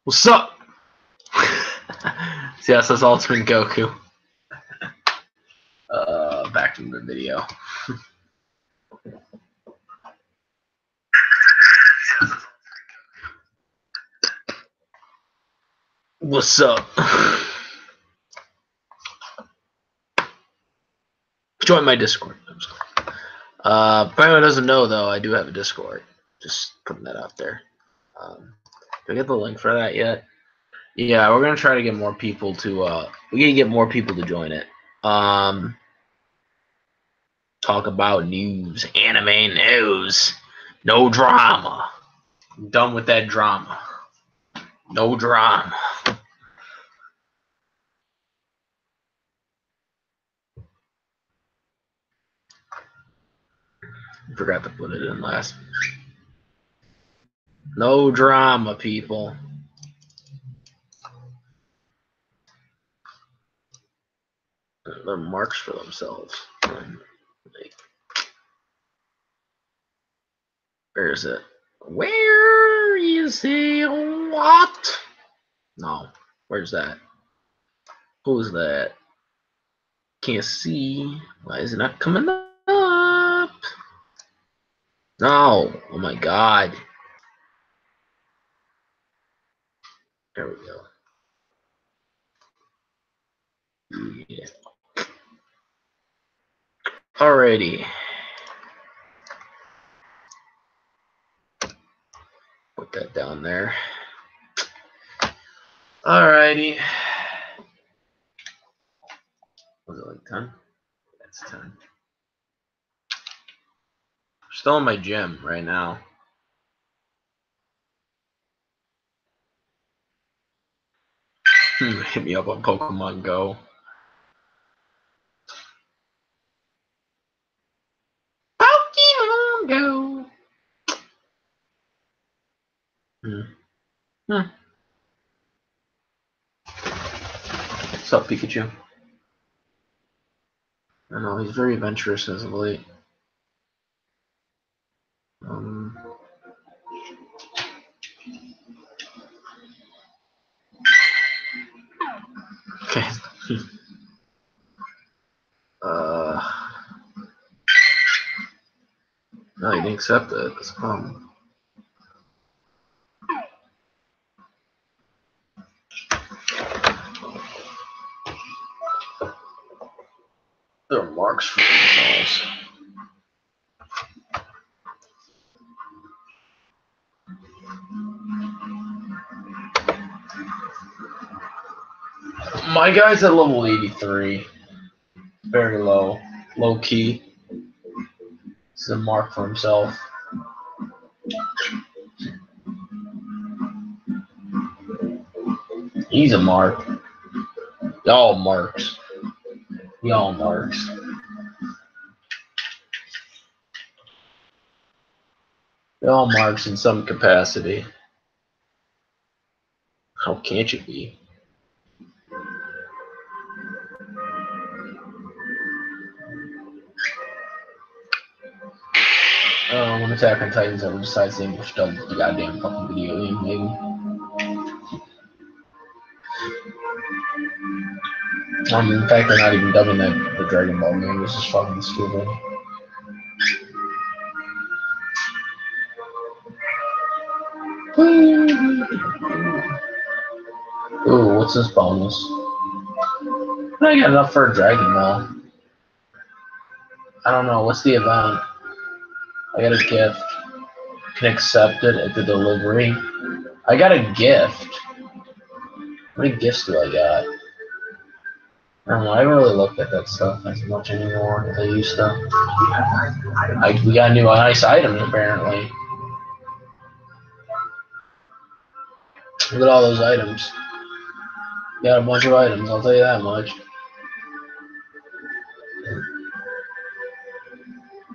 What's up? Yes, that's Ultimate Goku. Back to the video. What's up? Join my Discord. If anyone doesn't know, though, I do have a Discord. Just putting that out there. Did I get the link for that yet? Yeah, we're gonna try to get more people to. We're gonna get more people to join it. Talk about news, anime news. No drama. I'm done with that drama. No drama. Forgot to put it in last. No drama, people. They're marks for themselves. Where is it? Where is it? What? No. Where's that? Who is that? Can't see. Why is it not coming up? No. Oh my god. There we go. Yeah. Alrighty. Put that down there. Alrighty. Was it like 10? That's 10. Still in my gym right now. Hit me up on Pokemon Go. Pokemon Go. What's up, Pikachu? I know he's very adventurous as of late. Okay. No, he didn't accept it. That's a problem. There are marks for themselves. My guy's at level 83. Very low. Low key. It's a mark for himself. He's a mark. Y'all marks. Y'all marks. Y'all marks in some capacity. How can't you be? When Attack on Titans ever decides to English dub the goddamn fucking video game, maybe. In fact, they're not even dubbing the Dragon Ball game. This is fucking stupid. Ooh, what's this bonus? I got enough for a Dragon Ball. I don't know. What's the event? I got a gift. Can accept it at the delivery. I got a gift. How many gifts do I got? I don't know. I haven't really looked at that stuff as much anymore as I used to. We got new nice items apparently. Look at all those items. Got a bunch of items, I'll tell you that much.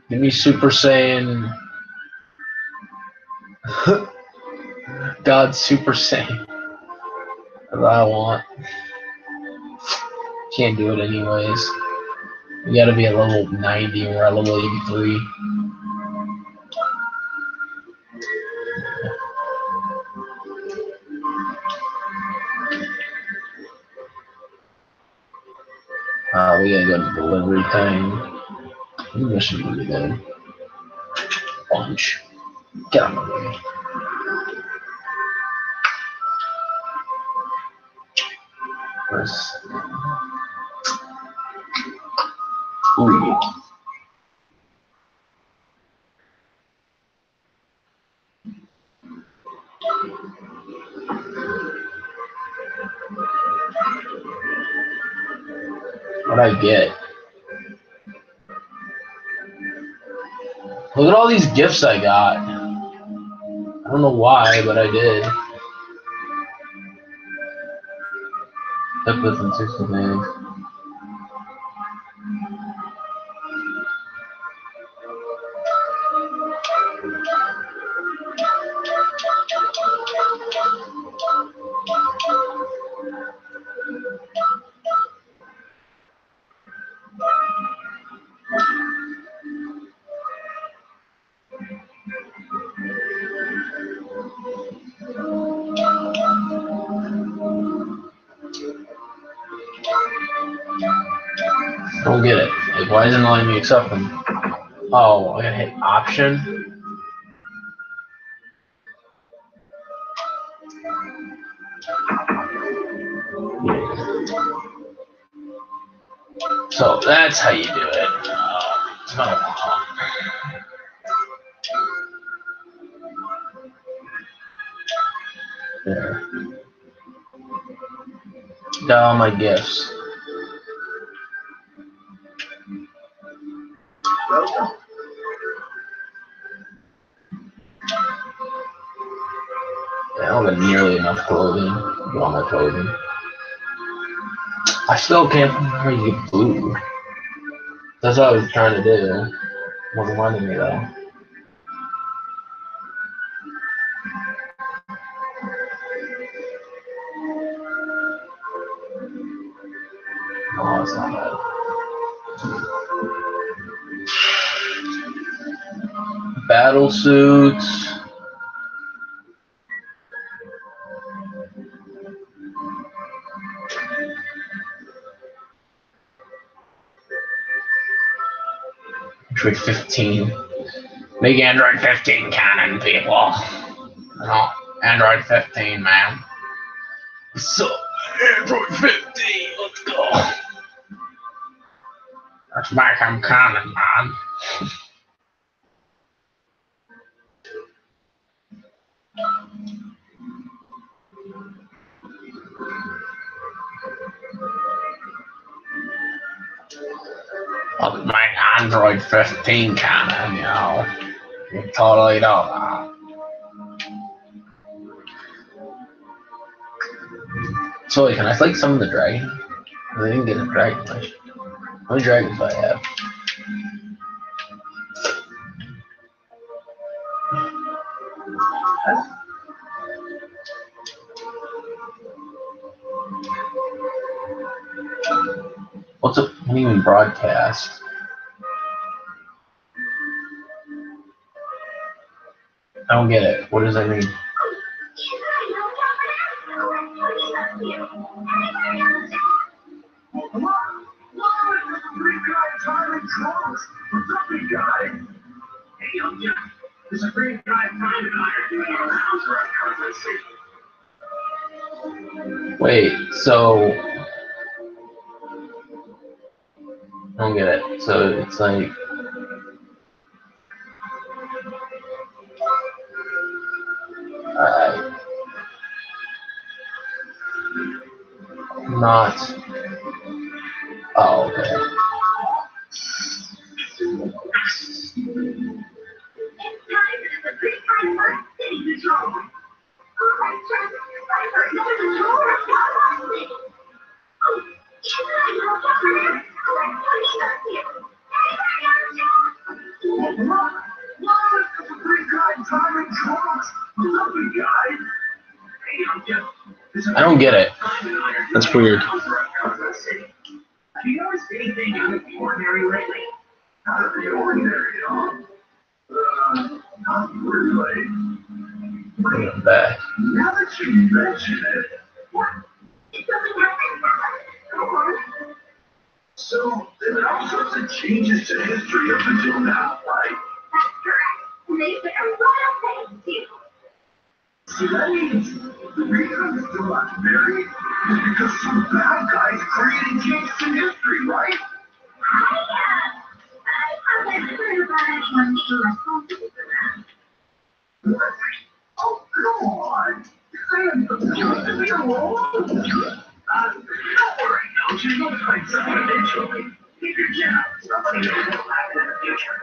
Give me Super Saiyan. God Super Saiyan. That's what I want. Can't do it anyways. You gotta be at level 90 or at level 83. we gotta go to delivery thing. Mission to be there. Bunch. Get on the way. Where's... Ooh. What'd I get? Look at all these gifts I got. I don't know why, but I did. Took within 60 days. Don't get it. Like, why isn't it letting me accept them? Oh, I gotta hit option. Yeah. So that's how you do it. It's not a lot. There. Got all my gifts. I don't have nearly enough clothing. Get all my clothing. I still can't remember how you get food. That's what I was trying to do. Wasn't letting me though. Oh, it's not bad. Battle suits. Android 15. Make Android 15 canon, people. No, Android 15, man. So, Android 15, let's go. Let's make him canon, man. Let's make Android 15 canon, you know. You totally know that. So wait, can I like summon the dragon? I didn't get a dragon. How many dragons do I have? What's a even broadcast? I don't get it. What does that mean? Wait, so I don't get it. So it's like not. Oh, okay. I don't get it. That's weird. Have you noticed anything out of the ordinary lately? Out of the ordinary, huh? Not really. Bring it back. Now that you mention it, what? It doesn't happen. So, there are all sorts of changes to history up until now, right? That's correct. They did a lot of things, too. So that means the reason I'm still not married is because some bad guys created changes in history, right? I haven't heard about anyone being responsible for that. What? Oh, come on. I am supposed to be alone. Don't worry, Elgin. You'll find someone eventually. Keep your chin up. Somebody knows what'll happen in the future.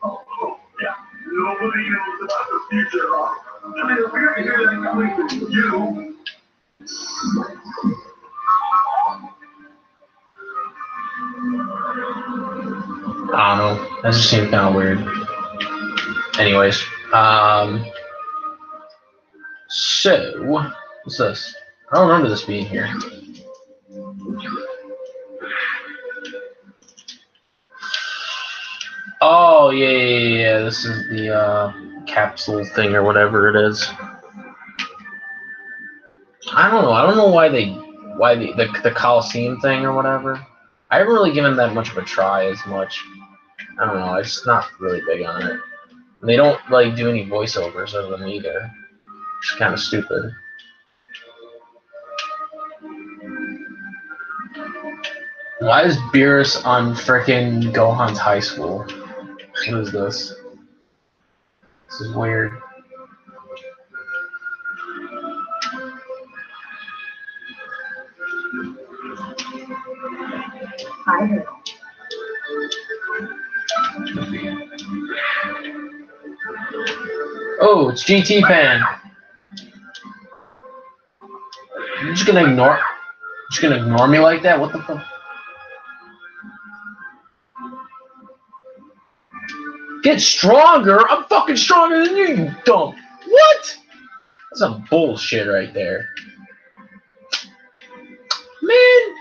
Oh, yeah. Nobody knows about the future, huh? I mean, if we're to hear that coming from you. I don't know. That just seemed kind of weird. Anyways, so what's this? I don't remember this being here. Oh yeah. This is the capsule thing or whatever it is. I don't know. I don't know why the Coliseum thing or whatever. I haven't really given that much of a try as much. I don't know. I'm just not really big on it. And they don't like do any voiceovers of them either. Which is kind of stupid. Why is Beerus on frickin' Gohan's high school? What is this? This is weird. Oh, it's GT Pan. You're just gonna ignore me like that? What the fuck? Get stronger? I'm fucking stronger than you, you dumb. What? That's some bullshit right there. Man.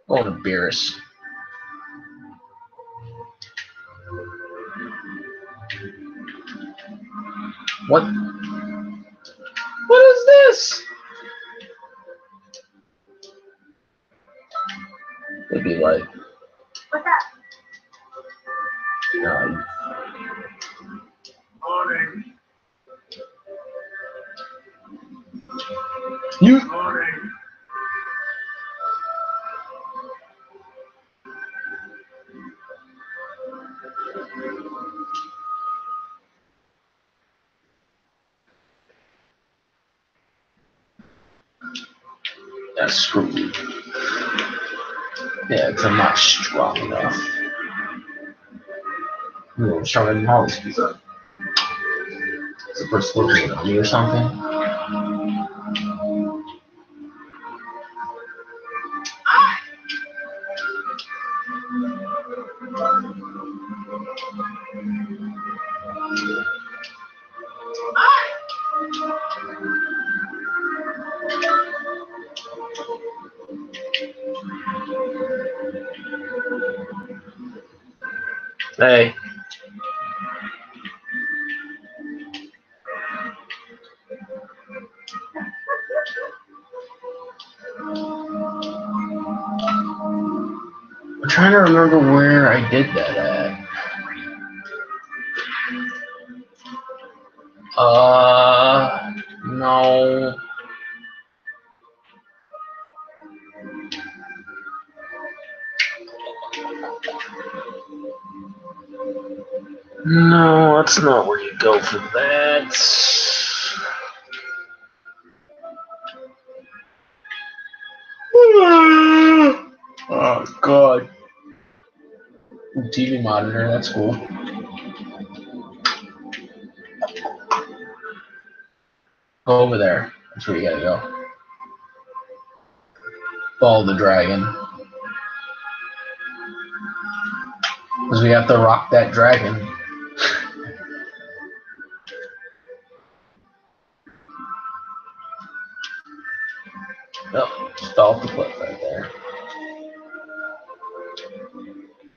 Going to Beerus. What? What is this? It'd be like, What's up? Morning. You. Morning. That's screwed. Yeah, because I'm not strong enough. I'm stronger than all these people. It's the first looking at me or something. Hey. I'm trying to remember where I did that at. No. No, that's not where you go for that. Oh, God. TV monitor, that's cool. Go over there. That's where you gotta go. Follow the dragon. Because we have to rock that dragon. Oh, just fell off the cliff right there.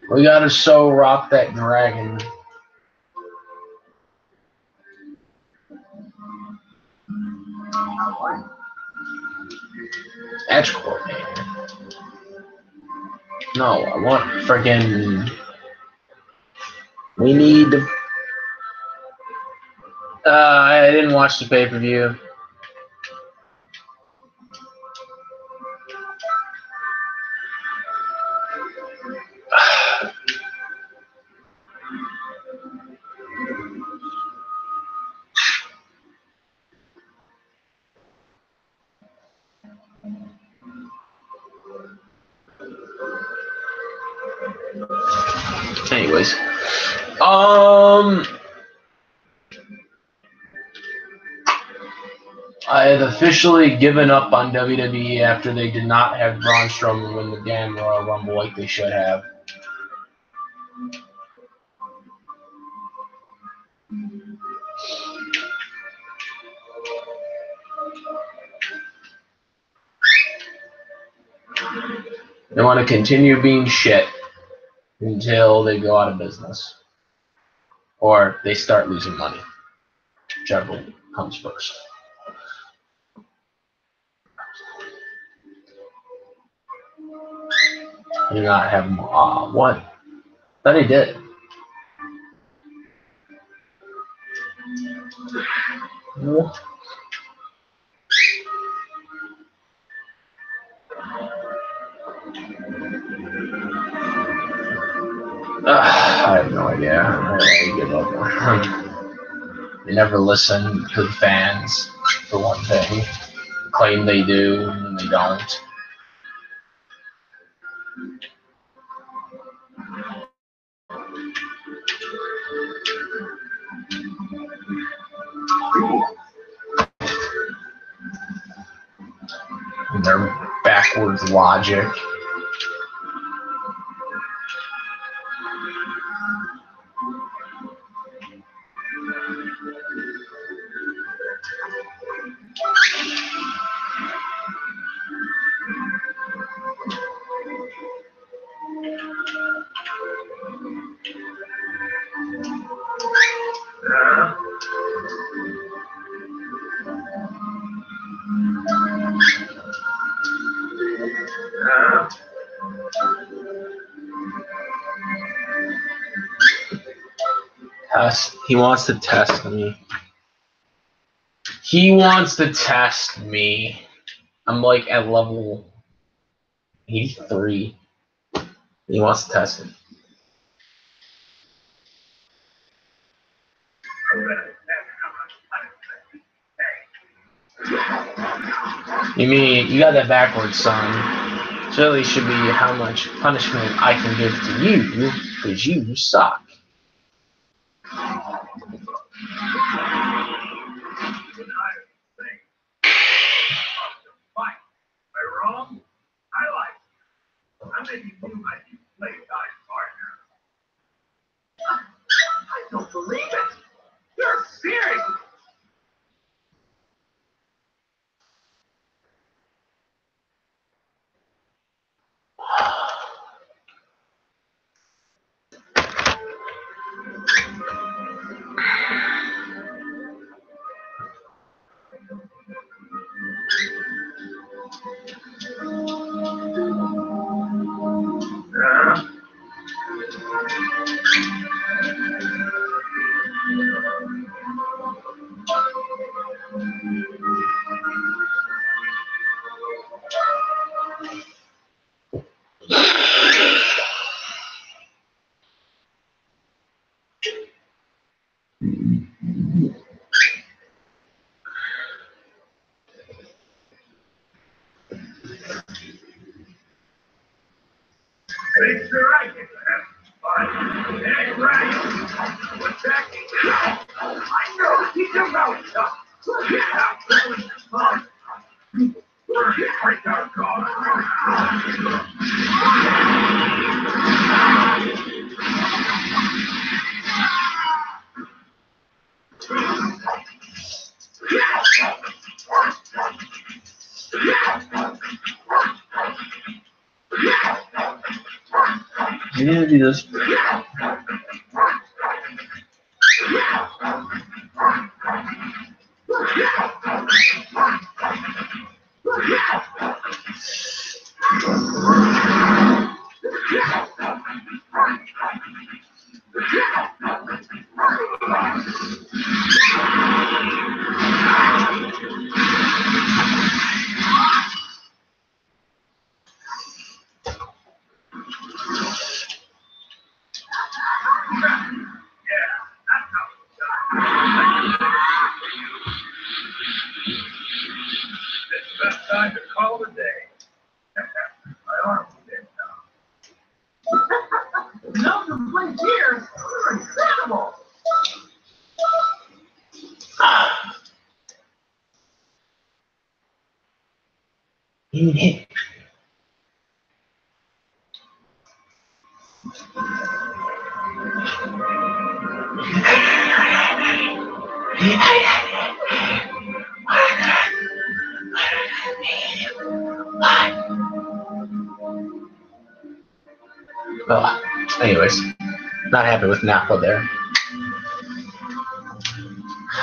We gotta so rock that dragon. Edge coordinator. No, I want friggin'. We need. I didn't watch the pay-per-view. Anyways, I have officially given up on WWE after they did not have Braun Strowman win the damn Royal Rumble like they should have. They want to continue being shit until they go out of business. Or they start losing money. Whichever comes first. Do not have what? But he did. What? I have no idea. I give up. They never listen to the fans, for one thing. Claim they do, and they don't. And their backwards logic. He wants to test me. He wants to test me. I'm like at level 83. He wants to test me. You mean you got that backwards, son? Surely should be how much punishment I can give to you, because you suck. I don't believe it. You're serious. Make sure I get that. But that's right. What's that? I know. Keep your mouth shut. Get out there in the sun. Break our guard. You need to do this. Anyways, not happy with Napa there.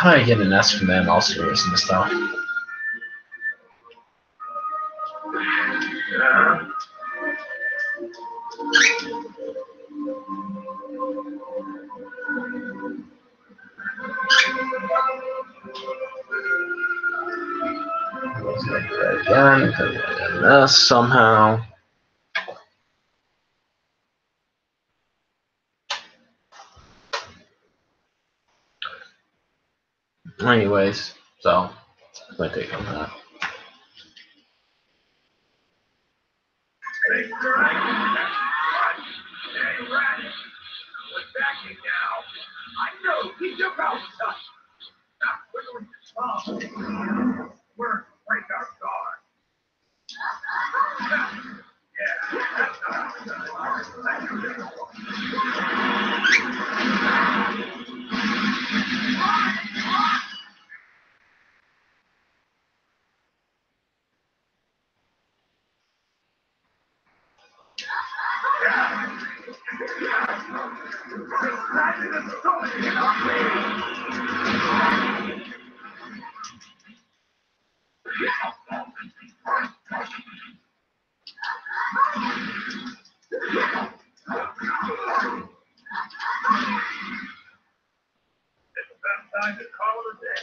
I get an S from them, all seriousness though. Let's make that again, because I did this somehow. Anyways, so I'm gonna take on that. We're break our guard. Time to call it a day.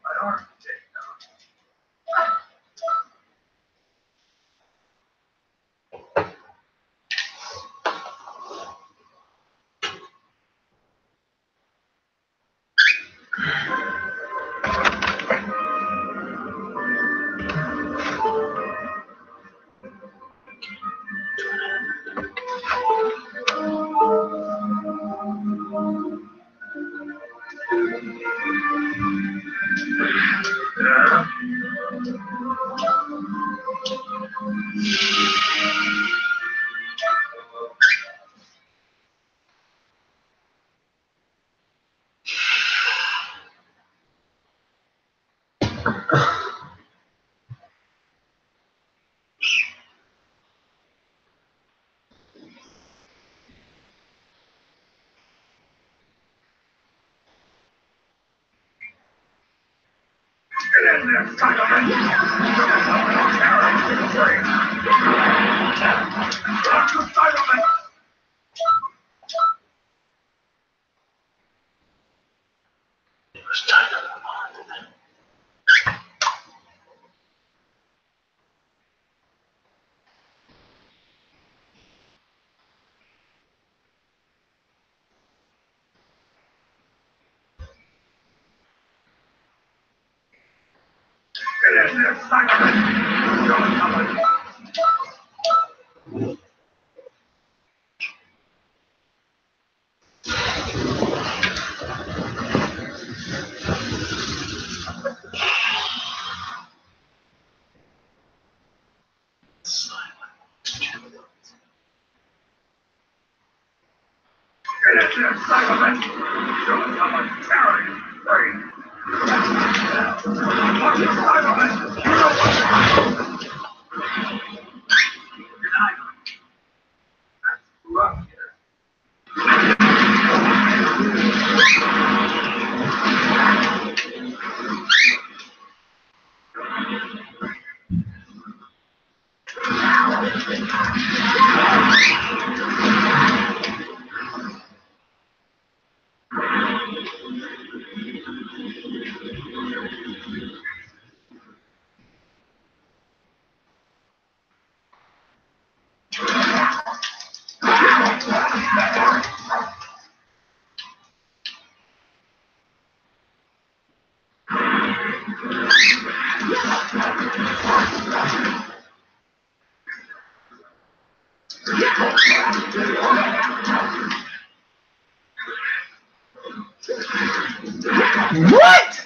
My arm's dead now. What?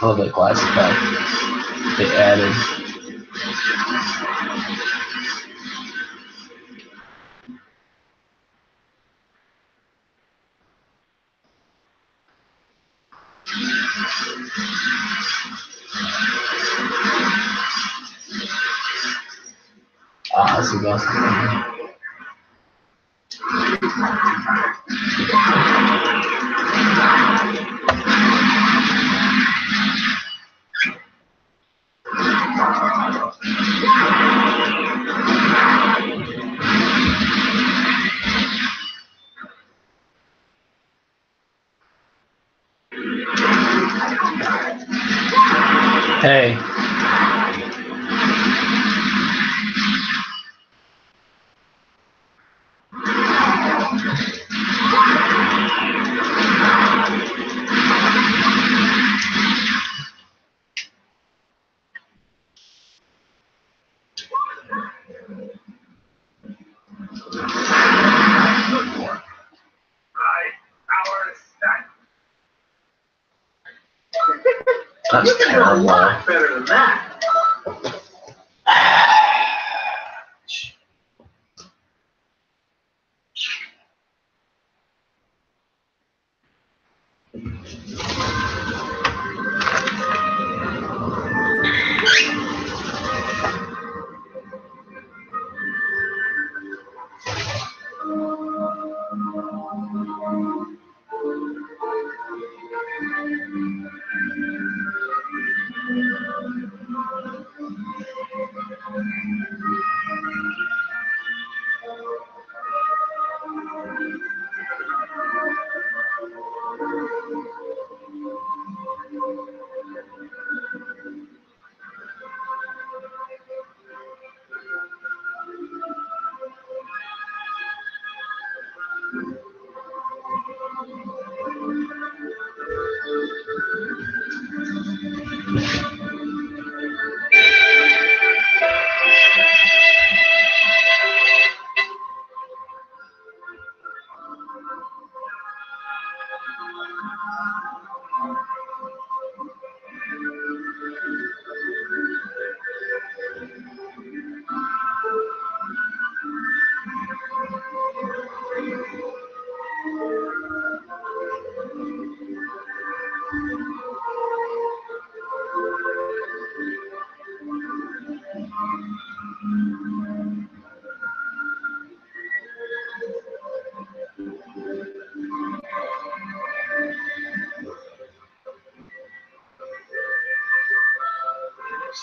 Oh, the classic pack they added. Ah, that's the best. Hey. That's terrible. Better than that.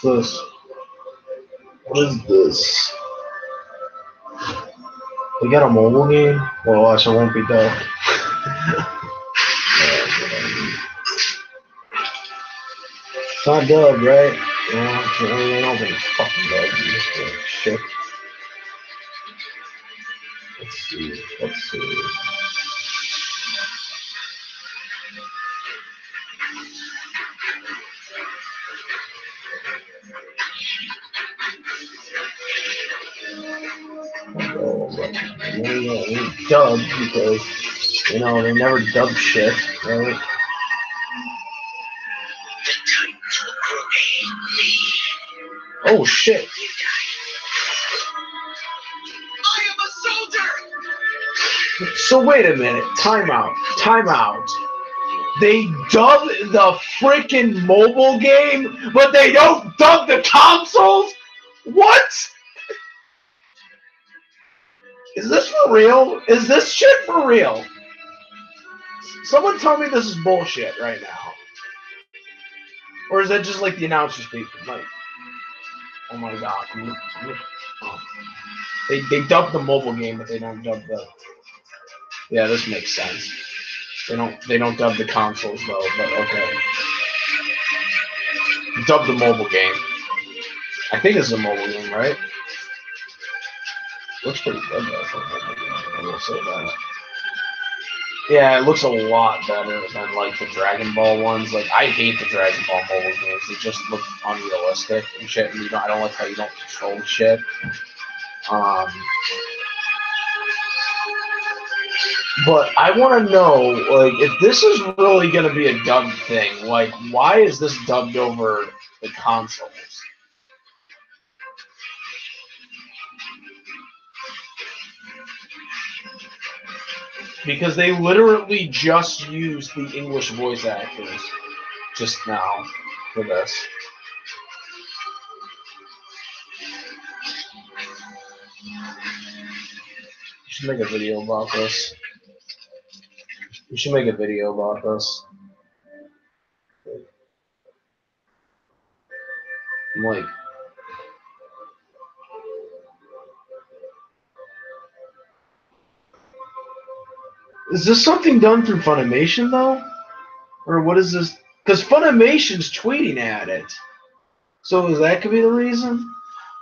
What's this? What is this? We got a mobile game? Well, I sure won't be dubbed. It's not dubbed, right? Yeah, I don't think it's fucking dubbed. You just get shit. Let's see. Ain't dubbed because, you know, they never dub shit, right? Oh shit. I am a soldier! So wait a minute, time out. They dub the freaking mobile game, but they don't dub the consoles? What? Is this for real? Is this shit for real? Someone tell me this is bullshit right now. Or is that just like the announcer speaking? Like, oh my god. They dub the mobile game, but they don't dub the... Yeah, this makes sense. They don't dub the consoles though, but okay. Dub the mobile game. I think it's a mobile game, right? Looks pretty good though for a mobile game. I will say that. Yeah, it looks a lot better than like the Dragon Ball ones. Like I hate the Dragon Ball mobile games. They just look unrealistic and shit. And I don't like how you don't control shit. But I want to know, like, if this is really going to be a dubbed thing, like, why is this dubbed over the consoles? Because they literally just used the English voice actors just now for this. You should make a video about this. You should make a video about this. I'm like, is this something done through Funimation though, or what is this? Because Funimation's tweeting at it, so that could be the reason.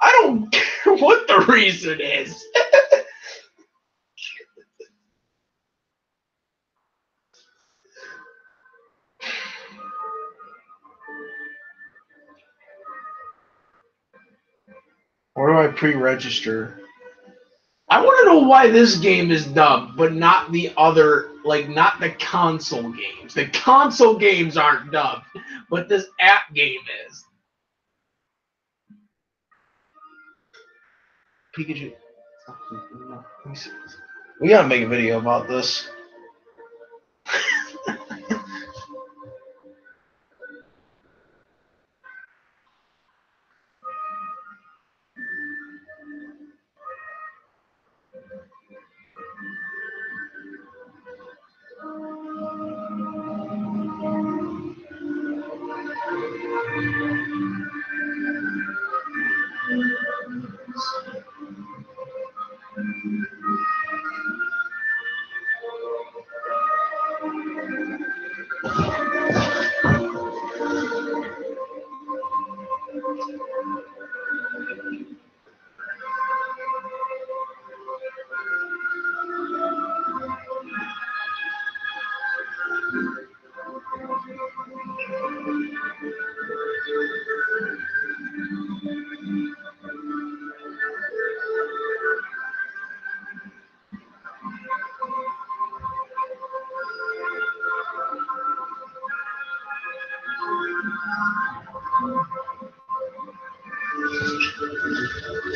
I don't care what the reason is. Where do I pre-register? I want to know why this game is dubbed, but not the other, like, not the console games. The console games aren't dubbed, but this app game is. Pikachu. We gotta make a video about this.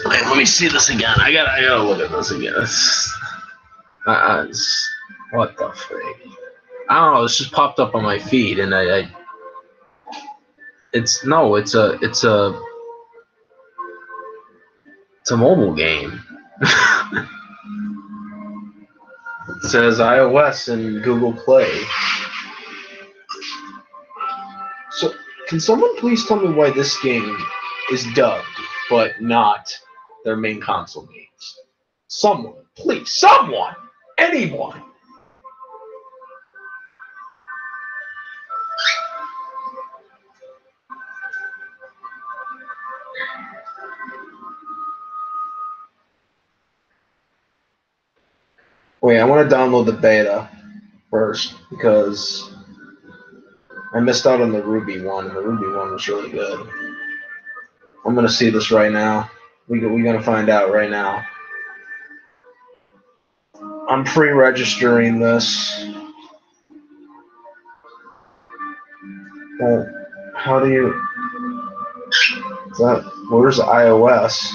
Wait, let me see this again. I gotta look at this again. What the freak? I don't know. This just popped up on my feed, and it's a mobile game. It says iOS and Google Play. So, can someone please tell me why this game is dubbed, but not their main console games? Someone, please, someone, anyone. Wait, I want to download the beta first because I missed out on the Ruby one, and the Ruby one was really good. I'm gonna see this right now. We're gonna find out right now. I'm pre-registering this. How do you? Where's iOS?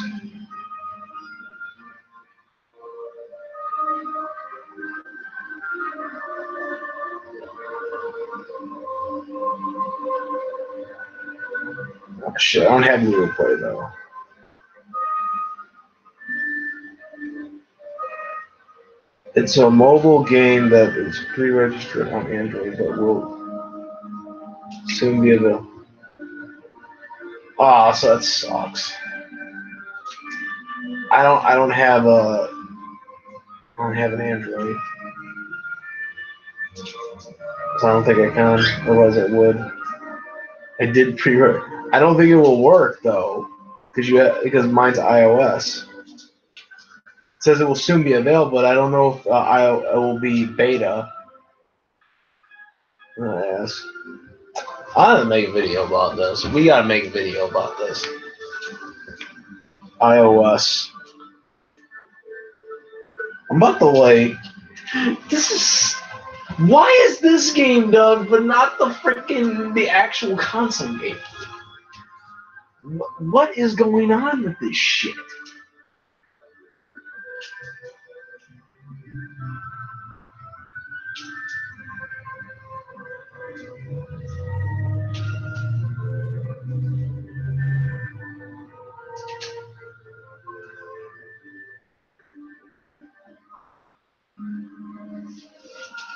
Oh, shit, I don't have Google Play though. It's a mobile game that is pre-registered on Android, but will soon be available. Ah, so that sucks. I don't have an Android, so I don't think I can. Otherwise, I would. I did I don't think it will work though, because mine's iOS. It says it will soon be available, but I don't know if it will be beta. Yes. I'm gonna make a video about this. We gotta make a video about this. iOS. I'm about to This is why is this game dubbed, but not the actual console game? What is going on with this shit?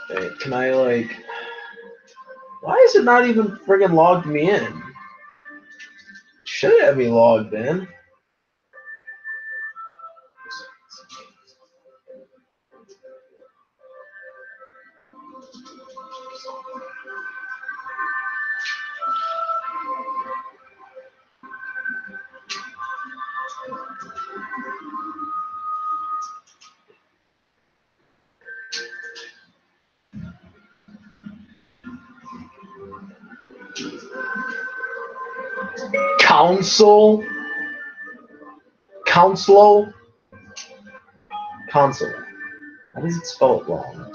Hey, can I like? Why is it not even friggin' logged me in? Should have me logged in. Console? Console? Console. How does it spell it wrong?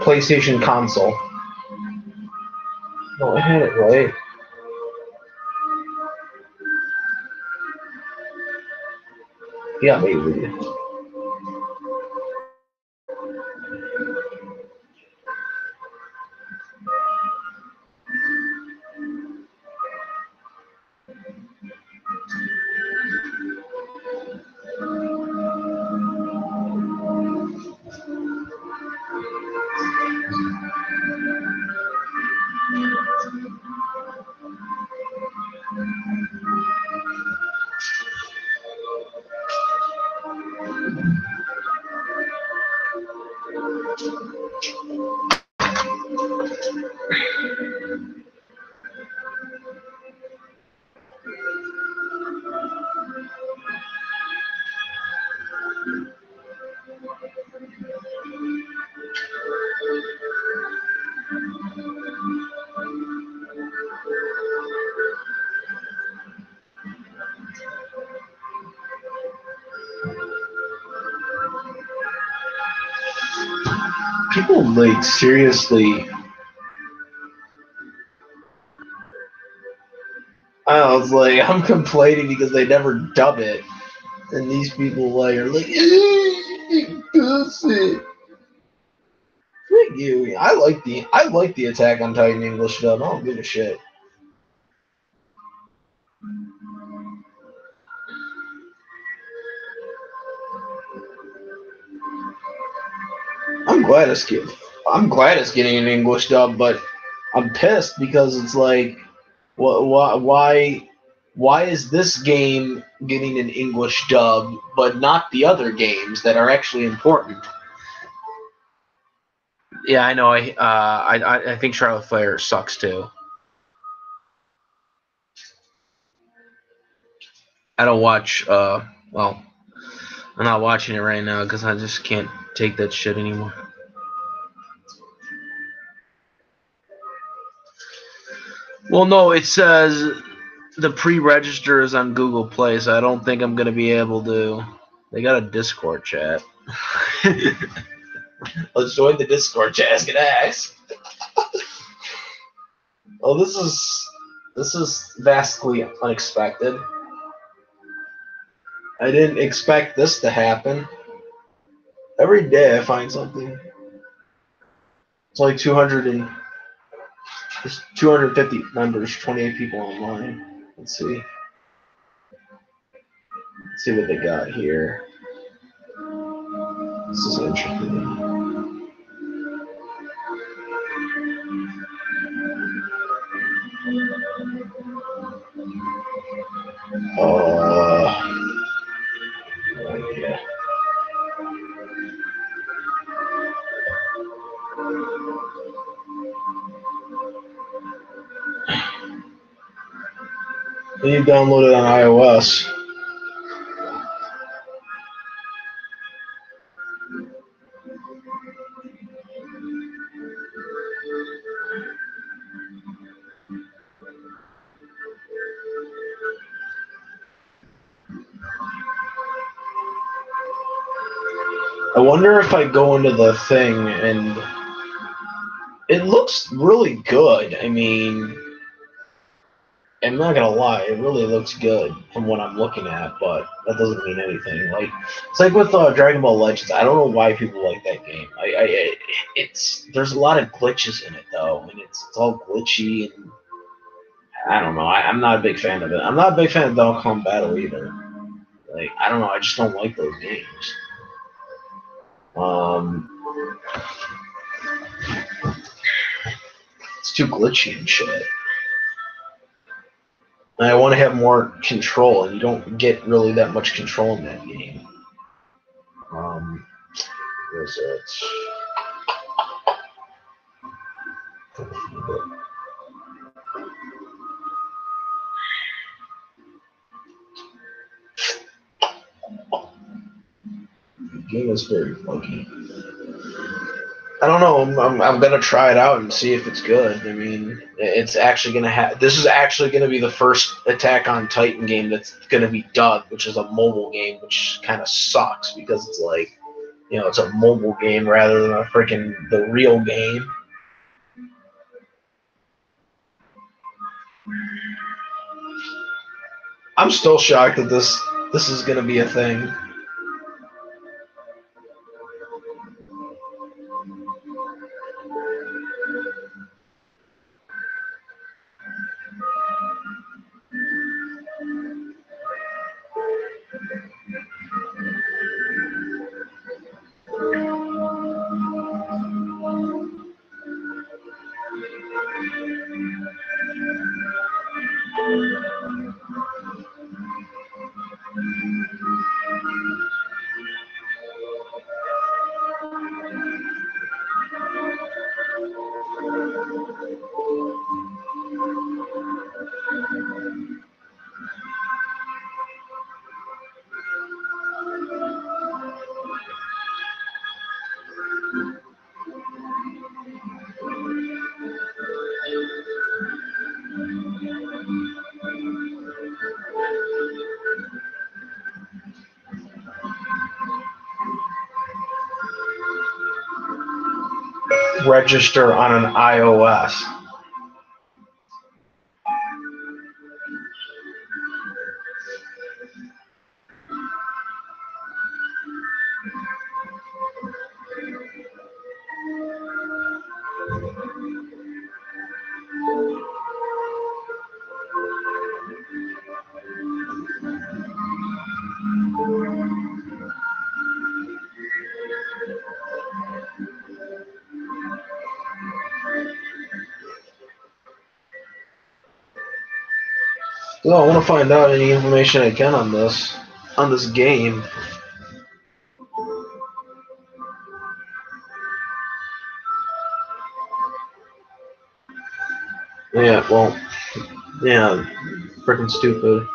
PlayStation console. No, I had it right. Yeah, maybe. People like seriously. I was like, I'm complaining because they never dub it, and these people like are like, pussy. Frick you. I like the Attack on Titan English dub. I don't give a shit. I'm glad it's getting an English dub, but I'm pissed because it's like, why is this game getting an English dub, but not the other games that are actually important? Yeah, I know. I think Charlotte Flair sucks too. I don't watch. Well, I'm not watching it right now because I just can't take that shit anymore. Well, no, it says the pre-register is on Google Play, so I don't think I'm gonna be able to. They got a Discord chat. Let's join the Discord chat. Ask and ask. Oh, this is vastly unexpected. I didn't expect this to happen. Every day I find something. It's like 200 and there's 250 members, 28 people online. Let's see. Let's see what they got here. This is interesting. Yeah. Then you download it on iOS. I wonder if I go into the thing and it looks really good. I mean, I'm not gonna lie, it really looks good from what I'm looking at, but that doesn't mean anything. Like it's like with Dragon Ball Legends. I don't know why people like that game. It's there's a lot of glitches in it though, and it's all glitchy and I don't know. I'm not a big fan of it. I'm not a big fan of Donkey Kong Battle either. Like I don't know. I just don't like those games. It's too glitchy and shit. And I want to have more control, and you don't get really that much control in that game. Where is it? The game is very buggy. I don't know. I'm gonna try it out and see if it's good. I mean, it's actually gonna have. This is actually gonna be the first Attack on Titan game that's gonna be dubbed, which is a mobile game, which kind of sucks because it's like, you know, it's a mobile game rather than a freaking the real game. I'm still shocked that this is gonna be a thing. Register on an iOS. Well, I want to find out any information I can on this game. Yeah, well, yeah, freaking stupid.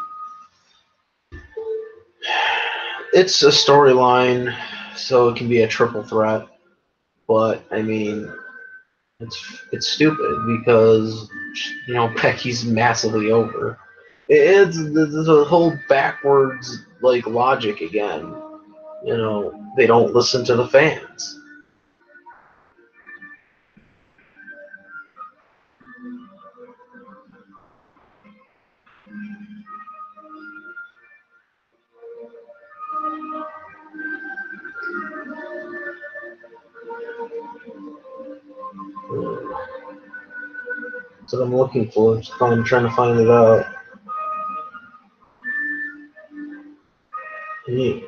It's a storyline, so it can be a triple threat. But I mean, it's stupid because you know Becky's massively over. It's a whole backwards like logic again. You know, they don't listen to the fans. That's what I'm looking for. I'm trying to find it out. Yeah.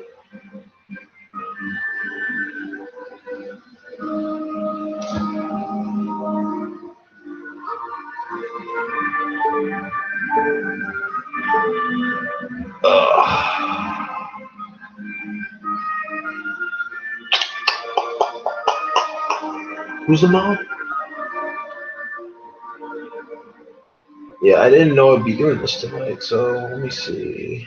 Who's the mom? Yeah, I didn't know I'd be doing this tonight, so let me see.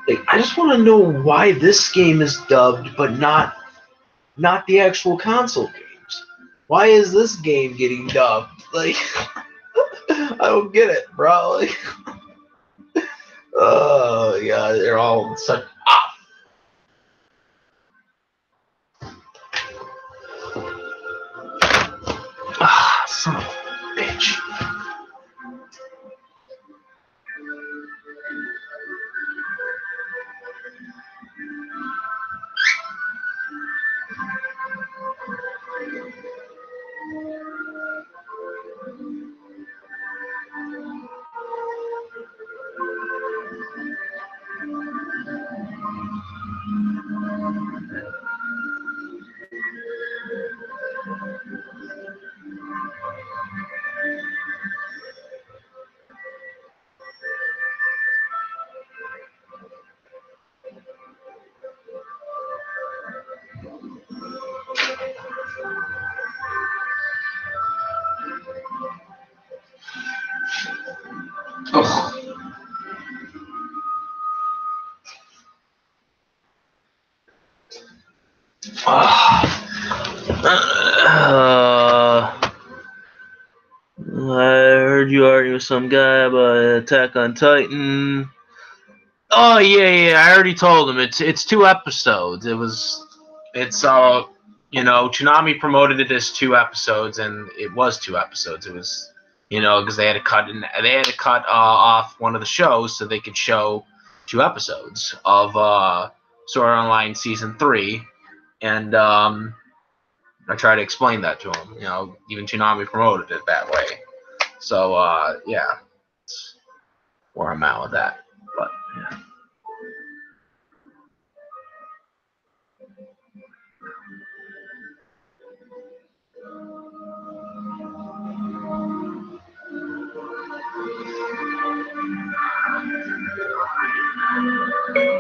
Like, I just want to know why this game is dubbed, but not the actual console games. Why is this game getting dubbed? Like, I don't get it, bro. Like, oh yeah, they're all such. Oh. I heard you arguing with some guy about Attack on Titan. Oh yeah, I already told him it's 2 episodes. Toonami promoted it as 2 episodes, and it was 2 episodes. It was, because they had to cut off one of the shows so they could show 2 episodes of Sword Art Online season 3, and I tried to explain that to him. Even Toonami promoted it that way. So yeah, that's where I'm at with that. But yeah.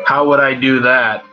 How would I do that?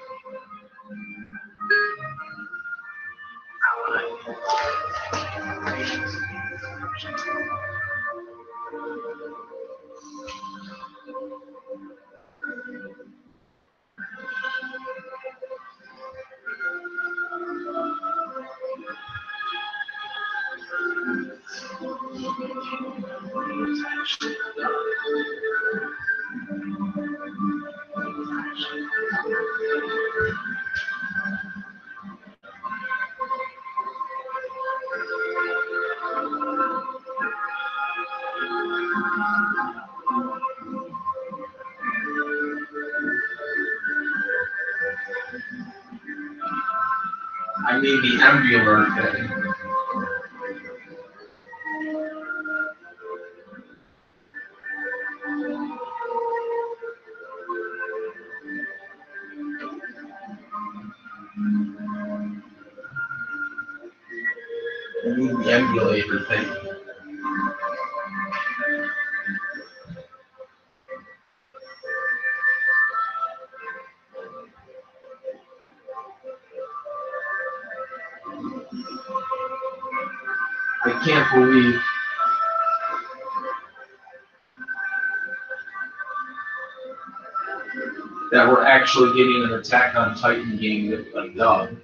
I need the Embular thing. I need the emulator thing. I can't believe that we're actually getting an Attack on Titan game with a dub.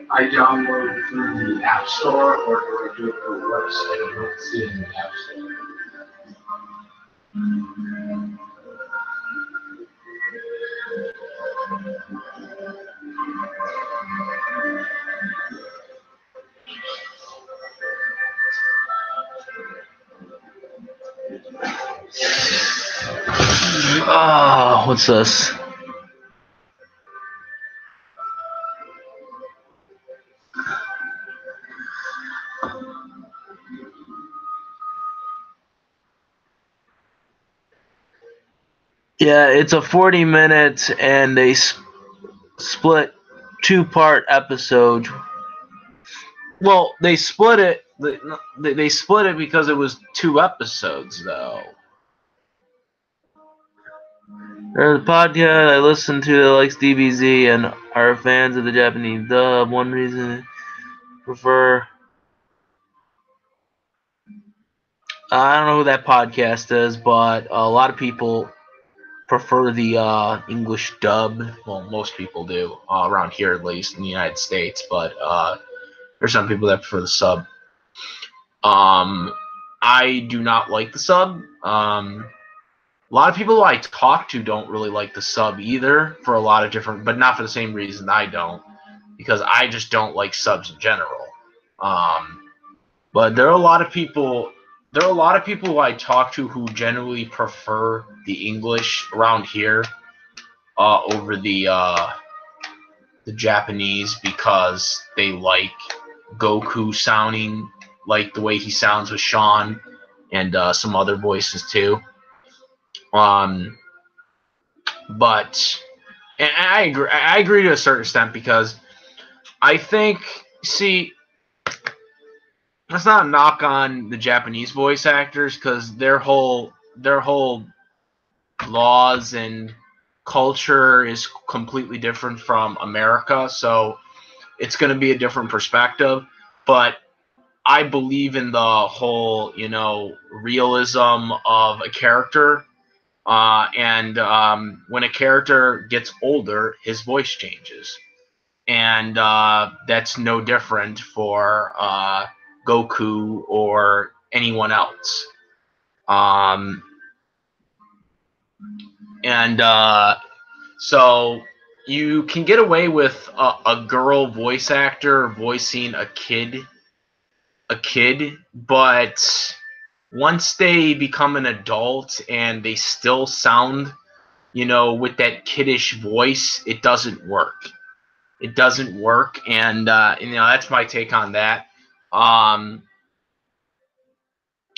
I download through the App Store or do I do it through the website? I don't see it in the App Store. Oh, what's this? Yeah, it's a 40-minute, and they split 2-part episode. Well, they split it. They split it because it was 2 episodes, though. There's a podcast I listen to that likes DBZ and are fans of the Japanese dub. One reason I prefer. I don't know who that podcast is, but a lot of people prefer the English dub. Well, most people do, around here at least, in the United States. But there's some people that prefer the sub. I do not like the sub. A lot of people I talk to don't really like the sub either, for a lot of different, but not for the same reason I don't, because I just don't like subs in general. But there are a lot of people. There are a lot of people who I talk to who generally prefer the English around here over the Japanese, because they like Goku sounding like the way he sounds with Sean, and some other voices too. But and I agree. I agree to a certain extent, because I think, see, that's not a knock on the Japanese voice actors, because their whole laws and culture is completely different from America, so it's going to be a different perspective. But I believe in the whole, realism of a character. And when a character gets older, his voice changes. And that's no different for Goku or anyone else. So you can get away with a girl voice actor voicing a kid, but once they become an adult and they still sound, with that kiddish voice, it doesn't work. It doesn't work, and that's my take on that.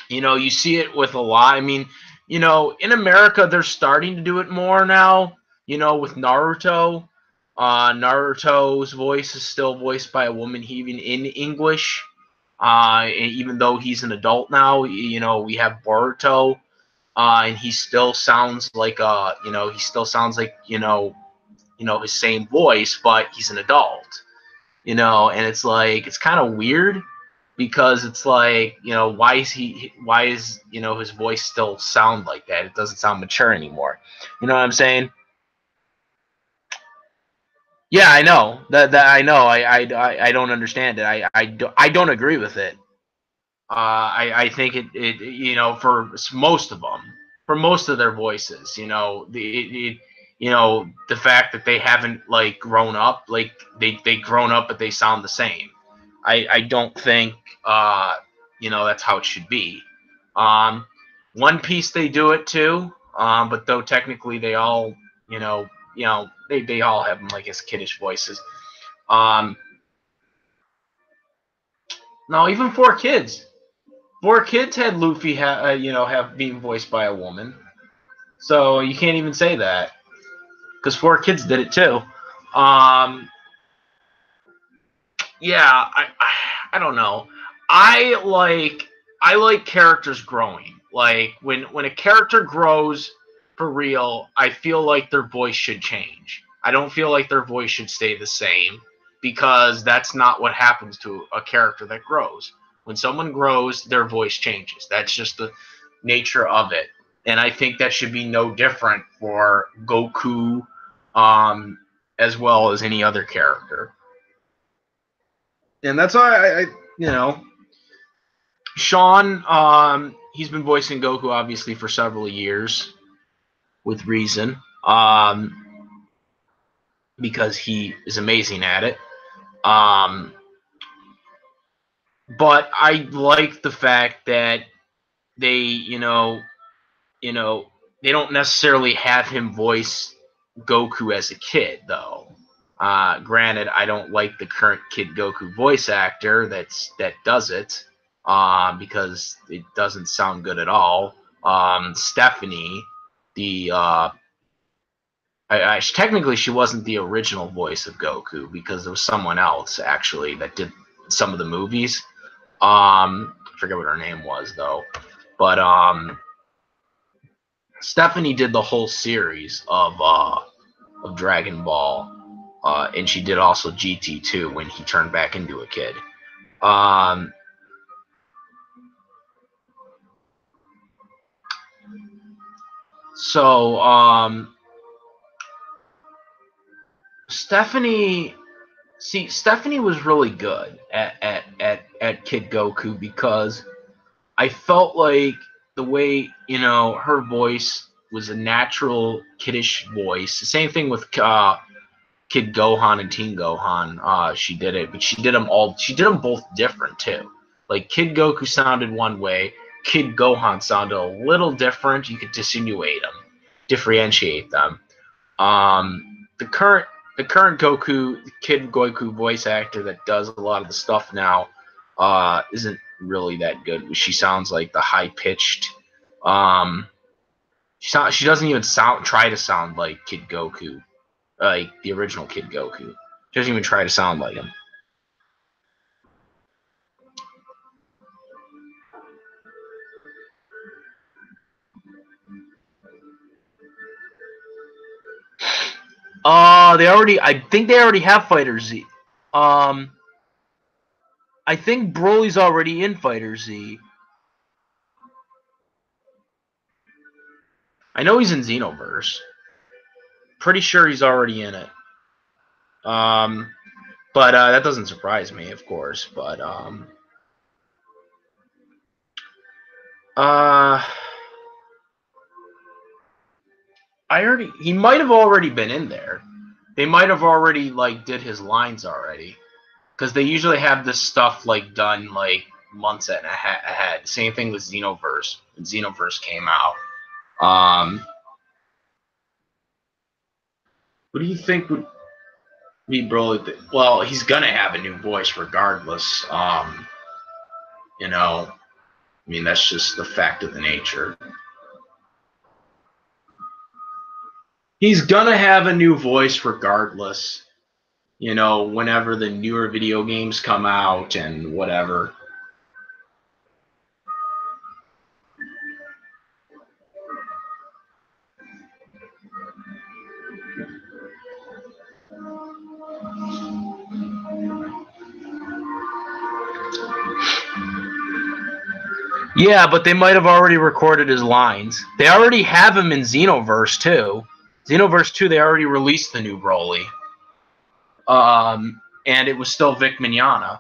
You see it with a lot. I mean, in America, they're starting to do it more now. With Naruto. Naruto's voice is still voiced by a woman, even in English. Even though he's an adult now, we have Boruto, and he still sounds like his same voice, but he's an adult. And it's like, it's kind of weird, because it's like, why is his voice still sound like that? It doesn't sound mature anymore. You know what I'm saying? Yeah, I know that I know. I don't understand it. I don't agree with it. I think it for most of them, for most of their voices, the fact that they haven't like grown up, like they grown up but they sound the same. I don't think that's how it should be. One Piece, they do it too, but though technically they all they all have like as kiddish voices. No, even 4 Kids. 4 Kids had Luffy have being voiced by a woman. So you can't even say that, because 4 Kids did it too. Yeah, I don't know. I like characters growing. Like when a character grows for real, I feel like their voice should change. I don't feel like their voice should stay the same, because that's not what happens to a character that grows. When someone grows, their voice changes. That's just the nature of it. And I think that should be no different for Goku, as well as any other character. And that's why Sean, he's been voicing Goku obviously for several years, with reason, because he is amazing at it. But I like the fact that they, they don't necessarily have him voice Goku as a kid, though. Granted, I don't like the current Kid Goku voice actor that does it, because it doesn't sound good at all. Stephanie, technically she wasn't the original voice of Goku, because there was someone else actually that did some of the movies. I forget what her name was though, but Stephanie did the whole series of Dragon Ball, and she did also GT2 when he turned back into a kid. Stephanie was really good at Kid Goku, because I felt like the way, her voice was a natural kiddish voice. The same thing with Kid Gohan and Teen Gohan. She did it, but she did them both different too. Like Kid Goku sounded one way, Kid Gohan sounded a little different. You could differentiate them. The current Goku, Kid Goku voice actor that does a lot of the stuff now, isn't really that good. She sounds like the high pitched. She doesn't even try to sound like Kid Goku, like the original Kid Goku. She doesn't even try to sound like him. I think they already have Fighter Z. I think Broly's already in Fighter Z. I know he's in Xenoverse. Pretty sure he's already in it. But that doesn't surprise me, of course. But he might have already been in there. They might have already did his lines already, because they usually have this stuff done months ahead. Same thing with Xenoverse. When Xenoverse came out. What do you think would be Broly? Well, he's gonna have a new voice regardless. I mean, that's just the fact of the nature. He's gonna have a new voice regardless. Whenever the newer video games come out and whatever. Yeah, but they might have already recorded his lines. They already have him in Xenoverse 2. Xenoverse 2, they already released the new Broly. And it was still Vic Mignogna.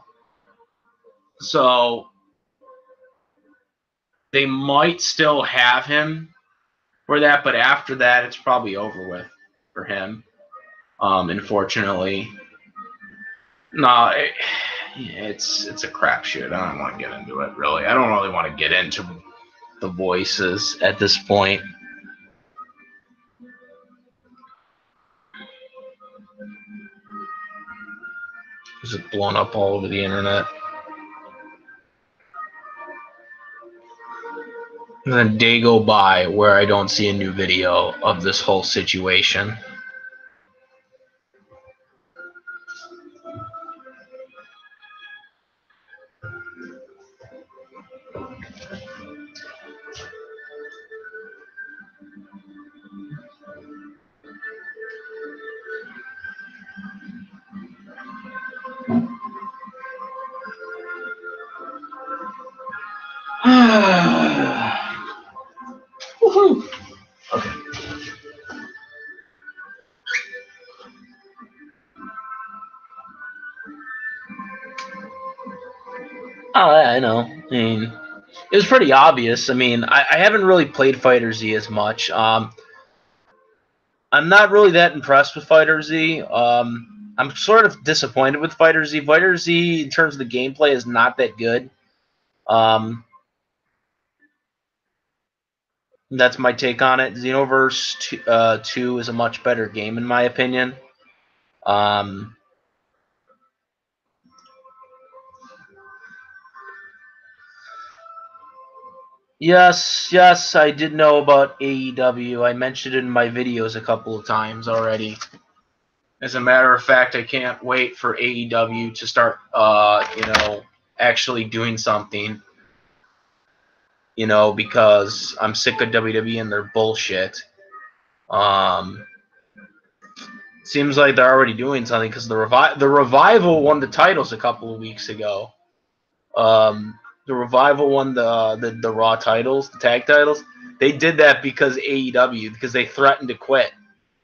So they might still have him for that, but after that, it's probably over with for him. Unfortunately. No, it's a crapshoot. I don't want to get into it, really. I don't really want to get into the voices at this point. Is it blown up all over the internet? And then day go by where I don't see a new video of this whole situation. Woohoo! Okay. Oh, yeah, I know. I mean, It was pretty obvious. I mean, I haven't really played Fighter Z as much. I'm not really that impressed with Fighter Z. I'm sort of disappointed with Fighter Z. Fighter Z, in terms of the gameplay, is not that good. That's my take on it. Xenoverse 2 is a much better game, in my opinion. Yes, I did know about AEW. I mentioned it in my videos a couple of times already. As a matter of fact, I can't wait for AEW to start, actually doing something. Because I'm sick of WWE and their bullshit. Seems like they're already doing something because the Revival won the titles a couple of weeks ago. The Revival won the Raw titles, the tag titles. They did that because AEW, because they threatened to quit.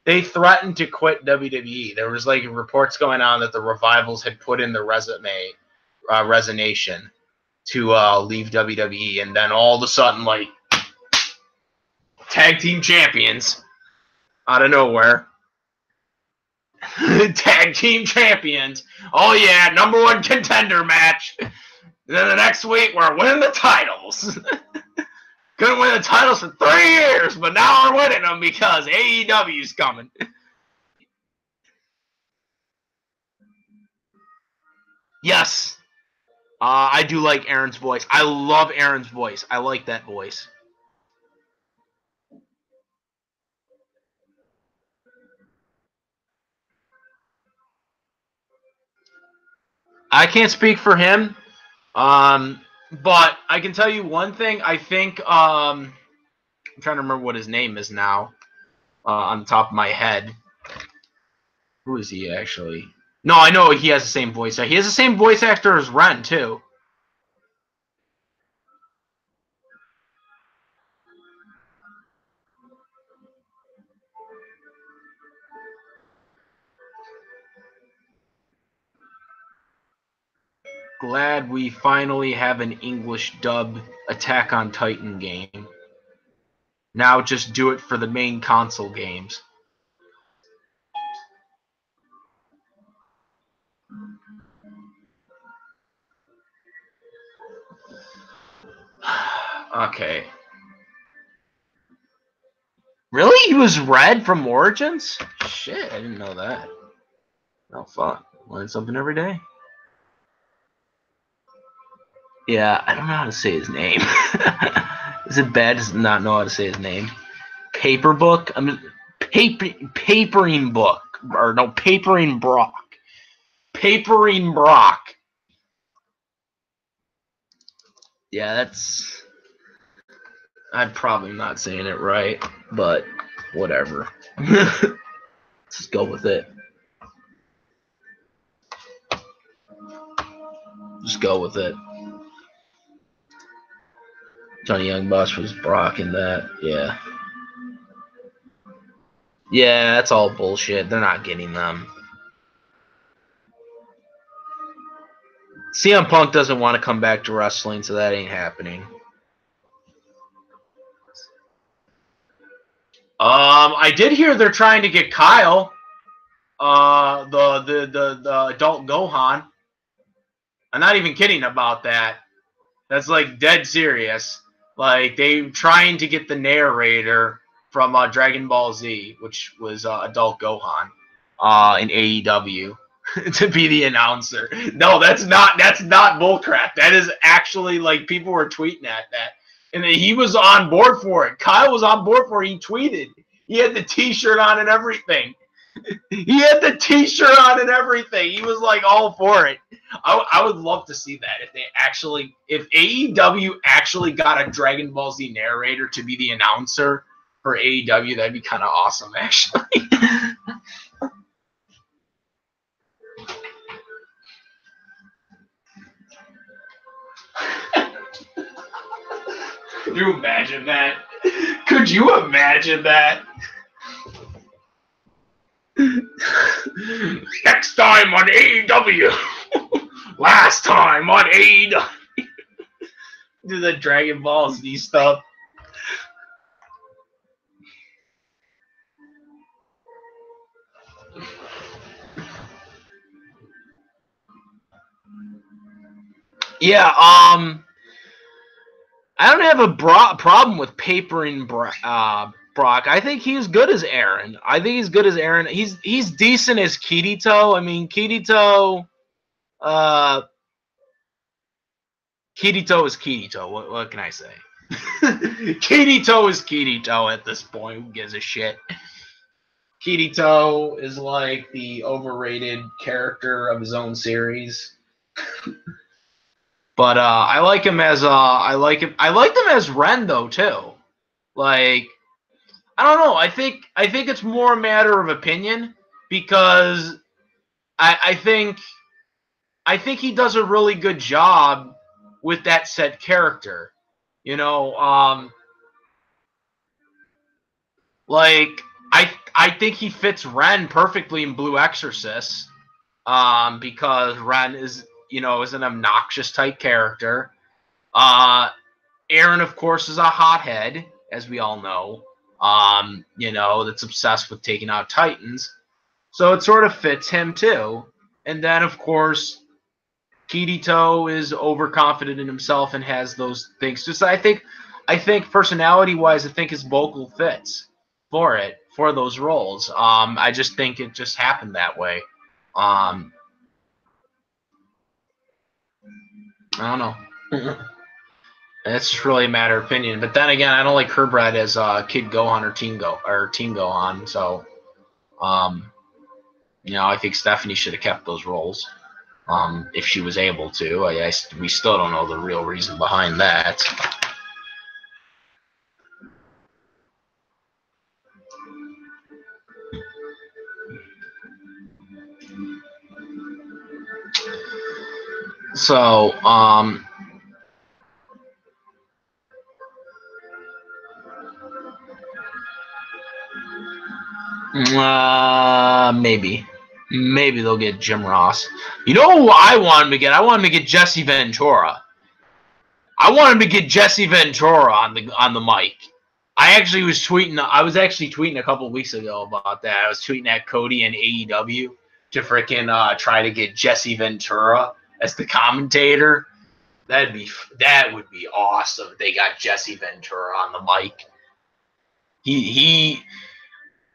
They threatened to quit WWE. There was reports going on that the Revivals had put in their resignation to leave WWE, and then all of a sudden, tag team champions out of nowhere. Tag team champions. Oh yeah, #1 contender match. And then the next week we're winning the titles. Couldn't win the titles for 3 years, but now we're winning them because AEW's coming. Yes. I do like Aaron's voice. I love Aaron's voice. I like that voice. I can't speak for him, but I can tell you one thing. I think I'm trying to remember what his name is now on the top of my head. Who is he actually? No, I know he has the same voice. He has the same voice actor as Ren too. Glad we finally have an English dub Attack on Titan game. Now just do it for the main console games. Okay. Really? He was Red from Origins? Shit, I didn't know that. Oh, fuck. Learn something every day. Yeah, I don't know how to say his name. Is it bad to not know how to say his name? Paperbook? I mean, Papering Book. Or no, Papering Brock. Papering Brock. Yeah, that's... I'm probably not saying it right, but whatever. Let's just go with it. Just go with it. Johnny Young Boss was Brock in that, yeah. Yeah, that's all bullshit. They're not getting them. CM Punk doesn't want to come back to wrestling, so that ain't happening. I did hear they're trying to get Kyle, the adult Gohan. I'm not even kidding about that. That's dead serious. They trying to get the narrator from Dragon Ball Z, which was adult Gohan, in AEW, to be the announcer. No, that's not bullcrap. That is actually people were tweeting at that. And he was on board for it. Kyle was on board for it. He tweeted. He had the T-shirt on and everything. He had the T-shirt on and everything. He was all for it. I would love to see that if AEW actually got a Dragon Ball Z narrator to be the announcer for AEW. That'd be kind of awesome, actually. Could you imagine that? Could you imagine that? Next time on AEW. Last time on AEW. Do the Dragon Ball Z stuff. Yeah, I don't have a problem with papering Brock. I think he's good as Aaron. He's decent as Kirito. I mean, Kirito is Kirito. What can I say? Kirito is Kirito at this point. Who gives a shit? Kirito is like the overrated character of his own series. But I like him as I liked him as Ren though too. Like, I don't know. I think it's more a matter of opinion because I think he does a really good job with that said character. You know, like I think he fits Ren perfectly in Blue Exorcist, because Ren is an obnoxious type character. Aaron, of course, is a hothead, as we all know. That's obsessed with taking out Titans. So it sort of fits him too. And then, of course, Kirito is overconfident in himself and has those things. Just I think personality-wise, I think his vocal fits for those roles. I just think it just happened that way. I don't know. It's just really a matter of opinion. But then again, I don't like Herbrat as Kid Gohan or Team Gohan. So, I think Stephanie should have kept those roles if she was able to. We still don't know the real reason behind that. So, maybe they'll get Jim Ross. You know who I want him to get? I want him to get Jesse Ventura. I want him to get Jesse Ventura on the mic. I was actually tweeting a couple weeks ago about that. I was tweeting at Cody and AEW to freaking try to get Jesse Ventura as the commentator. That would be awesome if they got Jesse Ventura on the mic.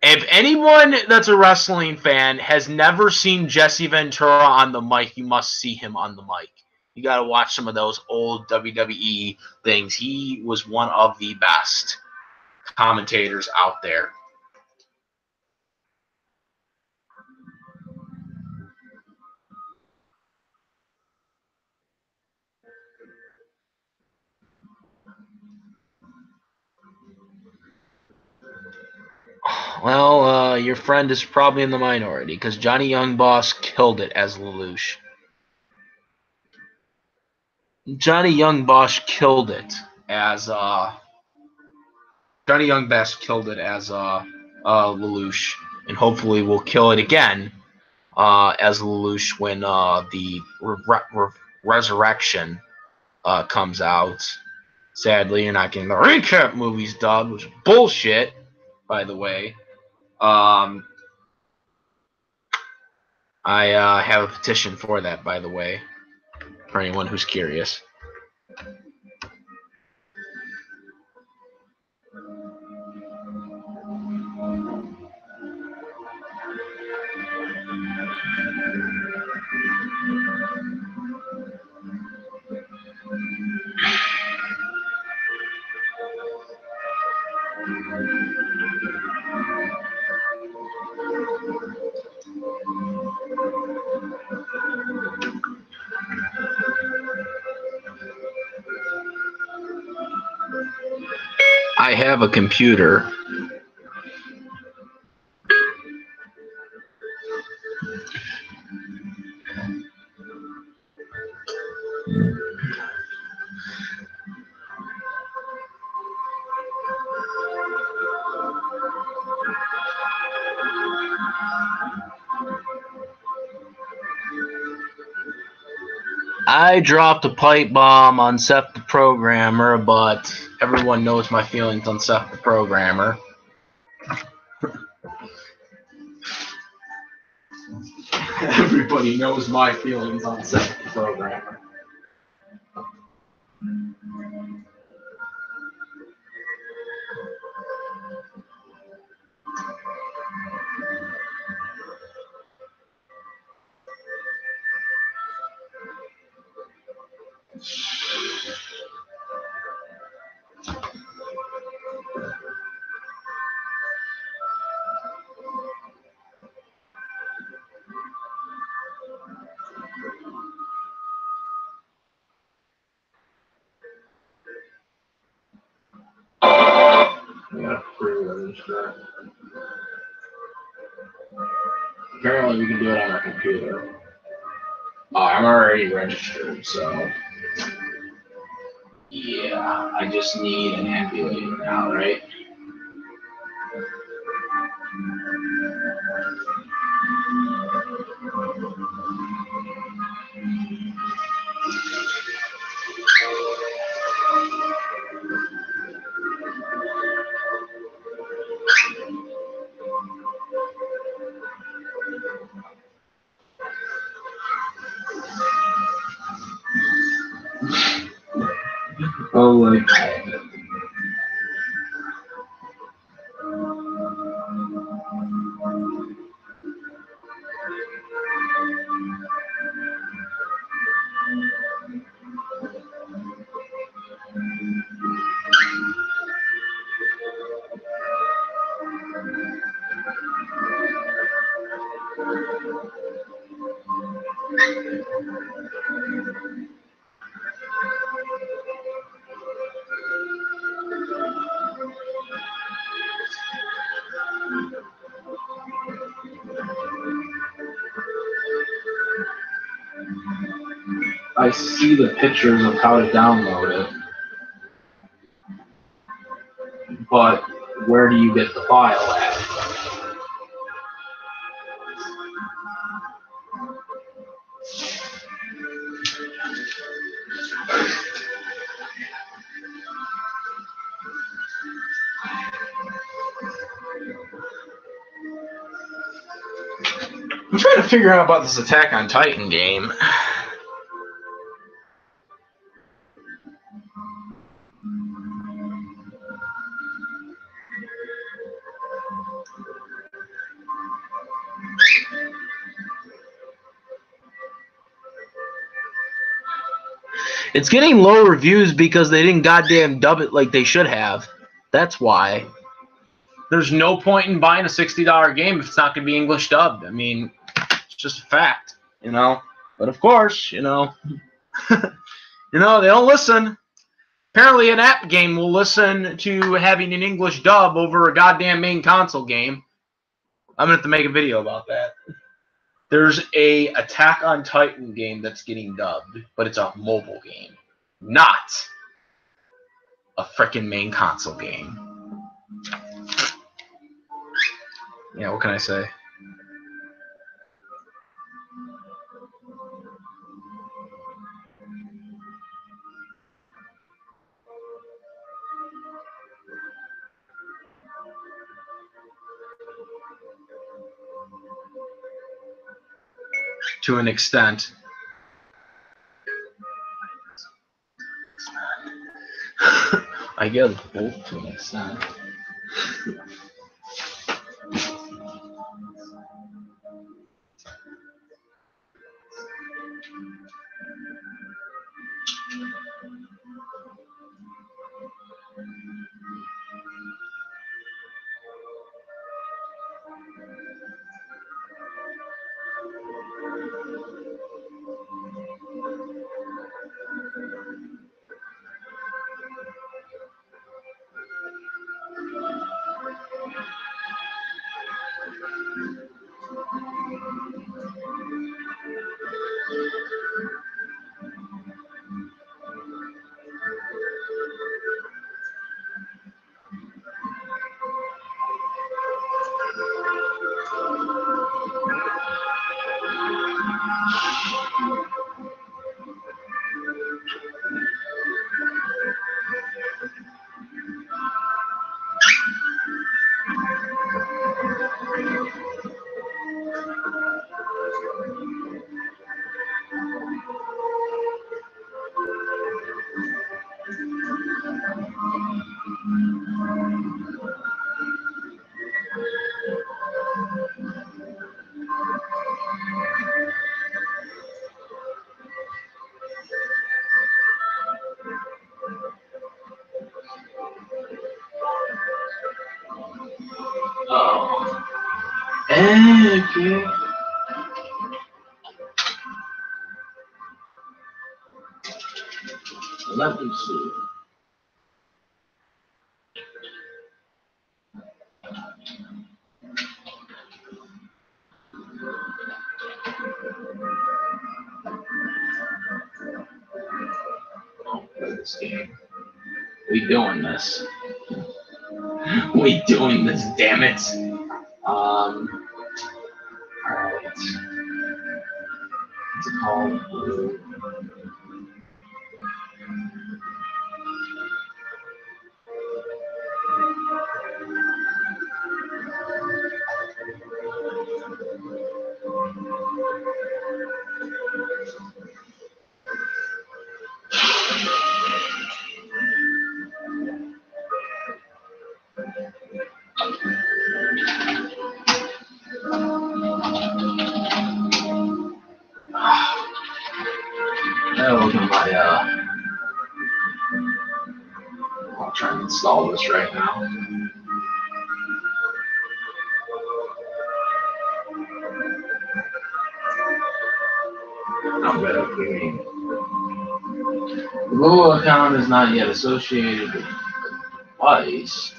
If anyone that's a wrestling fan has never seen Jesse Ventura on the mic, you must see him on the mic. You got to watch some of those old WWE things. He was one of the best commentators out there. Well, your friend is probably in the minority because Johnny Young Boss killed it as Lelouch. Johnny Young Boss killed it as Lelouch, and hopefully will kill it again as Lelouch when the Resurrection comes out. Sadly, you're not getting the recap movies dubbed, which is bullshit, by the way. I have a petition for that, by the way, for anyone who's curious. I have a computer. I dropped a pipe bomb on Seth the Programmer, but everyone knows my feelings on Seth the Programmer. Everybody knows my feelings on Seth the Programmer. Yeah, pre-register. Apparently we can do it on our computer. Oh, I'm already registered, so yeah, I just need an emulator now, right? Oh, like I see the pictures of how to download it, but where do you get the file at? I'm trying to figure out about this Attack on Titan game. It's getting low reviews because they didn't goddamn dub it like they should have. That's why. There's no point in buying a $60 game if it's not going to be English dubbed. I mean, it's just a fact, you know. But of course, you know, they don't listen. Apparently, an app game will listen to having an English dub over a goddamn main console game. I'm going to have to make a video about that. There's a Attack on Titan game that's getting dubbed, but it's a mobile game, not a frickin' main console game. Yeah, what can I say? To an extent. I guess both to an extent. Okay. Let me see. Oh, play this game. We doing this. We doing this, damn it. Alright. What's it called? Look at my, I'll try and install this right now. I'm better hearing. The Google account is not yet associated with the device.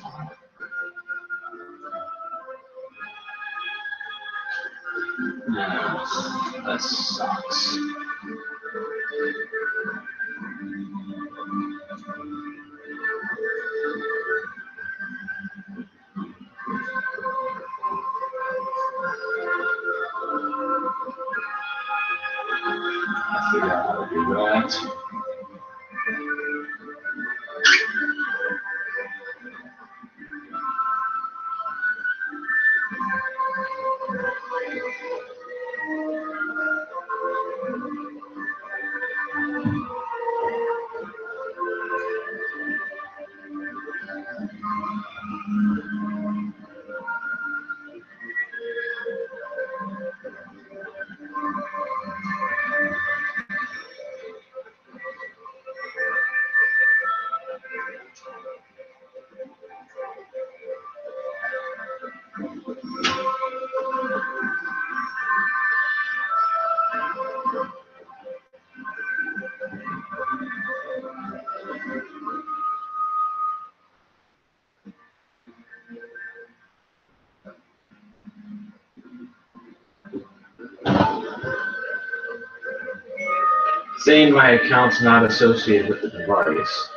No, that sucks. I figured out how to do that. Saying my account's not associated with the device.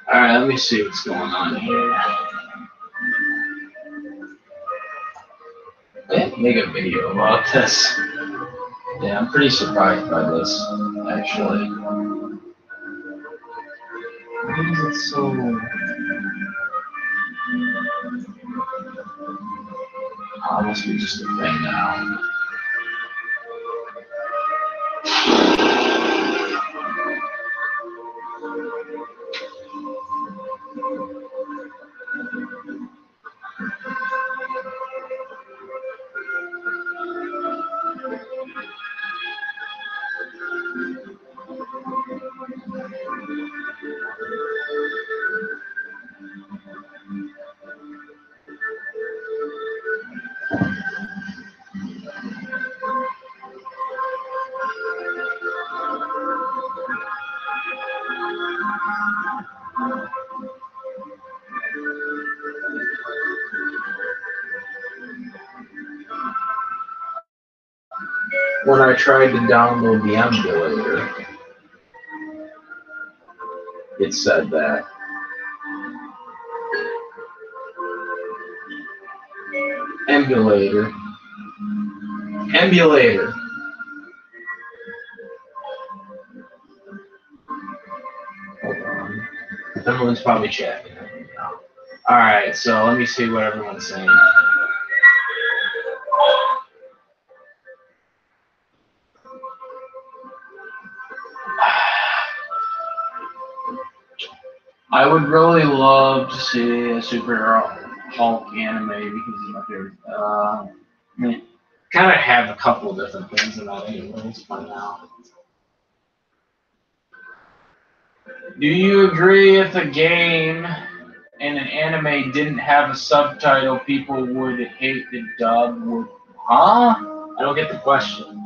Alright, let me see what's going on here. I didn't make a video about this. Yeah, I'm pretty surprised by this, actually. Why is it so... Oh, it must be just a thing now. When I tried to download the emulator, it said that. Emulator. Emulator. Hold on. Everyone's probably chatting now. Alright, so let me see what everyone's saying. I would really love to see a superhero Hulk anime because he's my favorite. I mean, kind of have a couple of different things in that anyways by now. Do you agree if a game and an anime didn't have a subtitle, people would hate the dub? Huh? I don't get the question.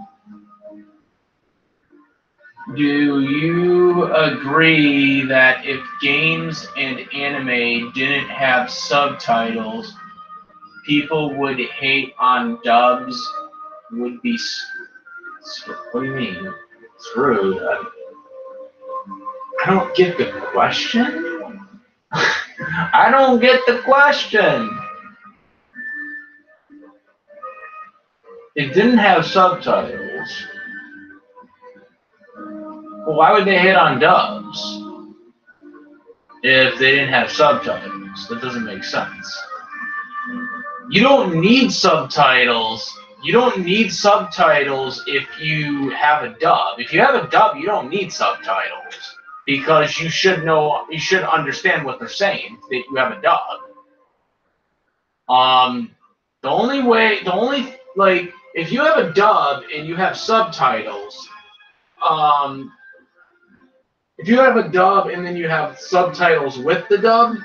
Do you agree that if games and anime didn't have subtitles, people would hate on dubs? Would be what do you mean? Screwed? I don't get the question. I don't get the question. It didn't have subtitles. Well, why would they hit on dubs if they didn't have subtitles? That doesn't make sense. You don't need subtitles. You don't need subtitles if you have a dub. If you have a dub, you don't need subtitles because you should know, you should understand what they're saying if you have a dub. If you have a dub and you have subtitles, if you have a dub and then you have subtitles with the dub,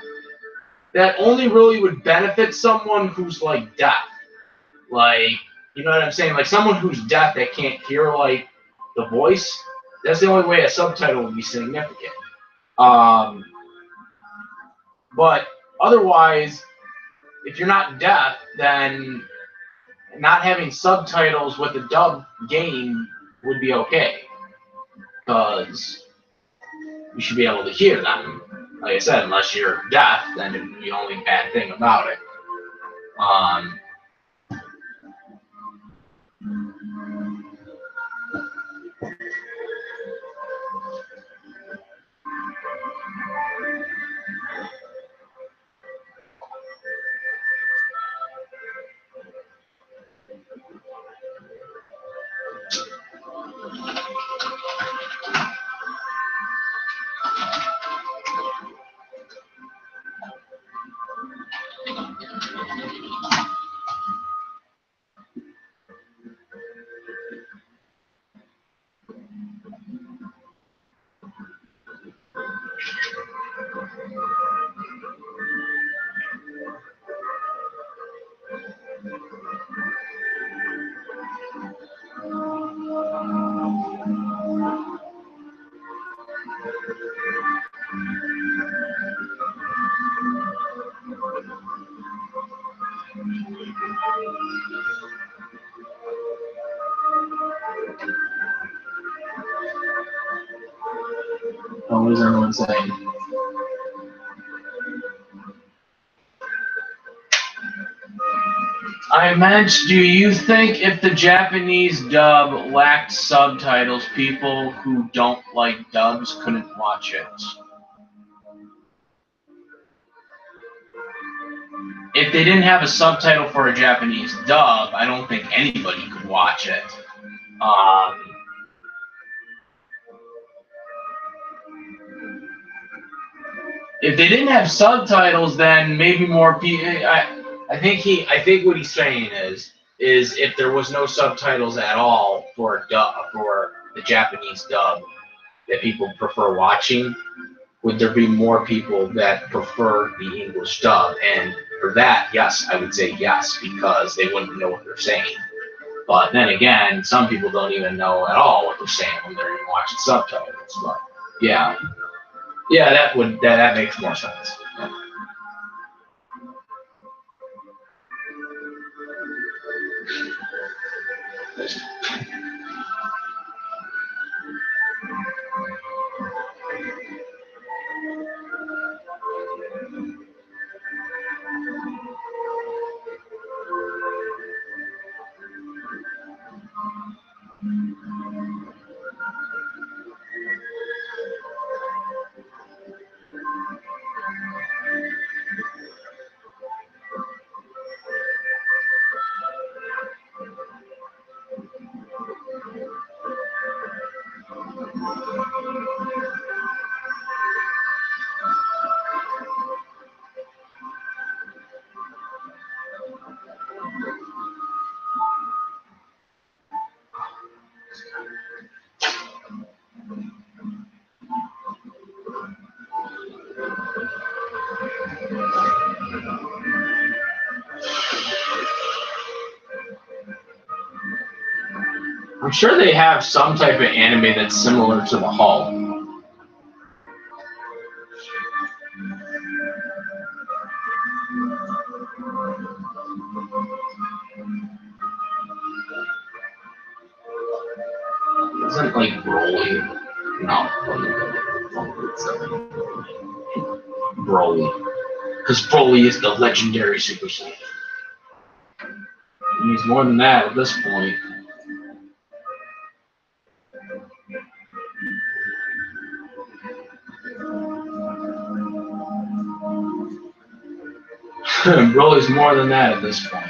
that only really would benefit someone who's like deaf. Like, you know what I'm saying? Like someone who's deaf that can't hear like the voice. That's the only way a subtitle would be significant. But otherwise, if you're not deaf, then not having subtitles with a dub game would be okay. Because you should be able to hear them. Like I said, unless you're deaf, then it would be the only bad thing about it. Oh, what is everyone saying? I meant, do you think if the Japanese dub lacked subtitles, people who don't like dubs couldn't watch it? If they didn't have a subtitle for a Japanese dub, I don't think anybody could watch it. If they didn't have subtitles, then maybe more people. I think what he's saying is if there was no subtitles at all for the Japanese dub that people prefer watching, would there be more people that prefer the English dub? And for that, yes, I would say yes, because they wouldn't know what they're saying. But then again, some people don't even know at all what they're saying when they're even watching subtitles. But yeah, that makes more sense. Yeah. I'm sure they have some type of anime that's similar to the Hulk. Isn't like Broly? No, Broly. Because Broly is the legendary Super Saiyan. He needs more than that at this point. Broly's more than that at this point.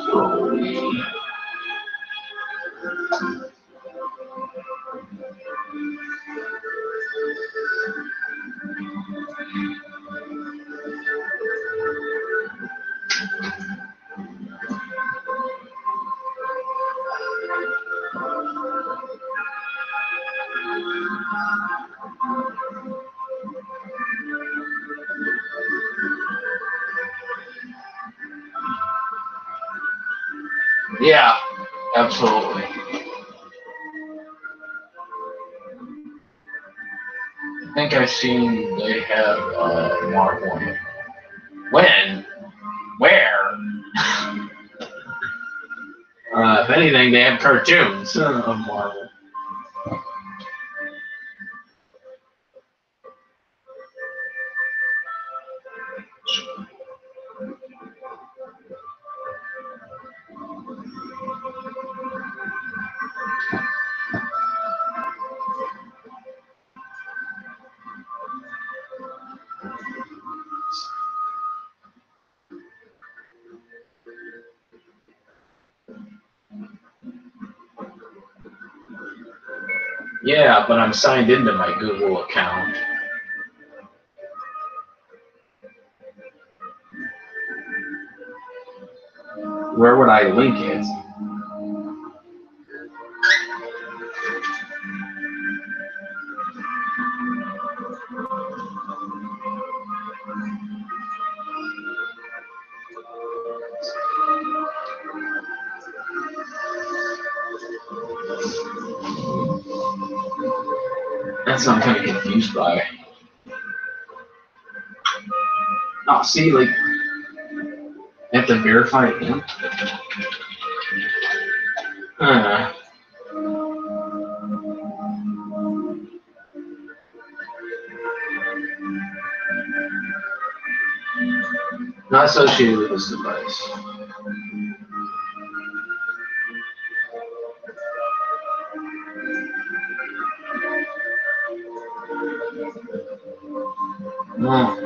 Broly. Yeah, absolutely. I think I've seen they have Marvel. When? Where? If anything, they have cartoons of Marvel. Yeah, but I'm signed into my Google account. Where would I link it? That's what I'm kind of confused by. Oh, see, like, I have to verify it again. Not associated with this device. No.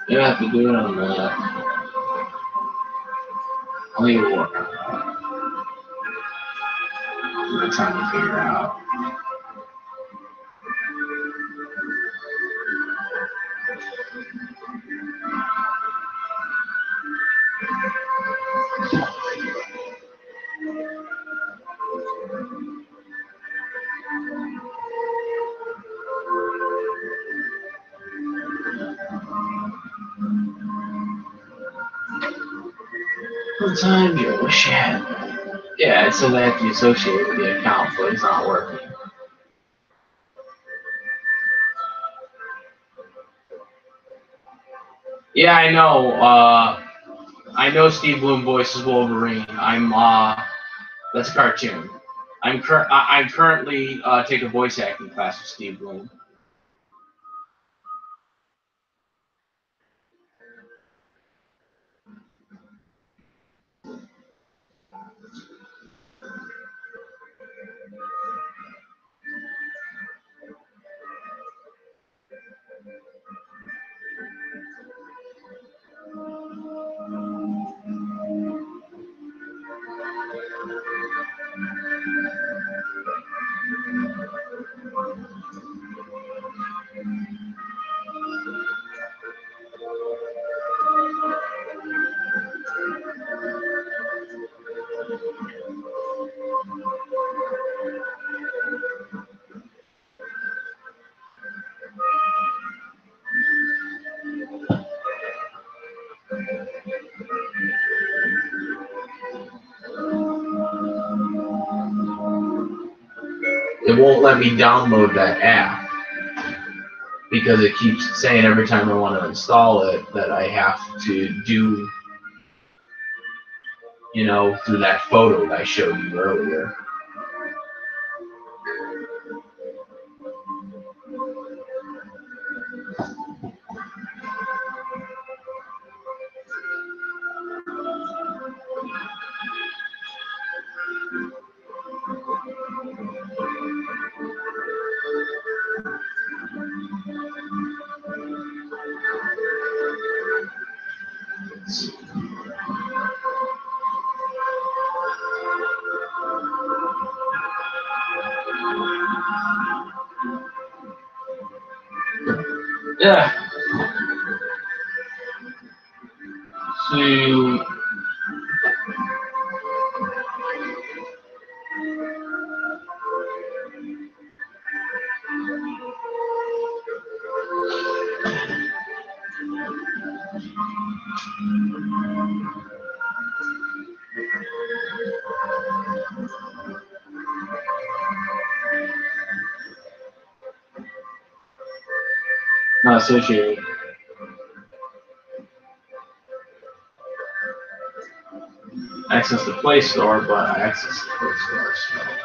You have to do it on that. I'll need to work on that. I'm trying to figure out. What time do you wish you had? Yeah, it says I have to be associated with the account, but it's not working. Yeah, I know. I know Steve Bloom voices Wolverine. That's a cartoon. I'm currently taking a voice acting class with Steve Bloom. it won't let me download that app because it keeps saying every time I want to install it that I have to do, you know, through that photo that I showed you earlier. Yeah. So not associated. Access the Play Store, but I access the Play Store. So.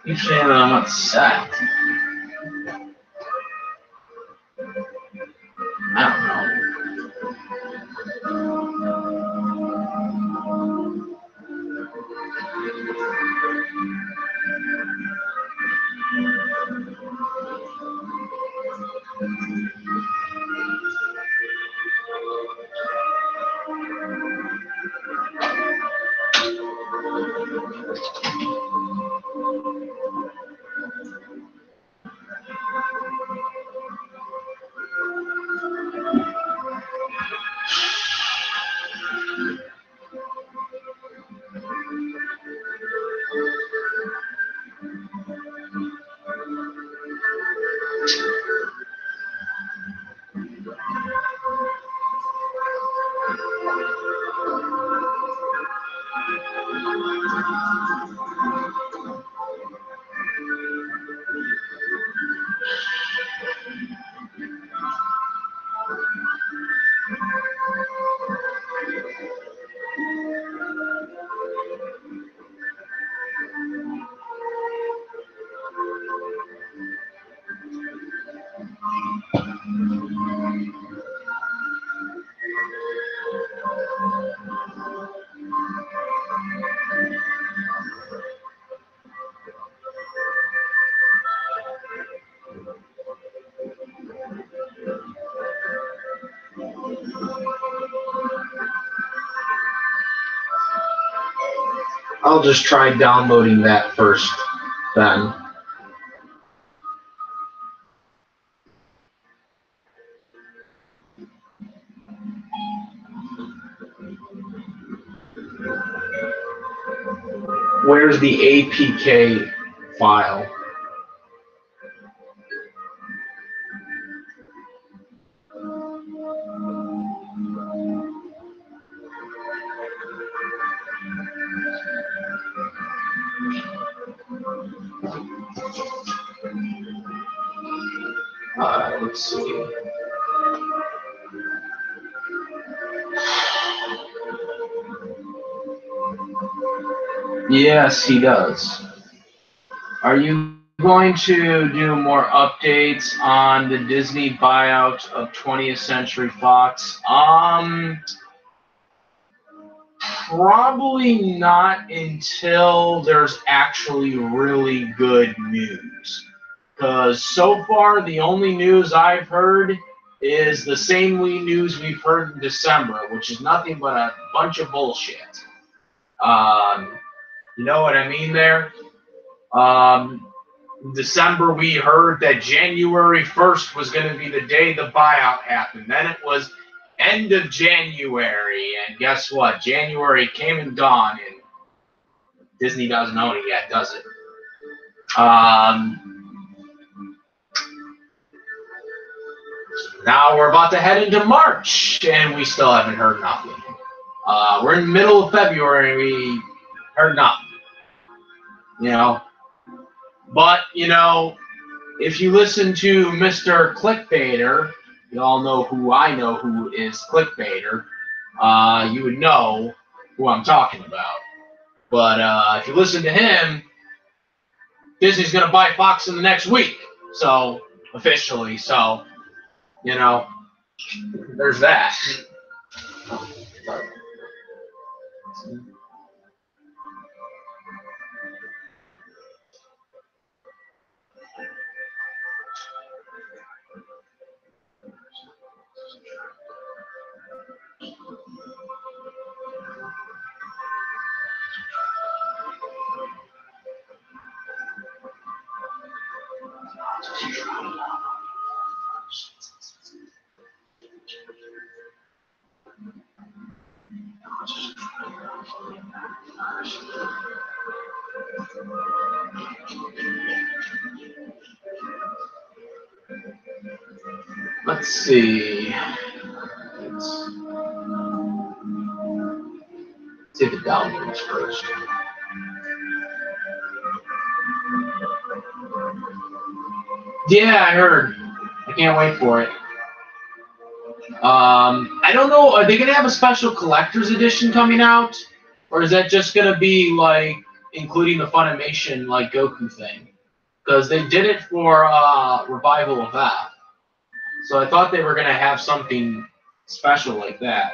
You're saying that I'm upset. I don't know. I'll just try downloading that first, then. Where's the APK file? Let's see. Yes, he does. Are you going to do more updates on the Disney buyout of 20th Century Fox? Probably not until there's actually really good news. Because so far, the only news I've heard is the same news we've heard in December, which is nothing but a bunch of bullshit. You know what I mean there? In December, we heard that January 1st was going to be the day the buyout happened. Then it was end of January, and guess what? January came and gone, and Disney doesn't own it yet, does it? Now we're about to head into March, and we still haven't heard nothing. We're in the middle of February, we heard nothing. You know? But, you know, if you listen to Mr. Clickbaiter, you all know who is Clickbaiter, you would know who I'm talking about. But if you listen to him, Disney's going to buy Fox in the next week. So, officially. So, you know, there's that. Let's see. Let's see the downloads first. Yeah, I heard. I can't wait for it. I don't know. Are they gonna have a special collector's edition coming out, or is that just gonna be like including the Funimation like Goku thing? Because they did it for Revival of F. So I thought they were gonna have something special like that.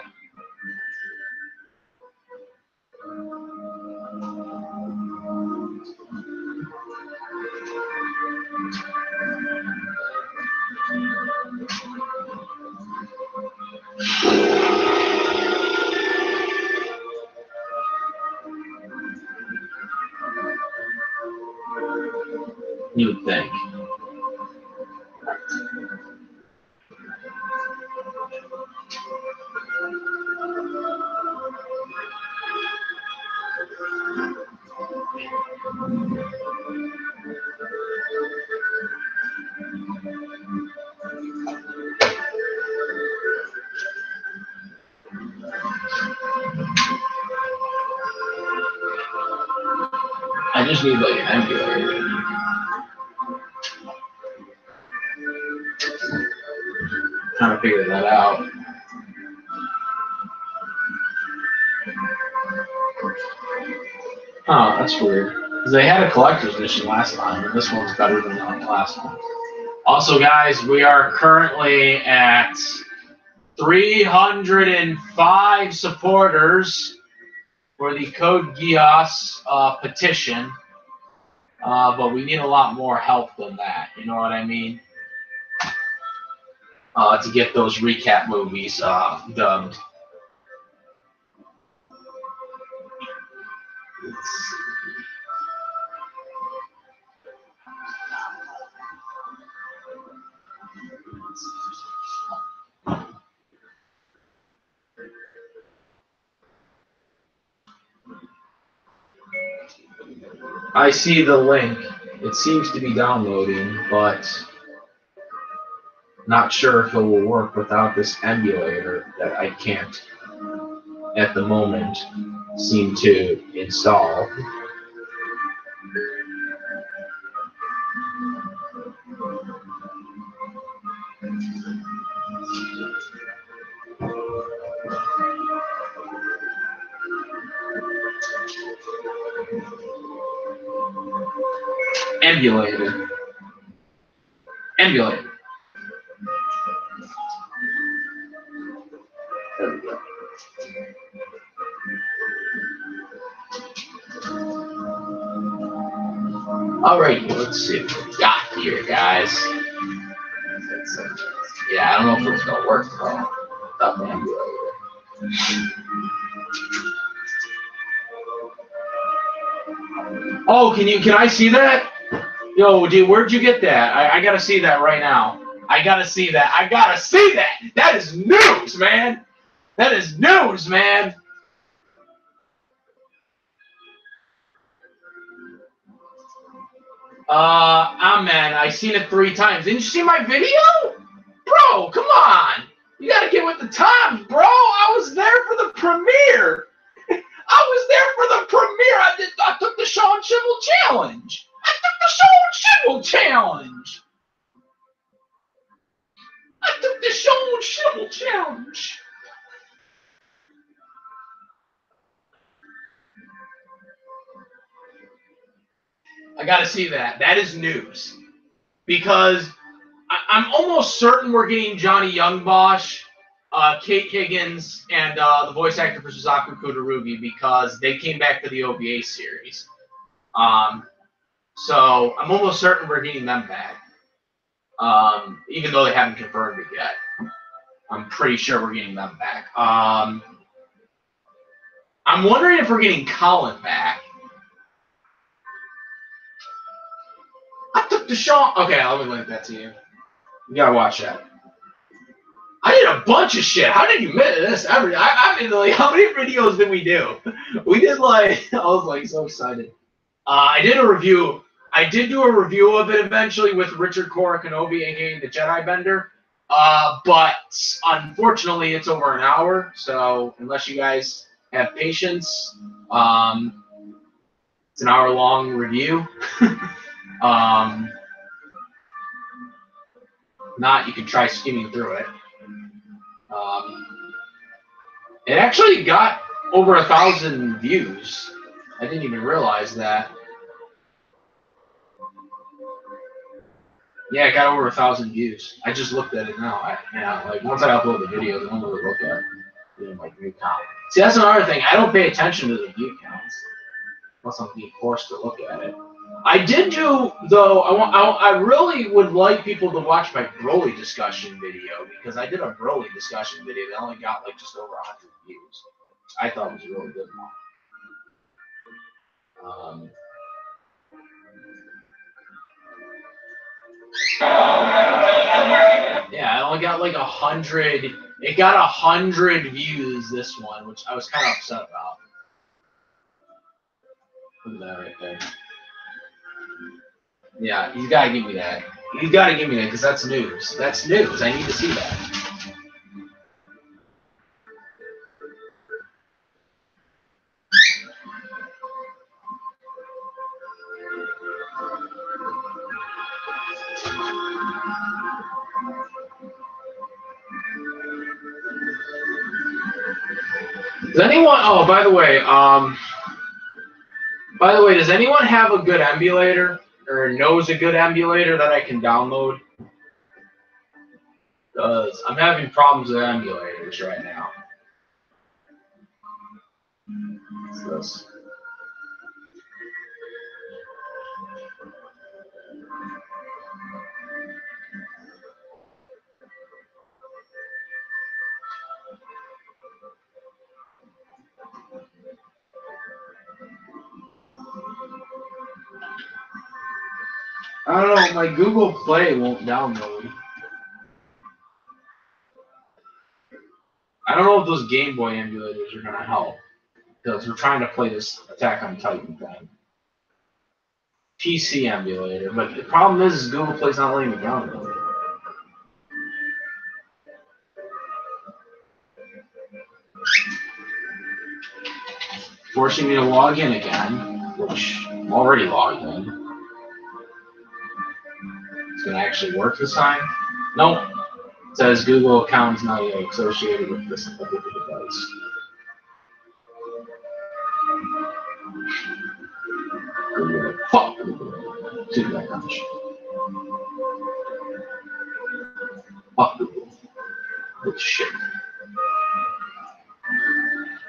You would think. I just need like an emulator. Trying to figure that out. Oh, that's weird. Because they had a collector's edition last time, and this one's better than the last one. Also, guys, we are currently at 305 supporters for the Code Geass petition. But we need a lot more help than that, you know what I mean? To get those recap movies dubbed. I see the link. It seems to be downloading, but not sure if it will work without this emulator that I can't, at the moment, seem to install. Emulated. Emulated. There we go. Alrighty, let's see what we got here, guys. Yeah, I don't know if it's gonna work though. Without the emulator. Oh, can I see that? Yo, dude, where'd you get that? I gotta see that right now. I gotta see that. I gotta see that. That is news, man. That is news, man. Man, I seen it 3 times. Didn't you see my video? Bro, come on. You gotta get with the times, bro. I was there for the premiere. I was there for the premiere. I took the Sean Schimmel challenge. I took the Sean Schimmel challenge. I took the Sean Schimmel challenge. I gotta see that. That is news. Because I'm almost certain we're getting Johnny Youngbosch, Kate Higgins, and the voice actor for Suzaku Kudarugi because they came back to the OVA series. So I'm almost certain we're getting them back. Even though they haven't confirmed it yet. I'm pretty sure we're getting them back. I'm wondering if we're getting Colin back. I took the shot. Okay, let me link that to you. You gotta watch that. I did a bunch of shit. How did you miss this? I mean, like, how many videos did we do? We did like, I was like so excited. I did a review. I did do a review of it eventually with Richard Cora Kenobi, aka the Jedi Bender. But unfortunately, it's over an hour. So unless you guys have patience, it's an hour-long review. Not, you can try skimming through it. It actually got over 1,000 views. I didn't even realize that. Yeah, it got over 1,000 views. I just looked at it now. Like once I upload the video, I don't really look at it. Like view count. See, that's another thing. I don't pay attention to the view counts unless I'm being forced to look at it. I did do, though, I really would like people to watch my Broly discussion video because I did a Broly discussion video that only got like just over 100 views. I thought it was a really good one. Yeah, I only got like 100. It got 100 views, this one, which I was kind of upset about. Look at that right there. Yeah, he's got to give me that. He's got to give me that because that's news. That's news. I need to see that. Does anyone? Oh, by the way, does anyone have a good emulator or knows a good emulator that I can download? Because I'm having problems with emulators right now. What's this? I don't know, my Google Play won't download. I don't know if those Game Boy emulators are going to help. Because we're trying to play this Attack on Titan thing. PC emulator. But the problem is Google Play's not letting me download it. Forcing me to log in again, which I'm already logged in. It's going to actually work this time? Nope. It says Google account is not yet associated with this device. Google. Fuck Google. Too much. Fuck Google. Good shit.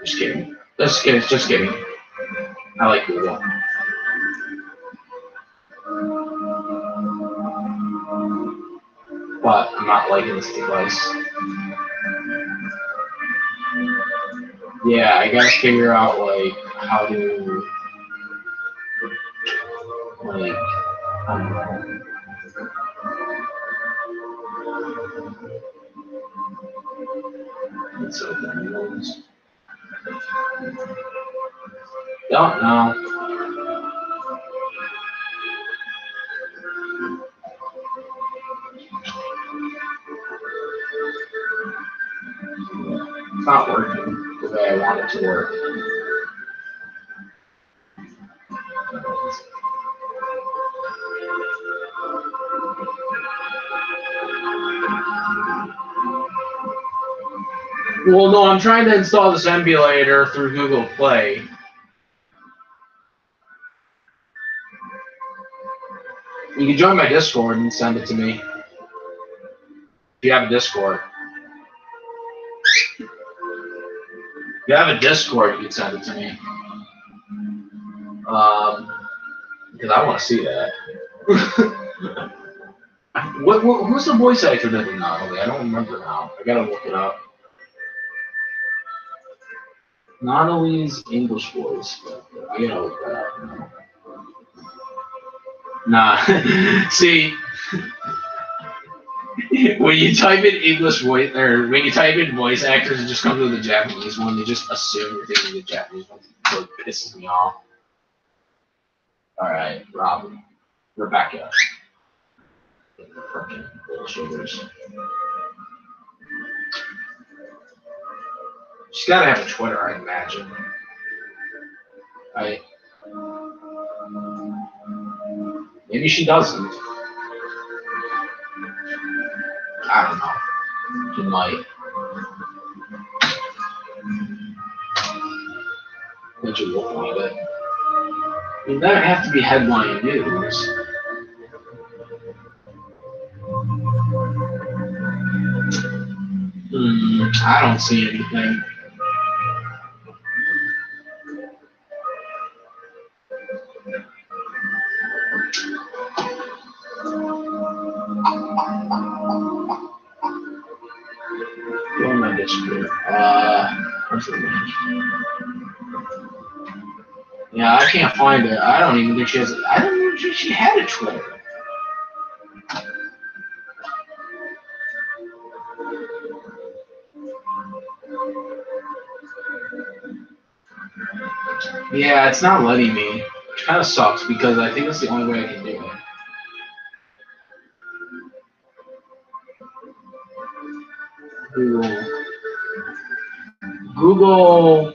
Just kidding. Just kidding. I like Google. But I'm not liking this device. Yeah, I gotta figure out like how to like I don't know. Let's open those. Don't know. It's not working the way I want it to work. Well, no, I'm trying to install this emulator through Google Play. You can join my Discord and send it to me. If you have a Discord. If you have a Discord, you can send it to me. Because I want to see that. Who's the voice actor that did Nautilus? I don't remember now. I gotta look it up. Nautilus English voice. I gotta look that up now. Nah. See, when you type in English voice, or when you type in voice actors, it just comes with the Japanese one. They just assume you're thinking the Japanese one. So it pisses me off. All right, Robin, Rebecca. Fucking shoulders. She's gotta have a Twitter, I imagine. Right? Maybe she doesn't. I don't know. She might. What you look like it? You better have to be headline news. I don't see anything. Go on my Discord. What's the link? Yeah, I can't find it. I don't even think she has. I don't even think she had a Twitter. Yeah, it's not letting me. Which kind of sucks because I think that's the only way I can do it. Google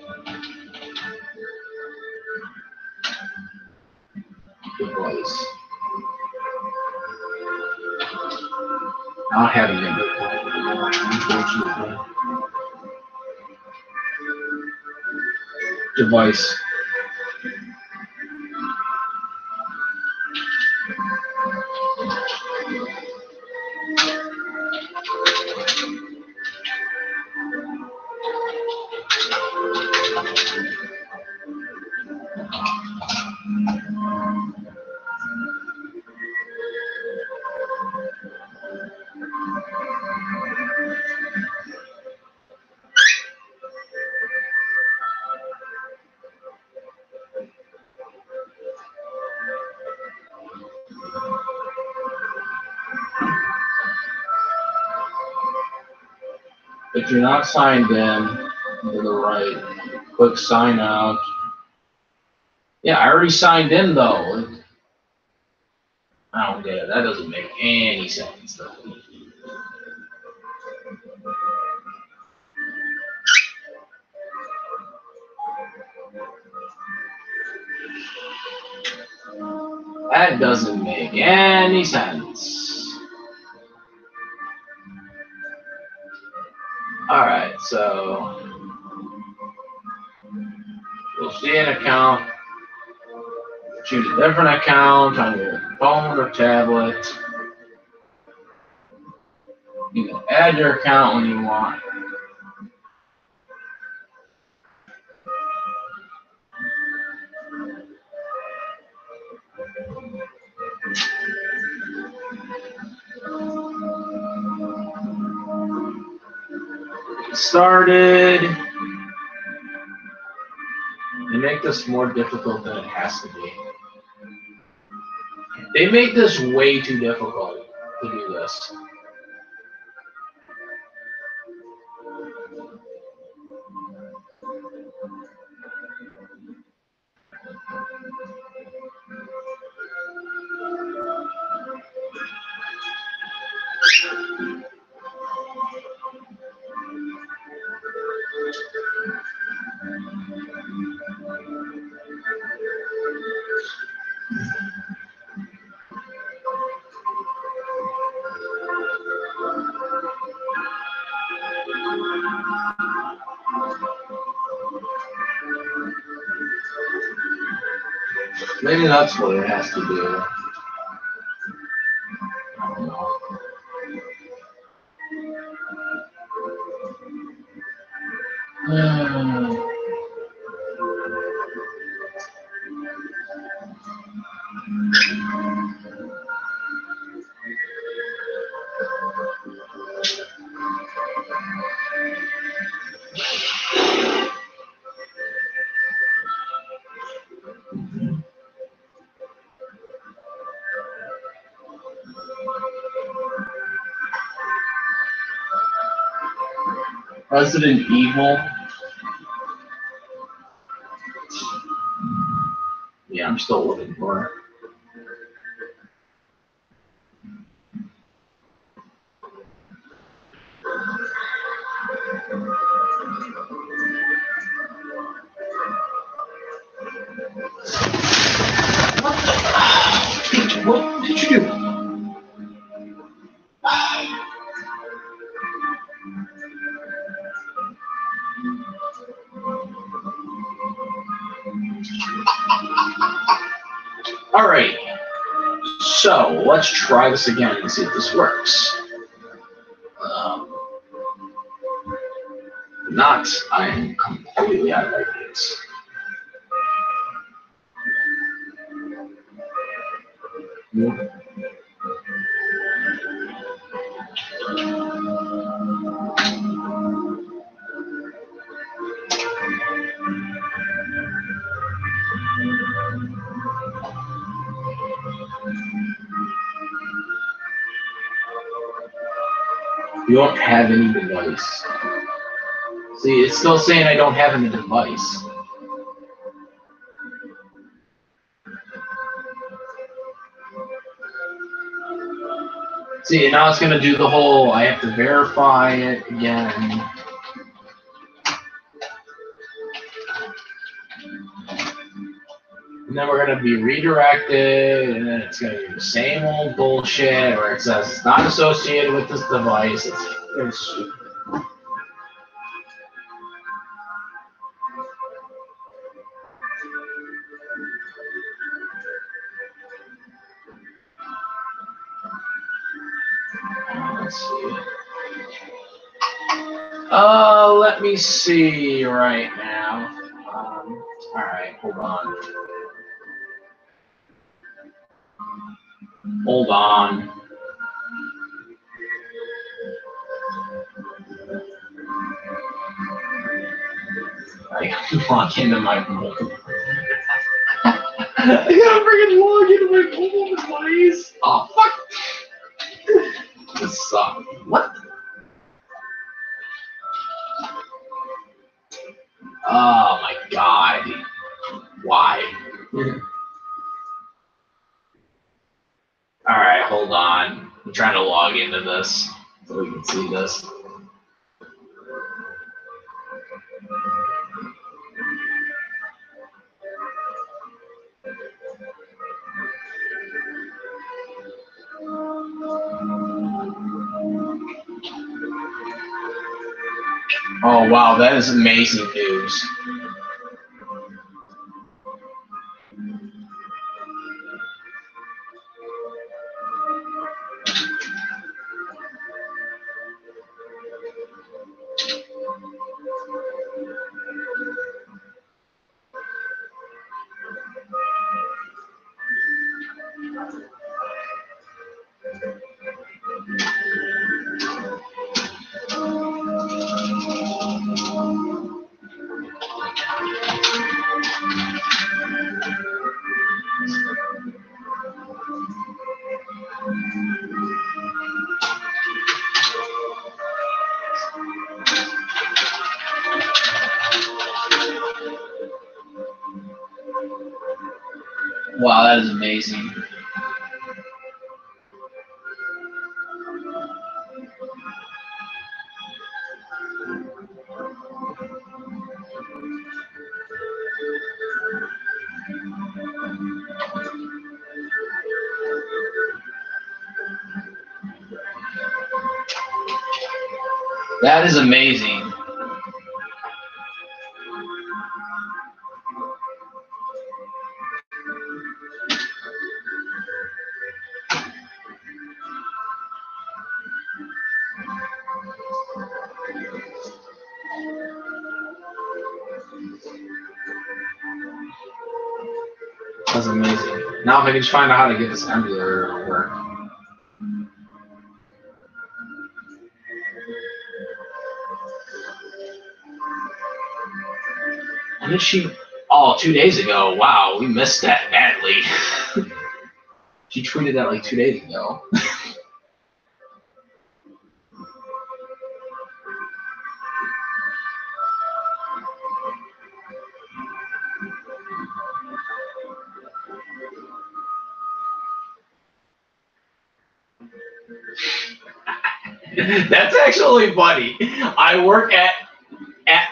device. Not having it, unfortunately. Device. If you're not signed in, to the right, click sign out. Yeah, I already signed in though. I don't get it. That doesn't make any sense though. That doesn't make any sense. Alright, so you'll see an account. Choose a different account on your phone or tablet. You can add your account when you want. Get started. They make this more difficult than it has to be. They make this way too difficult to do this. Maybe that's what it has to do. I don't know. Resident Evil. Yeah, I'm still looking for it. What did you do? All right, so let's try this again and see if this works. Not, I am completely out of ideas. You don't have any device. See, it's still saying I don't have any device. See, now it's going to do the whole, I have to verify it again. And then we're going to be redirected, and then it's going to be the same old bullshit where it says it's not associated with this device. It's stupid. Let's see. Let me see right now. All right, hold on. Hold on. I log into my mobile. I gotta freaking log into my mobile device. Oh fuck! This sucks. What? Oh my god. Why? Alright, hold on. I'm trying to log into this so we can see this. Oh wow, that is amazing news. Wow, that is amazing. That is amazing. That's amazing. Now if I can just find out how to get this emulator to work. When did she? Oh, 2 days ago. Wow, we missed that badly. She tweeted that like 2 days ago. That's actually funny. I work at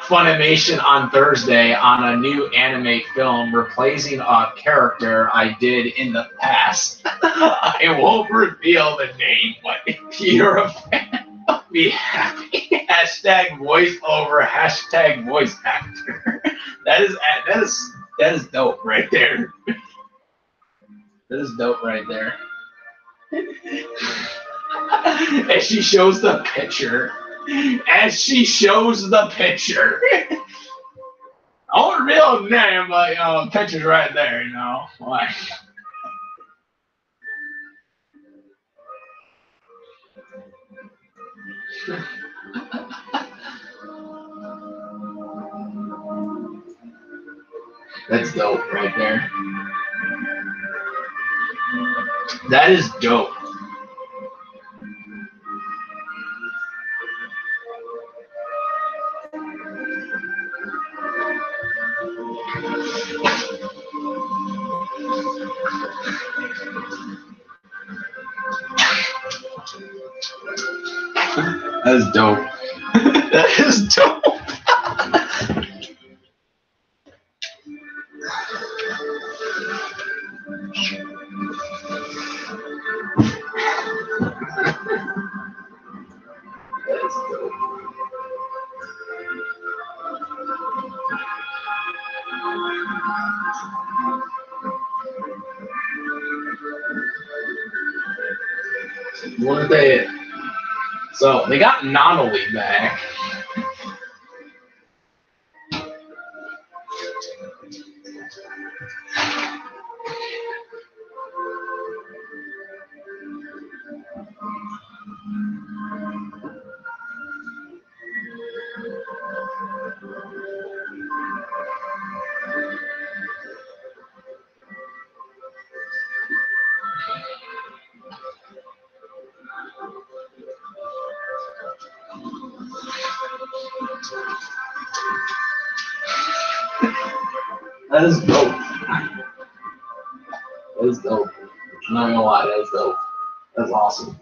Funimation on Thursday on a new anime film replacing a character I did in the past. I won't reveal the name, but if you're a fan, be happy. Hashtag voiceover, hashtag voice actor. That is dope right there. That is dope right there. As she shows the picture. As she shows the picture. I won't reveal the name, but picture's right there, you know. Like, that's dope right there. That is dope. That is dope. That is dope. What did they? So they got Nonnally back. That is dope. That is dope. I'm not gonna lie, that is dope. That's awesome.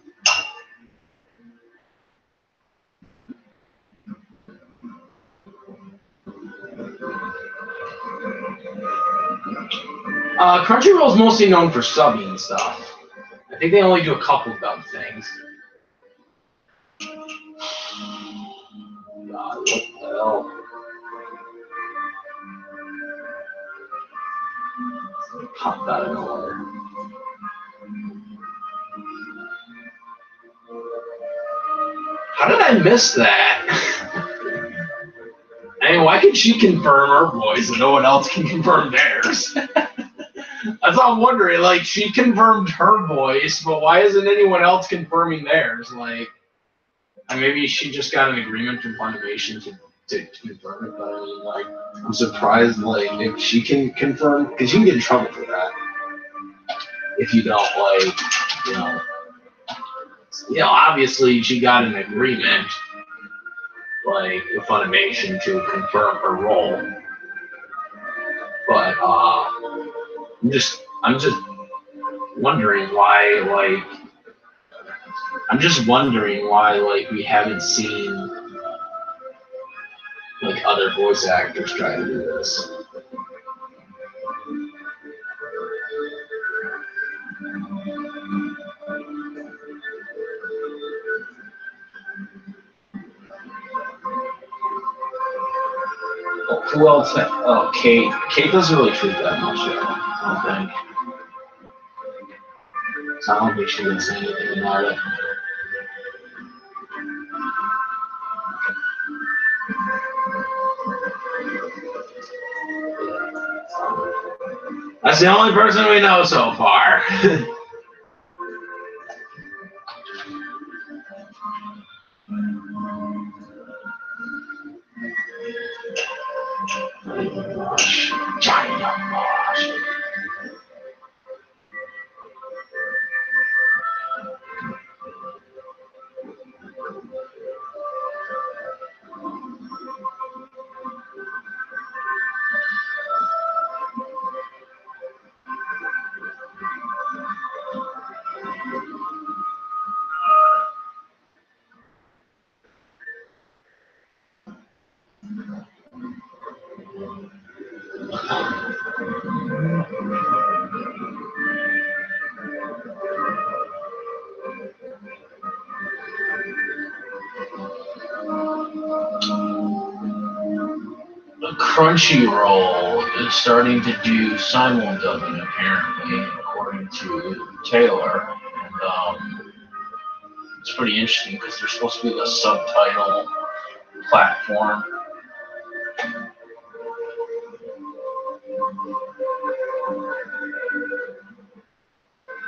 Crunchyroll is mostly known for subbing and stuff. I think they only do a couple dub things. God, what the hell? Popped out of nowhere. How did I miss that? I mean, why can she confirm her voice and no one else can confirm theirs? That's all I'm wondering. Like, she confirmed her voice, but why isn't anyone else confirming theirs? Like, maybe she just got an agreement from Funimation to confirm it, but I mean, like, I'm surprised, like, if she can confirm, because you can get in trouble for that if you don't, like, obviously she got an agreement, like, with Funimation to confirm her role, but, I'm just wondering why, like, we haven't seen, like, other voice actors try to do this. Who else? Oh, Kate. Kate doesn't really tweet that much, though, I don't think. So I don't think she didn't say anything about it. That's the only person we know so far. Giant Bosch. Crunchyroll is starting to do simul-dubbing, apparently, according to Taylor. And it's pretty interesting because they're supposed to be a subtitle platform.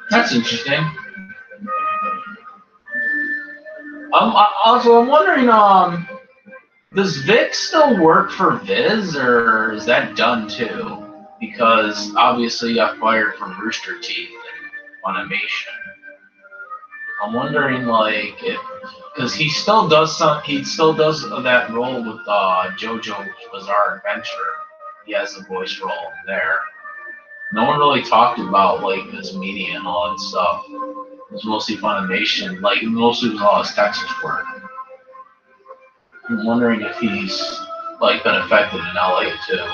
That's interesting. I'm wondering, does Vic still work for Viz, or is that done too? Because obviously he got fired from Rooster Teeth and Funimation. I'm wondering, like, if, because he still does that role with JoJo's Bizarre Adventure. He has a voice role there. No one really talked about, like, his media and all that stuff. It was mostly Funimation, like, mostly was all his Texas work. I'm wondering if he's like been affected in LA too.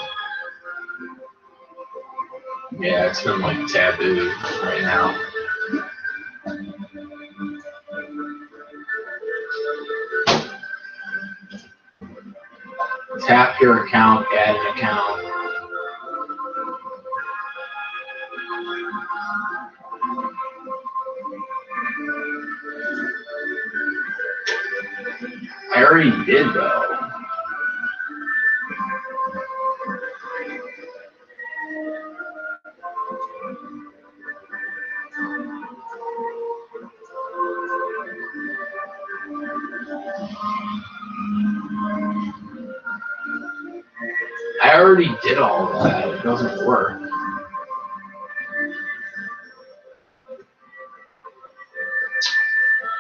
Yeah, it's been like taboo right now. Tap your account, add an account. I already did though. I already did all of that. It doesn't work.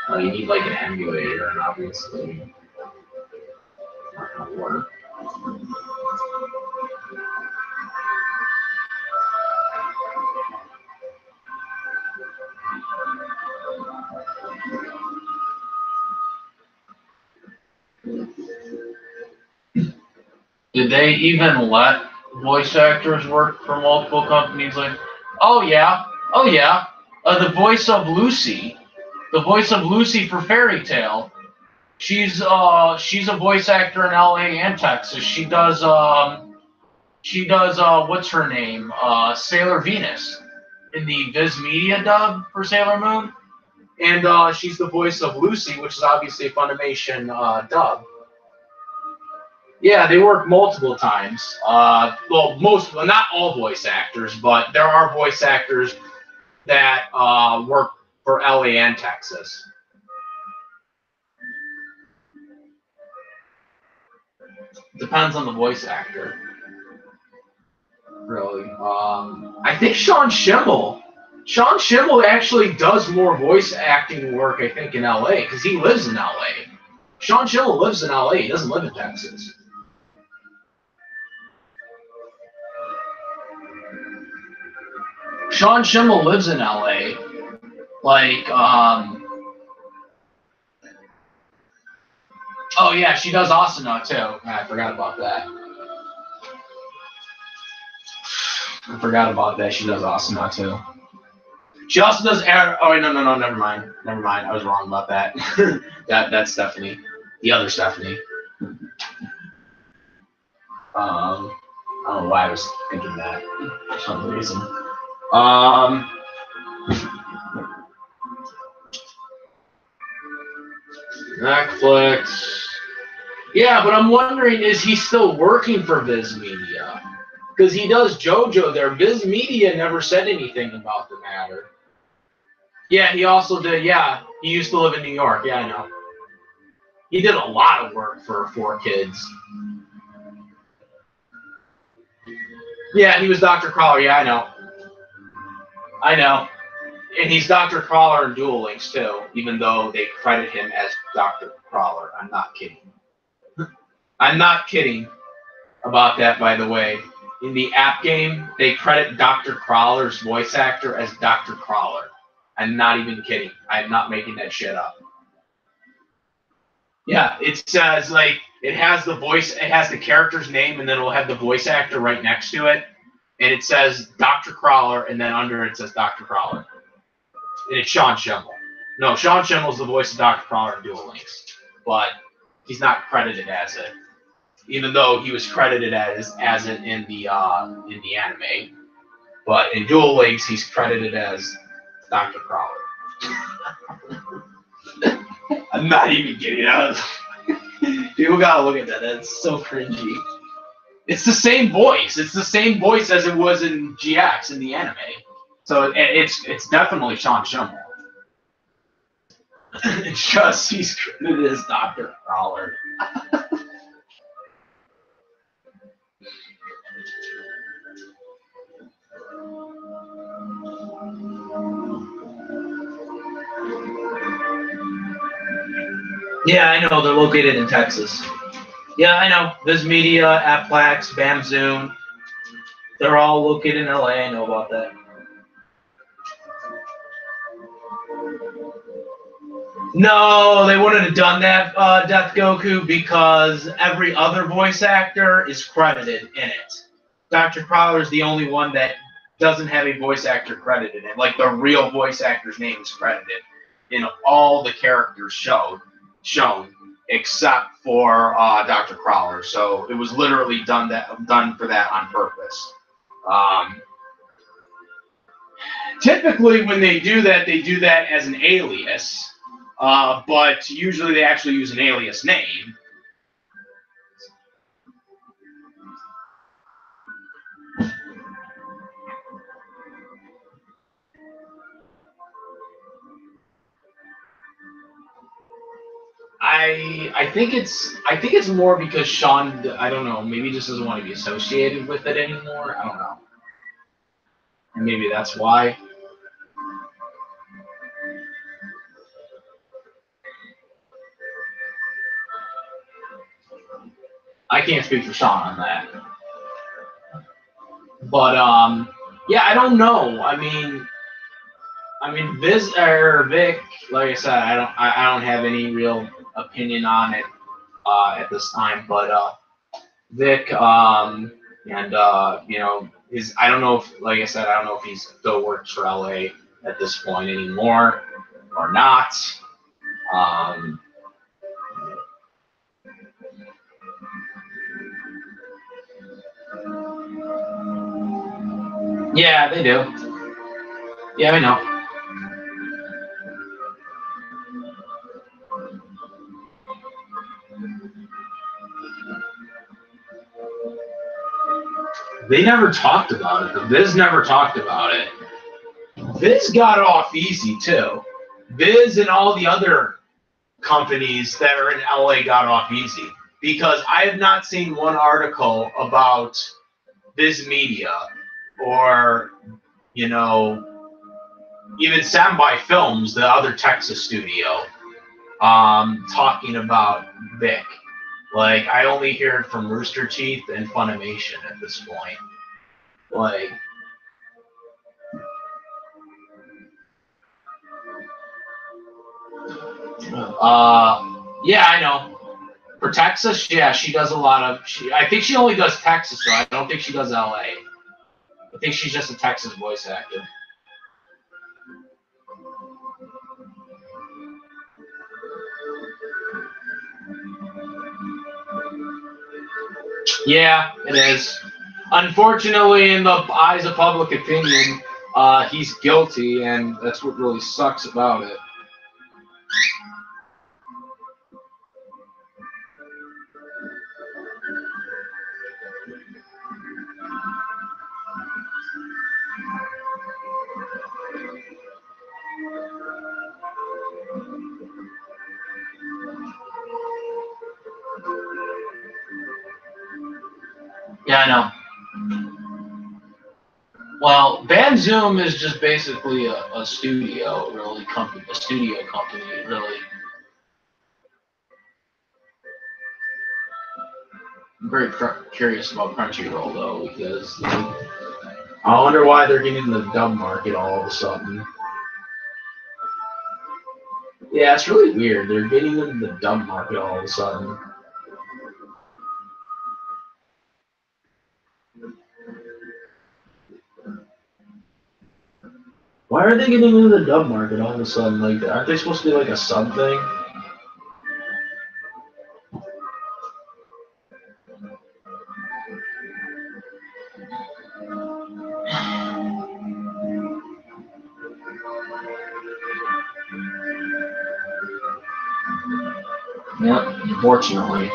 You need like an emulator, and obviously not gonna work. Did they even let voice actors work for multiple companies? Like, oh yeah, the voice of Lucy for Fairy Tale. She's a voice actor in LA and Texas. She does what's her name? Sailor Venus in the Viz Media dub for Sailor Moon, and she's the voice of Lucy, which is obviously a Funimation dub. Yeah, they work multiple times. Well, not all voice actors, but there are voice actors that work for LA and Texas. Depends on the voice actor. Really. I think Sean Schimmel actually does more voice acting work, I think, in LA, because he lives in LA. Sean Schimmel lives in LA. He doesn't live in Texas. Sean Schimmel lives in LA. Like, oh yeah, she does Asuna too. I forgot about that. She does Asuna too. She also does oh wait, no, never mind. I was wrong about that. That's Stephanie. The other Stephanie. I don't know why I was thinking that for some reason. Netflix. Yeah, but I'm wondering, is he still working for Viz Media? Because he does JoJo there. Viz Media never said anything about the matter. Yeah, he also did. Yeah, he used to live in New York. Yeah, I know. He did a lot of work for 4Kids. Yeah, he was Dr. Crawler. Yeah, I know. And he's Dr. Crawler in Duel Links too, even though they credit him as Dr. Crawler. I'm not kidding. I'm not kidding about that, by the way. In the app game, they credit Dr. Crawler's voice actor as Dr. Crawler. I'm not even kidding. I'm not making that shit up. Yeah, it says, like, it has the character's name, and then it'll have the voice actor right next to it. And it says Dr. Crawler, and then under it says Dr. Crawler. And it's Sean Schimmel. No, Sean Schimmel's the voice of Dr. Crawler in Duel Links. But he's not credited as it. Even though he was credited as it in the anime. But in Duel Links, he's credited as Dr. Crawler. I'm not even kidding. People gotta look at that. That's so cringy. It's the same voice. It's the same voice as it was in GX in the anime. So it's definitely Sean Schimmel. It's just he's credited as Dr. Crawler. Yeah, I know. They're located in Texas. Yeah, I know. Viz Media, Applix, BamZoom. They're all located in LA. I know about that. No, they wouldn't have done that, Death Goku, because every other voice actor is credited in it. Dr. Prowler is the only one that doesn't have a voice actor credited in it. Like, the real voice actor's name is credited in all the characters shown, except for Dr. Prowler. So it was literally done for that on purpose. Typically, when they do that as an alias. But usually they actually use an alias name. I think it's more because Sean, I don't know, maybe just doesn't want to be associated with it anymore. I don't know. Maybe that's why. I can't speak for Sean on that. But yeah, I don't know. I mean Viz or Vic, like I said, I don't have any real opinion on it at this time. But Vic, and you know, I don't know if, like I said, I don't know if he still works for LA at this point anymore or not. Yeah, they do. Yeah, I know. They never talked about it. The Viz never talked about it. Viz got off easy too. Viz and all the other companies that are in LA got off easy because I have not seen one article about Viz Media or, you know, even Sambai Films, the other Texas studio, talking about Vic. Like, I only hear it from Rooster Teeth and Funimation at this point. Like, yeah, I know. For Texas, yeah, she does a lot of. I think she only does Texas, though. I don't think she does LA. I think she's just a Texas voice actor. Yeah, it is. Unfortunately, in the eyes of public opinion, he's guilty, and that's what really sucks about it. Yeah, I know. Well, Van Zoom is just basically a studio, really, a studio company, really. I'm very curious about Crunchyroll, though, because I wonder why they're getting the dub market all of a sudden. Yeah, it's really weird. They're getting into the dub market all of a sudden. Why are they getting into the dub market all of a sudden? Like, aren't they supposed to be like a sub thing? Yeah, unfortunately.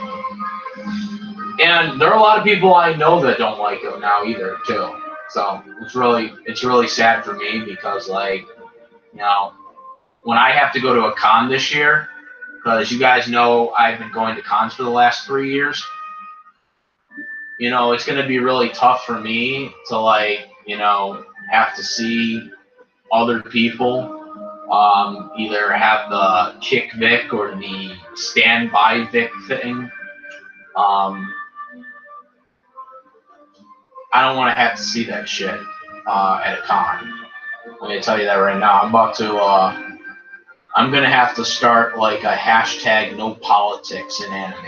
And there are a lot of people I know that don't like it now either, too. So it's really sad for me because, like, you know, when I have to go to a con this year, because you guys know I've been going to cons for the last 3 years, you know, it's going to be really tough for me to, like, you know, have to see other people either have the kick Vic or the stand by Vic thing. I don't want to have to see that shit at a con. I'm going to tell you that right now. I'm about to I'm gonna have to start like a hashtag no politics in anime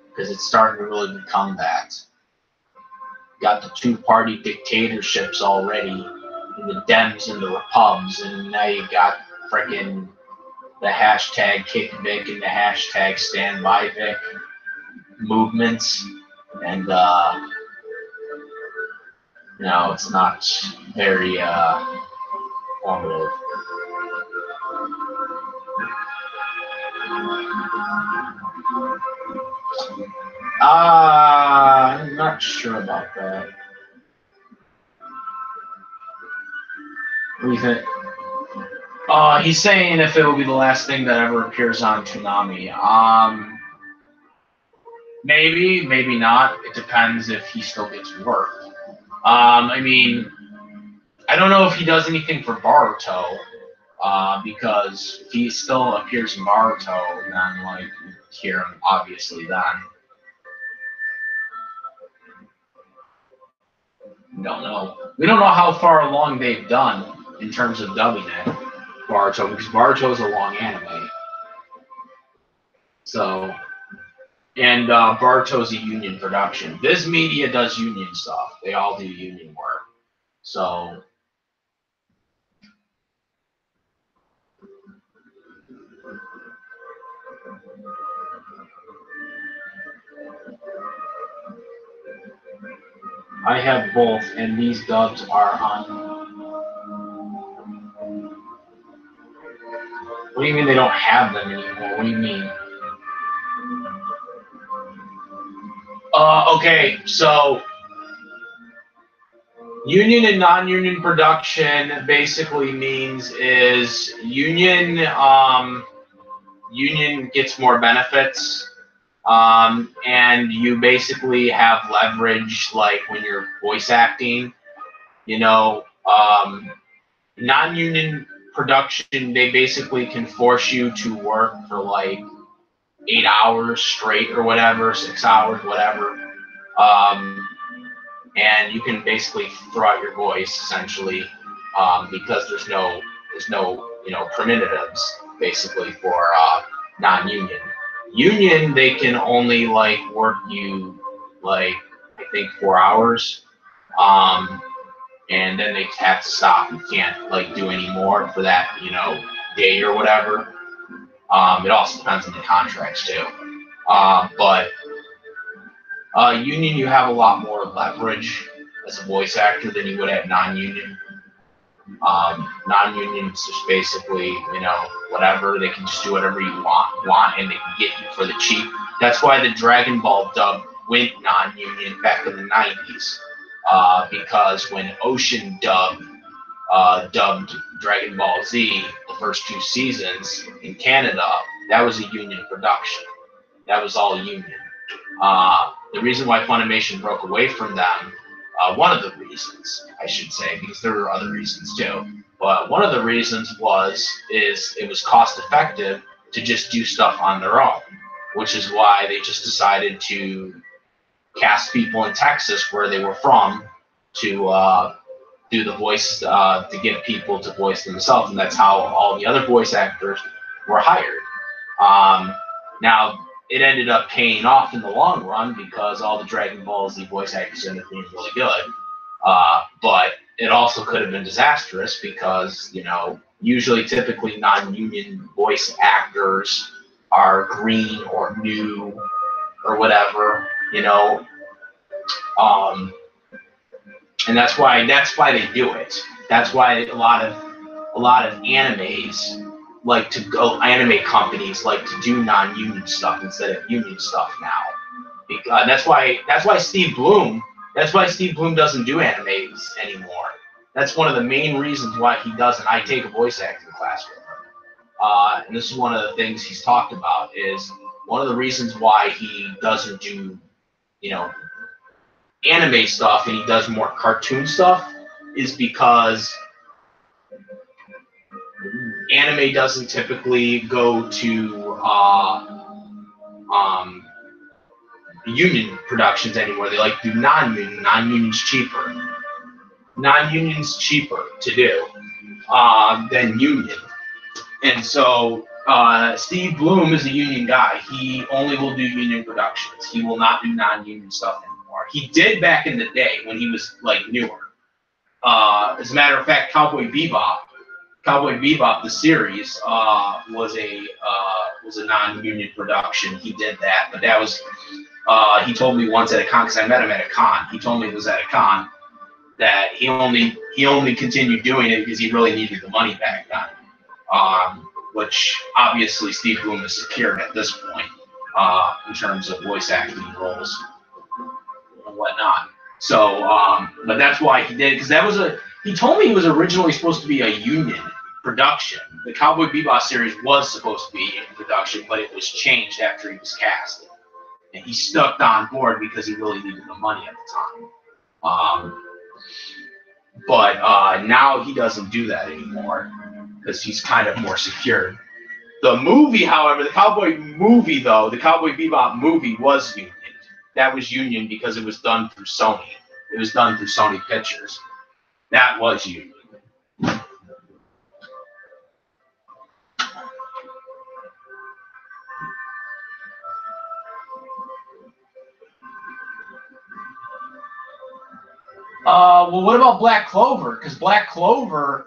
because it's starting to really become that. Got the two-party dictatorships already, and the Dems and the Repubs, and now you got freaking the hashtag Kick Vic and the hashtag Stand By Vic movements, and no, it's not very formative. I'm not sure about that. What do you think? He's saying if it will be the last thing that ever appears on Toonami. Maybe, maybe not. It depends if he still gets work. I mean, I don't know if he does anything for Boruto, because if he still appears in Boruto, then like you hear him obviously then. We don't know. We don't know how far along they've done in terms of dubbing it, Boruto, because Boruto is a long anime. So, and Boruto is a union production. Viz Media does union stuff. They all do union work. So, I have both, and these dubs are on. What do you mean they don't have them anymore? What do you mean? Okay, so union and non-union production basically means is union union gets more benefits, and you basically have leverage like when you're voice acting. You know, non-union production, they basically can force you to work for like 8 hours straight or whatever, 6 hours, whatever. And you can basically throw out your voice essentially, because there's no primitives basically for non-union. Union, they can only like work you like I think 4 hours, and then they have to stop. You can't like do any more for that day or whatever. It also depends on the contracts too. But union, you have a lot more leverage as a voice actor than you would at non-union. Non-union is just basically, whatever. They can just do whatever you want, and they can get you for the cheap. That's why the Dragon Ball dub went non-union back in the 90s, because when Ocean dubbed Dragon Ball Z, the first 2 seasons in Canada, that was a union production. That was all union. The reason why Funimation broke away from them, one of the reasons, I should say, because there were other reasons too, but one of the reasons is it was cost effective to just do stuff on their own, which is why they just decided to cast people in Texas, where they were from, to do the voice, to get people to voice themselves, and that's how all the other voice actors were hired. Now, it ended up paying off in the long run because all the Dragon Ball Z voice actors ended up being really good. But it also could have been disastrous because, usually typically non-union voice actors are green or new or whatever, and that's why they do it. That's why a lot of animes like to go, anime companies like to do non-union stuff instead of union stuff now. Because that's why Steve Bloom doesn't do animes anymore. That's one of the main reasons why he doesn't. I take a voice acting class with him, and this is one of the things he's talked about. Is one of the reasons why he doesn't do anime stuff and he does more cartoon stuff is because anime doesn't typically go to union productions anymore. They like to do non-union. Non-union's cheaper. Non-union's cheaper to do than union. And so Steve Bloom is a union guy. He only will do union productions. He will not do non-union stuff anymore. He did back in the day when he was like newer. As a matter of fact, Cowboy Bebop, the series, was a non-union production. He did that, but that was he told me once at a con, because I met him at a con. He told me it was at a con that he only continued doing it because he really needed the money back then. Which obviously Steve Bloom is secured at this point in terms of voice acting roles and whatnot. So, but that's why he did, because he told me he was originally supposed to be a union production. The Cowboy Bebop series was supposed to be in production, but it was changed after he was cast. And he stuck on board because he really needed the money at the time. But now he doesn't do that anymore because he's kind of more secured. The movie, however, the Cowboy Bebop movie was union. That was union because it was done through Sony. It was done through Sony Pictures. That was union. Well, what about Black Clover? Because Black Clover,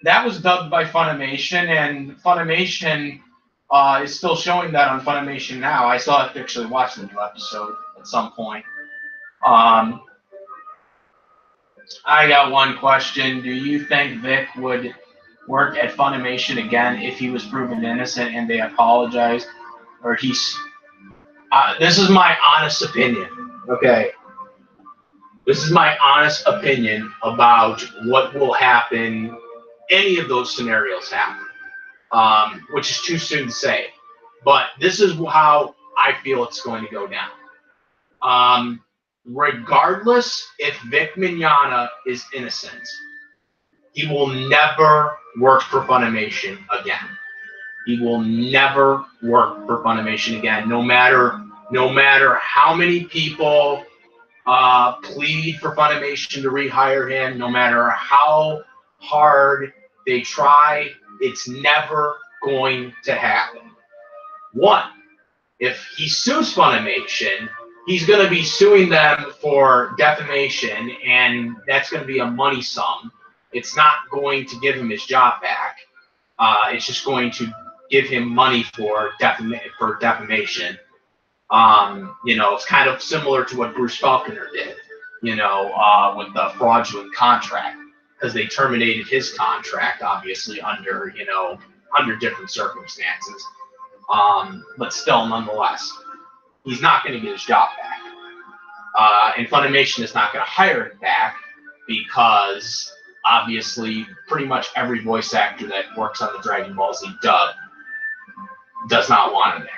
that was dubbed by Funimation, and Funimation is still showing that on Funimation now. I saw it, actually watched the new episode at some point. I got one question. Do you think Vic would work at Funimation again if he was proven innocent and they apologized? Or this is my honest opinion, okay? This is my honest opinion about what will happen. Any of those scenarios happen, which is too soon to say. But this is how I feel it's going to go down. Regardless if Vic Mignogna is innocent, he will never work for Funimation again. He will never work for Funimation again, no matter how many people plead for Funimation to rehire him, no matter how hard they try, it's never going to happen. One, if he sues Funimation, he's going to be suing them for defamation, and that's going to be a money sum. It's not going to give him his job back. It's just going to give him money for defamation. It's kind of similar to what Bruce Faulconer did, with the fraudulent contract, because they terminated his contract, obviously, under different circumstances. But still, nonetheless, he's not going to get his job back. And Funimation is not going to hire him back because, obviously, pretty much every voice actor that works on the Dragon Ball Z dub does not want him there.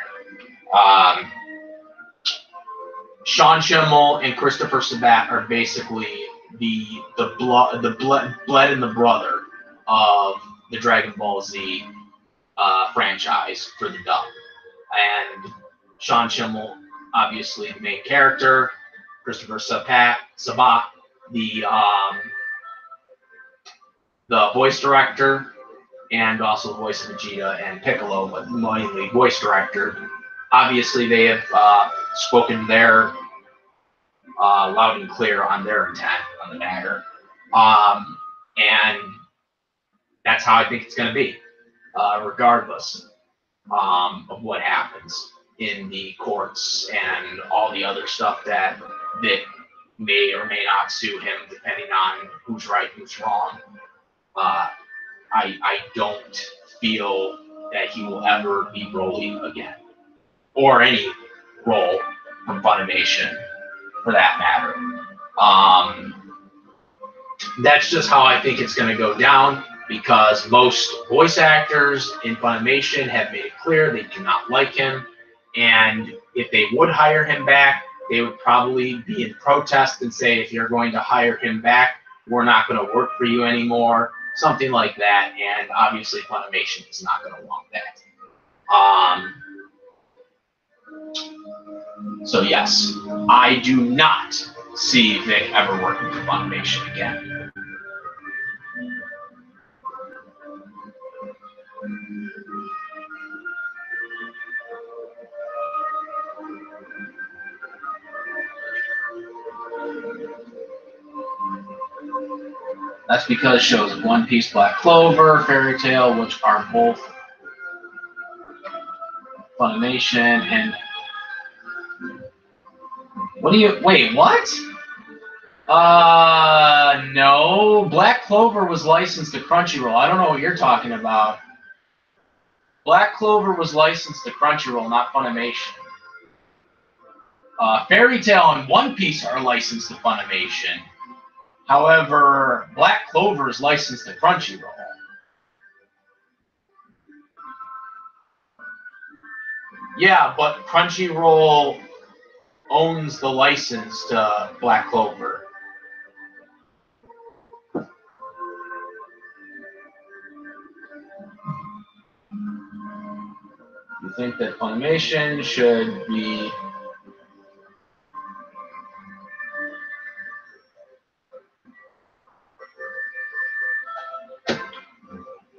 Sean Schemmel and Christopher Sabat are basically the blood and the brother of the Dragon Ball Z franchise for the dub. And Sean Schemmel, obviously the main character, Christopher Sabat, the voice director, and also the voice of Vegeta and Piccolo, but mainly voice director. Obviously, they have spoken their loud and clear on their intent on the matter, and that's how I think it's going to be, regardless of what happens in the courts and all the other stuff that may or may not sue him, depending on who's right, who's wrong. I don't feel that he will ever be Broly again, or any role from Funimation, for that matter. That's just how I think it's going to go down, because most voice actors in Funimation have made it clear they do not like him, and if they would hire him back, they would probably be in protest and say, if you're going to hire him back, we're not going to work for you anymore, something like that, and obviously Funimation is not going to want that. So yes, I do not see Vic ever working for Funimation again. That's because shows like One Piece, Black Clover, Fairy Tail, which are both Funimation, and wait, what? No, Black Clover was licensed to Crunchyroll. I don't know what you're talking about. Black Clover was licensed to Crunchyroll, not Funimation. Fairy Tail and One Piece are licensed to Funimation. However, Black Clover is licensed to Crunchyroll. Yeah, but Crunchyroll owns the license to Black Clover. You think that Funimation should be...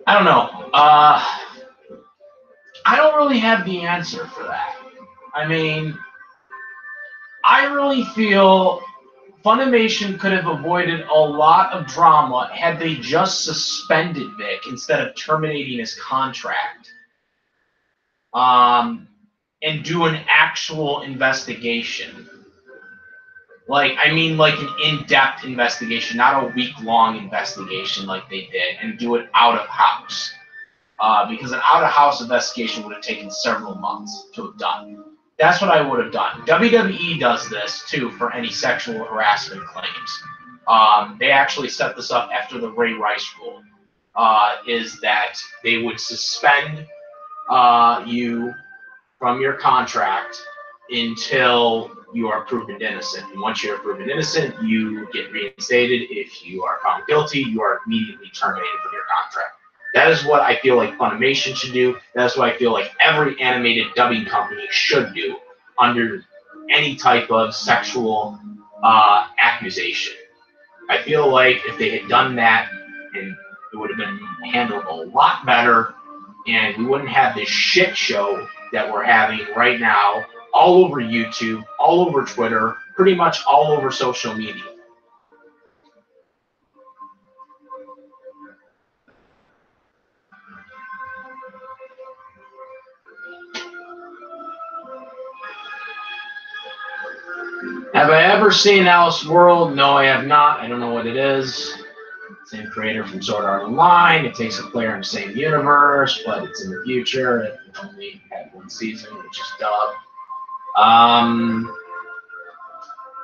I don't know. I don't really have the answer for that. I mean, I really feel Funimation could have avoided a lot of drama had they just suspended Vic instead of terminating his contract. And do an actual investigation. Like an in-depth investigation, not a week-long investigation like they did, and do it out of house. Because an out-of-house investigation would have taken several months to have done. That's what I would have done. WWE does this, too, for any sexual harassment claims. They actually set this up after the Ray Rice rule, is that they would suspend you from your contract until you are proven innocent. And once you're proven innocent, you get reinstated. If you are found guilty, you are immediately terminated from your contract. That is what I feel like Funimation should do. That's what I feel like every animated dubbing company should do under any type of sexual accusation. I feel like if they had done that, and it would have been handled a lot better, and we wouldn't have this shit show that we're having right now all over YouTube, all over Twitter, pretty much all over social media. Have I ever seen Alice World? No, I have not. I don't know what it is. Same creator from Sword Art Online. It takes a player in the same universe, but it's in the future. It only had one season, which is dubbed.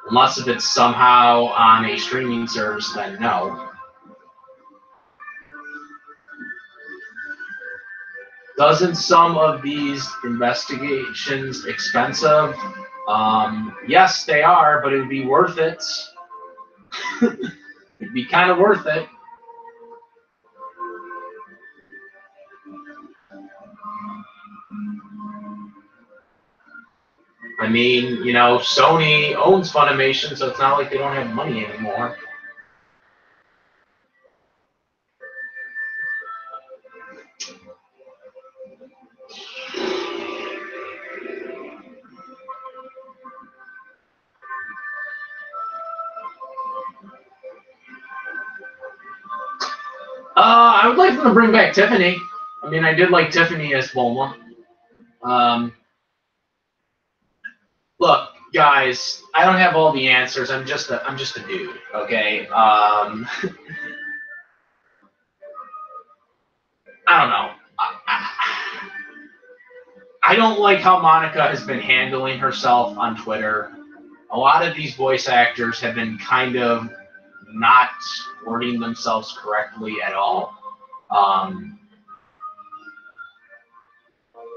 Unless if it's somehow on a streaming service, then no. Doesn't some of these investigations expensive? Yes, they are, but it would be worth it. It'd be kind of worth it. I mean, you know, Sony owns Funimation, so it's not like they don't have money anymore. I would like them to bring back Tiffany. I mean, I did like Tiffany as Bulma. Look, guys, I don't have all the answers. I'm just a dude, okay? I don't know. I don't like how Monica has been handling herself on Twitter. A lot of these voice actors have been kind of not wording themselves correctly at all.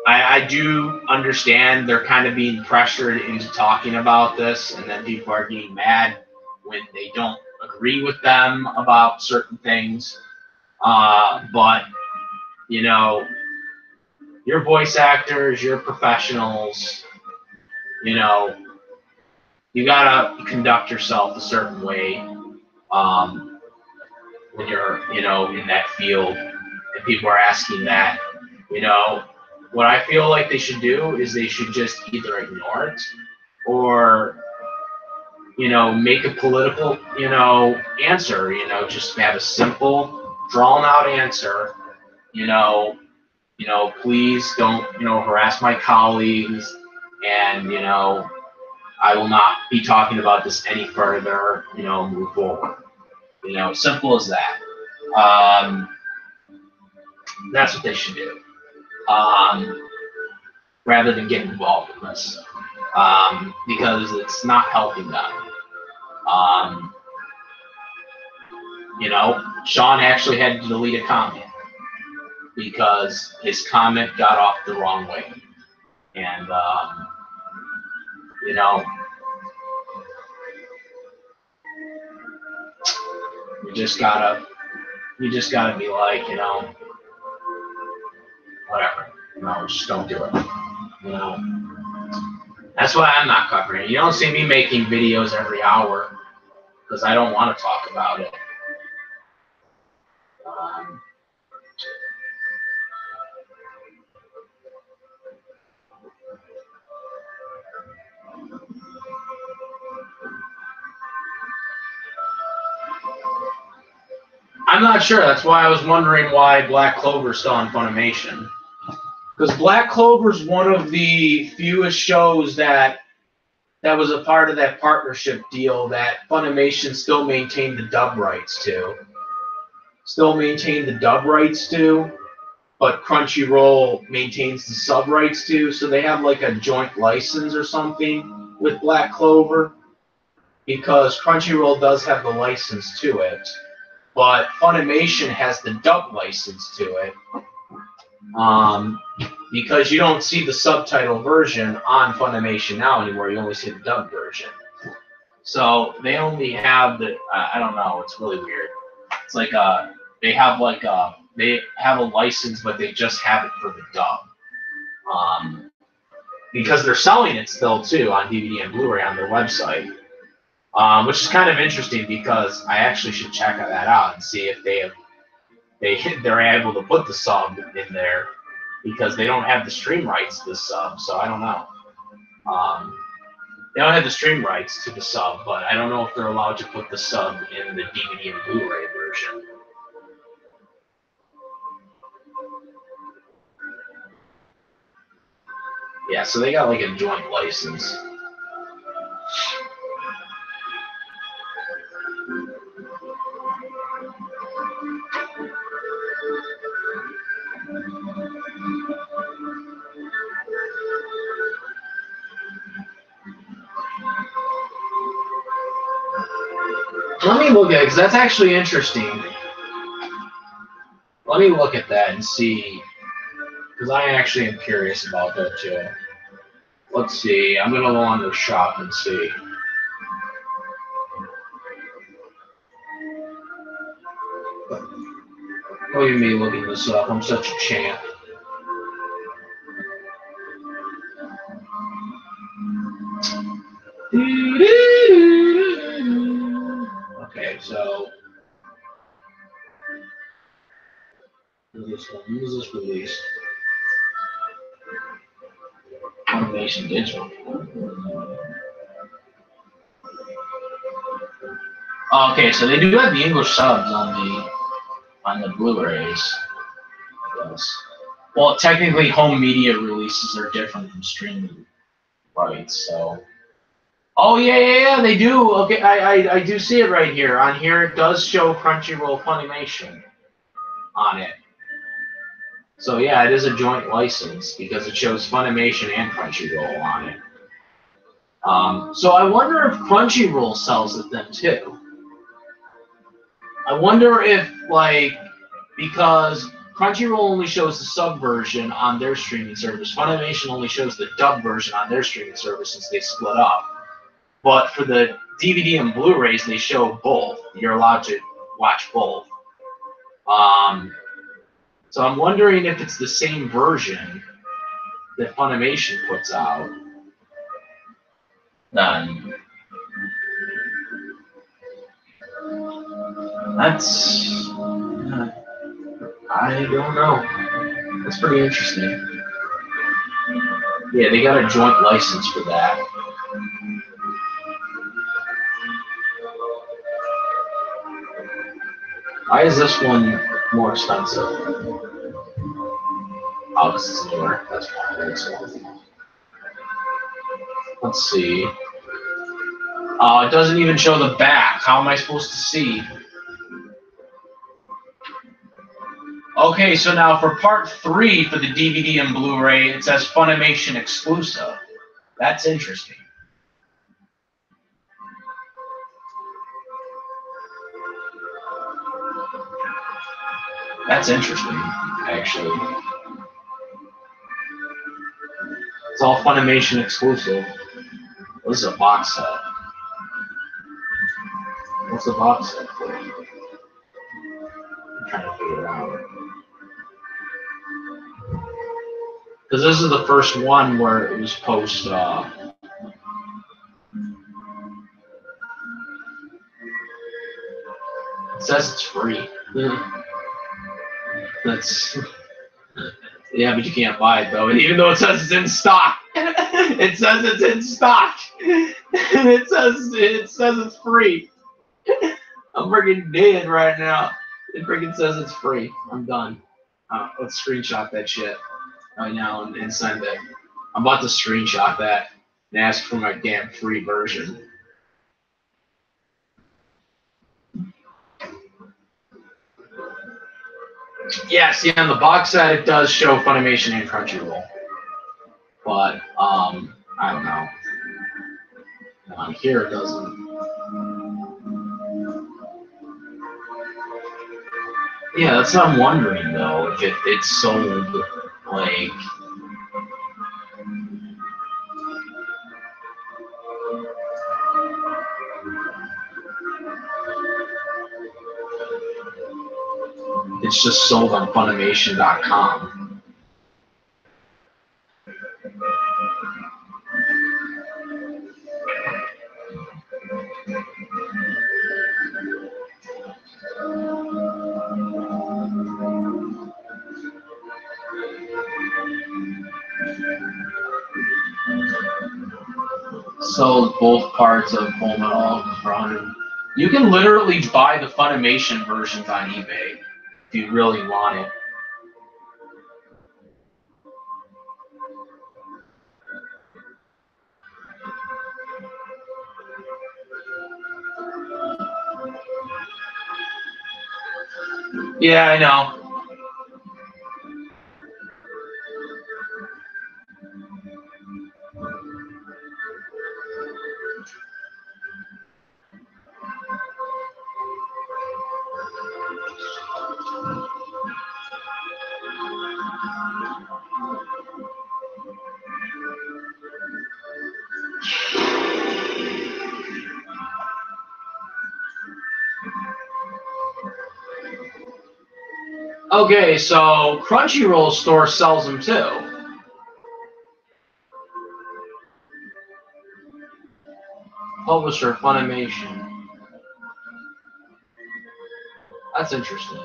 I do understand they're kind of being pressured into talking about this, and then people are getting mad when they don't agree with them about certain things. But, you know, you're voice actors, you're professionals, you know, you gotta conduct yourself a certain way when you're, you know, in that field, and people are asking that, you know. What I feel like they should do is they should just either ignore it or you know, make a political, you know, answer. You know, just have a simple, drawn-out answer. You know, please don't, you know, harass my colleagues, and you know, I will not be talking about this any further. You know, move forward. You know, simple as that. That's what they should do. Rather than get involved in this, because it's not helping them. You know, Sean actually had to delete a comment because his comment got off the wrong way, and you know, you just gotta be like, you know, whatever. No, just don't do it. You know, that's why I'm not covering it. You don't see me making videos every hour because I don't want to talk about it. I'm not sure. That's why I was wondering why Black Clover's still on Funimation. Because Black Clover's one of the fewest shows that was a part of that partnership deal that Funimation still maintained the dub rights to. But Crunchyroll maintains the sub rights to. So they have like a joint license or something with Black Clover. Because Crunchyroll does have the license to it. But Funimation has the dub license to it. Because you don't see the subtitle version on Funimation now anymore. You only see the dub version. So they only have the, I don't know, it's really weird. It's like they have a license, but they just have it for the dub. Because they're selling it still too on DVD and Blu-ray on their website. Which is kind of interesting because I actually should check that out and see if they're able to put the sub in there, because they don't have the stream rights to the sub, so I don't know. They don't have the stream rights to the sub, but I don't know if they're allowed to put the sub in the DVD and Blu-ray version. Yeah, so they got like a joint license. Let me look at it, because that's actually interesting. Let me look at that and see, because I actually am curious about that too. Let's see. I'm going to go on their shop and see. Look at me looking this up. I'm such a champ. Okay, so when was this released? Funimation Digital. Okay, so they do have the English subs on the Blu-rays. Yes. Well, technically, home media releases are different from streaming rights, so. Oh yeah, they do. Okay, I do see it right here. On here, it does show Crunchyroll Funimation on it. So yeah, it is a joint license because it shows Funimation and Crunchyroll on it. So I wonder if Crunchyroll sells it then too. I wonder if, like, because Crunchyroll only shows the sub version on their streaming service, Funimation only shows the dub version on their streaming service since they split up. But for the DVD and Blu-rays, they show both. You're allowed to watch both. So I'm wondering if it's the same version that Funimation puts out. That's... I don't know. That's pretty interesting. Yeah, they got a joint license for that. Why is this one more expensive? Oh, this is newer. That's why. That's why. Let's see. Oh, it doesn't even show the back. How am I supposed to see? Okay, so now for part 3 for the DVD and Blu-ray, it says Funimation exclusive. That's interesting. That's interesting, actually. It's all Funimation exclusive. This is a box set. What's the box set for? I'm trying to figure it out. Because this is the first one where it was post. It says it's free. That's. Yeah, but you can't buy it though. And even though it says it's in stock, it says it's in stock. And it says it's free. I'm freaking dead right now. It freaking says it's free. I'm done. Let's screenshot that shit right now and send it. I'm about to screenshot that and ask for my damn free version. Yeah, see on the box set it does show Funimation and Crunchyroll. But I don't know. On here it doesn't. Yeah, that's what I'm wondering though, if it's sold like it's just sold on Funimation.com. Sold both parts of Fullmetal for 100. You can literally buy the Funimation versions on eBay if you really want it. Yeah, I know. Okay, so Crunchyroll store sells them too. Publisher Funimation. That's interesting.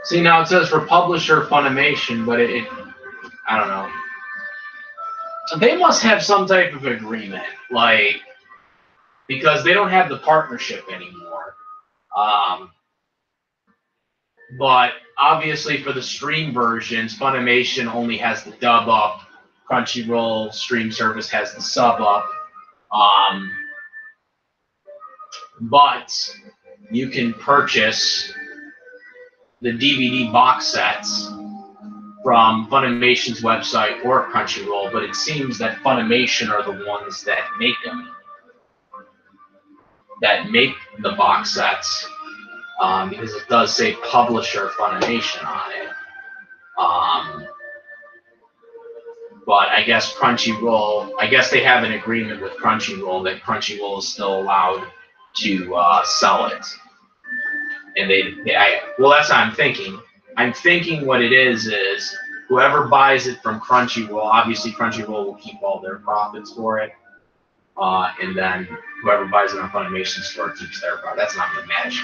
See, now it says for publisher Funimation, but it I don't know. They must have some type of agreement, like, because they don't have the partnership anymore. But obviously for the stream versions, Funimation only has the dub up. Crunchyroll stream service has the sub up. But you can purchase the DVD box sets from Funimation's website or Crunchyroll, but it seems that Funimation are the ones that make them, that make the box sets, because it does say publisher Funimation on it. But I guess Crunchyroll, I guess they have an agreement with Crunchyroll that Crunchyroll is still allowed to sell it. And well, that's what I'm thinking. I'm thinking what it is whoever buys it from Crunchyroll, obviously Crunchyroll will keep all their profits for it. And then whoever buys it on Funimation store keeps their profit. That's not the match.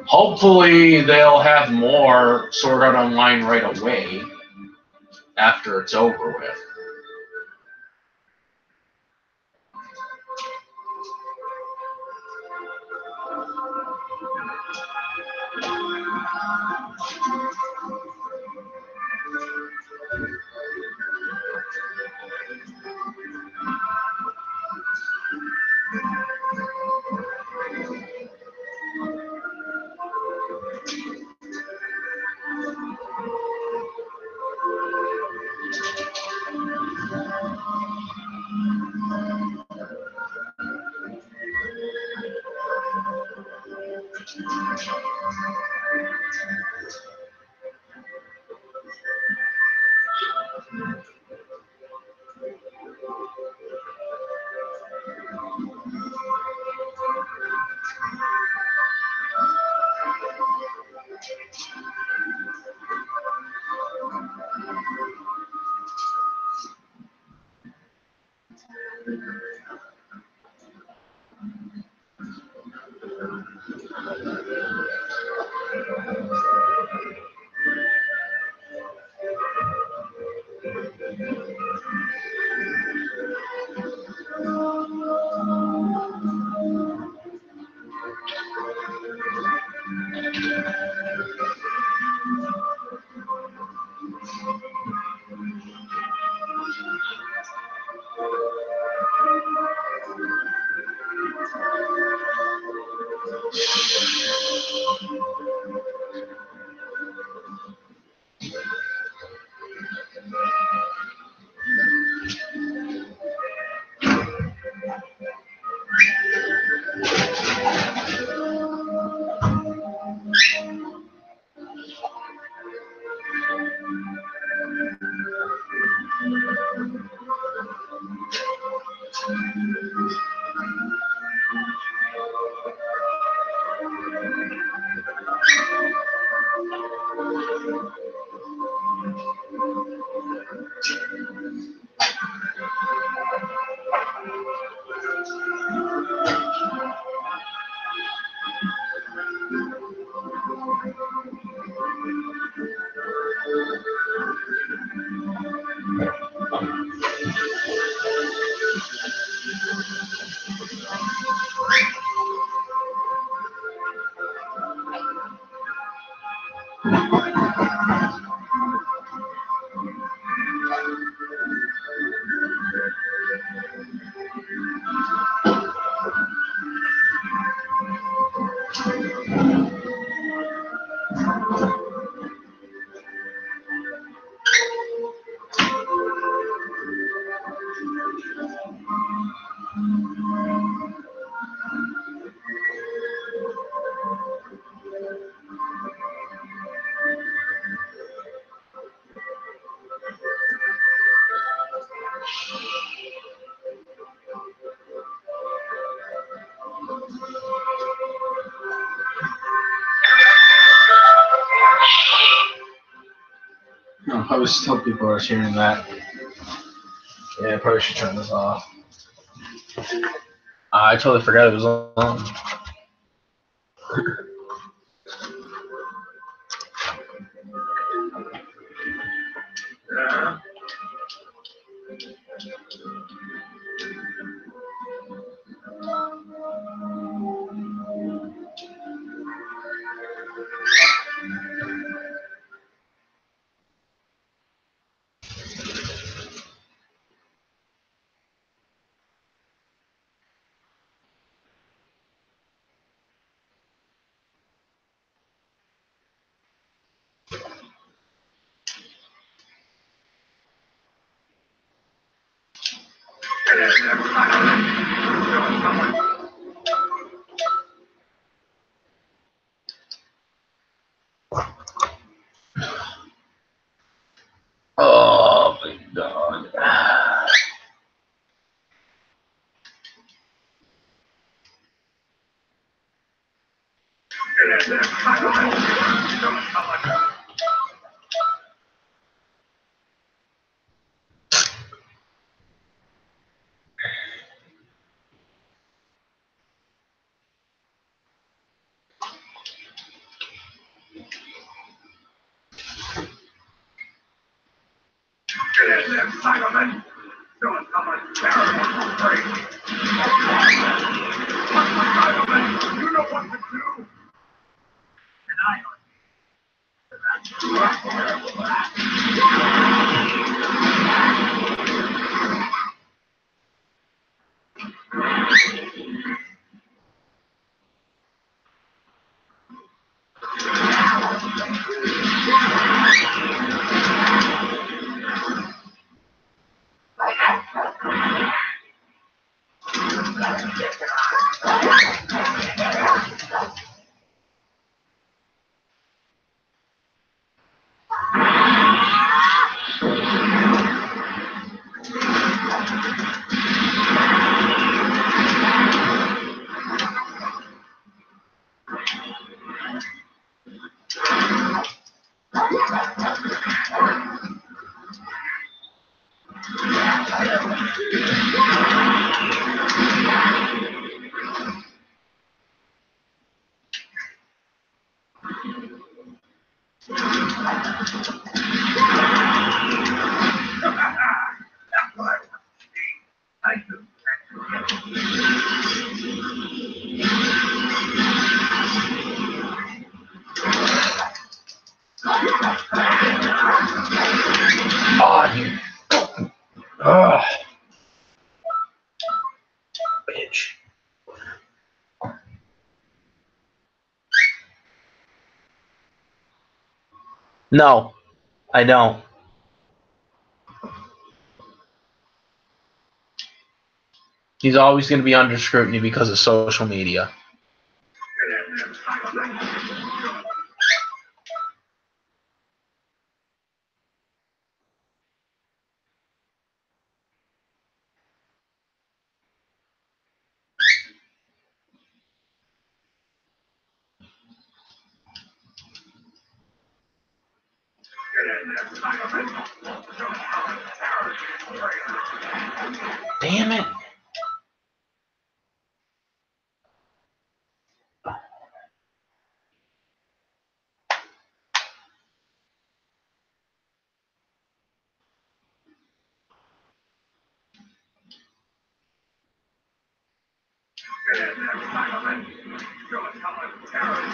Hopefully they'll have more Sword Art Online right away after it's over with. No, I was still people are hearing that. Yeah, I probably should turn this off. I totally forgot it was on. Oh my god. Oh, you. Ugh. Bitch. No, I don't. He's always going to be under scrutiny because of social media. Damn it. No.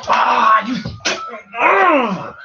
Ah, you. Ugh.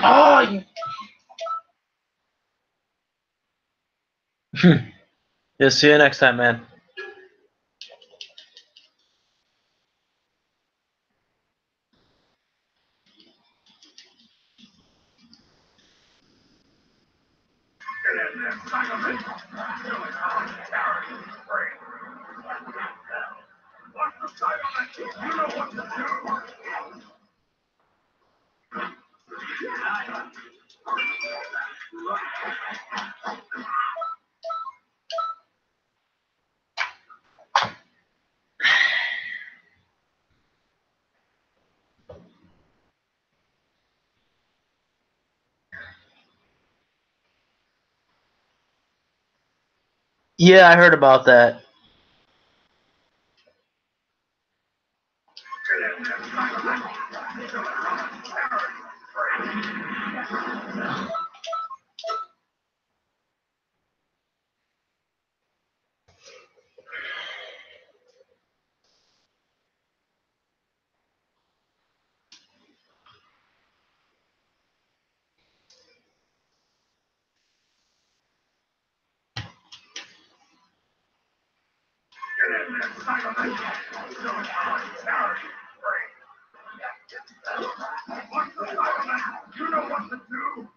Oh, you. Yeah, see you next time, man. You know what to do. Yeah, I heard about that. You know what to do.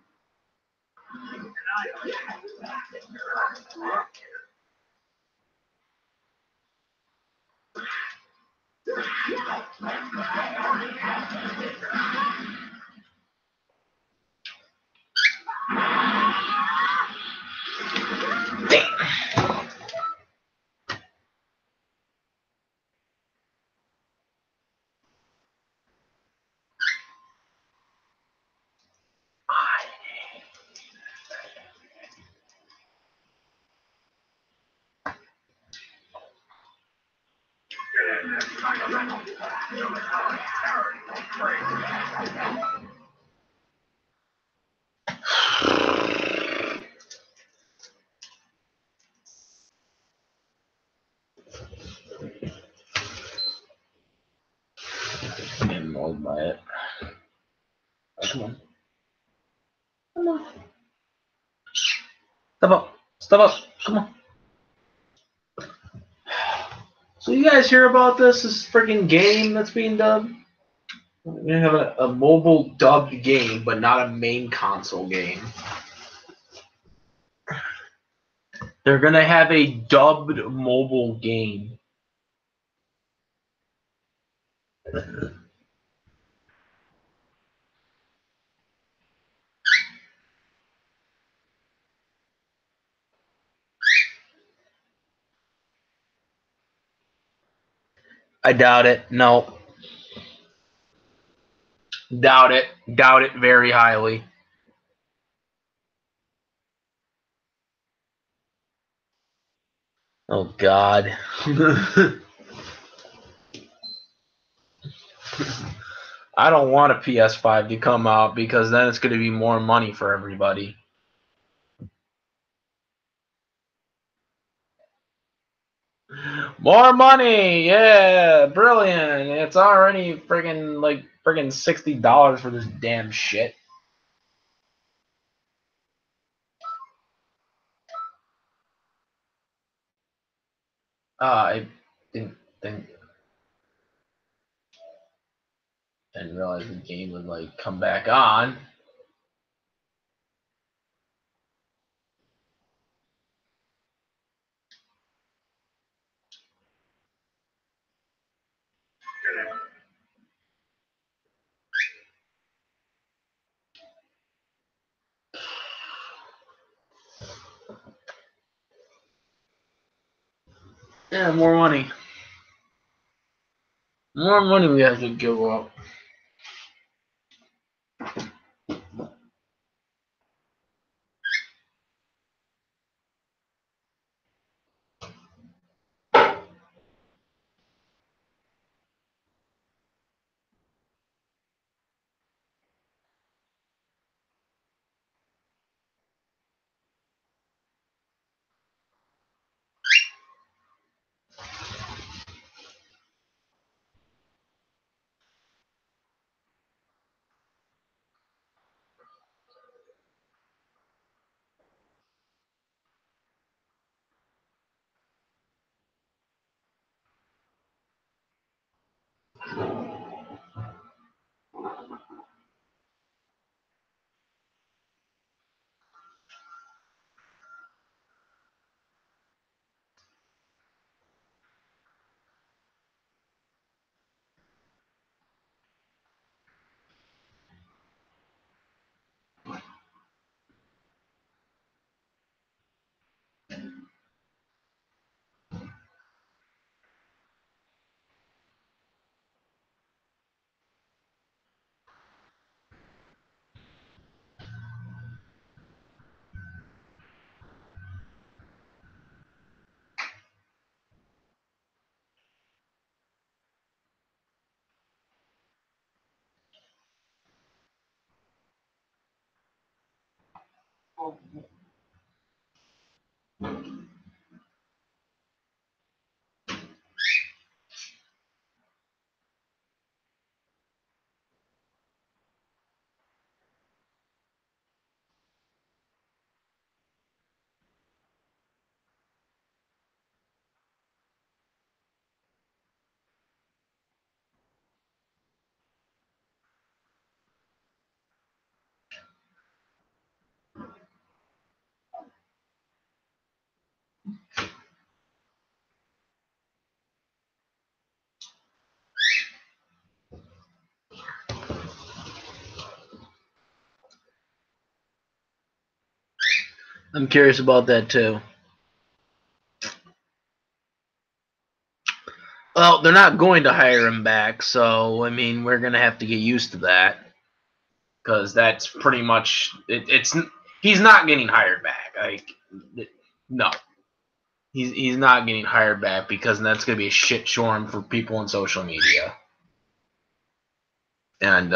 I'm getting annoyed by it. Come on. Come on. Step up. Step up. Come on. So you guys hear about this freaking game that's being dubbed? We're gonna have a mobile dubbed game, but not a main console game. They're gonna have a dubbed mobile game. I doubt it. No. Doubt it. Doubt it very highly. Oh God. I don't want a PS5 to come out because then it's going to be more money for everybody. More money, yeah, brilliant. It's already friggin' like friggin' $60 for this damn shit. I didn't think, didn't realize the game would like come back on. Yeah, more money. More money we have to give up. I'm curious about that too. Well, they're not going to hire him back, so I mean, we're gonna have to get used to that because that's pretty much it's. He's not getting hired back. Like, no, he's not getting hired back because that's gonna be a shit storm for people on social media, and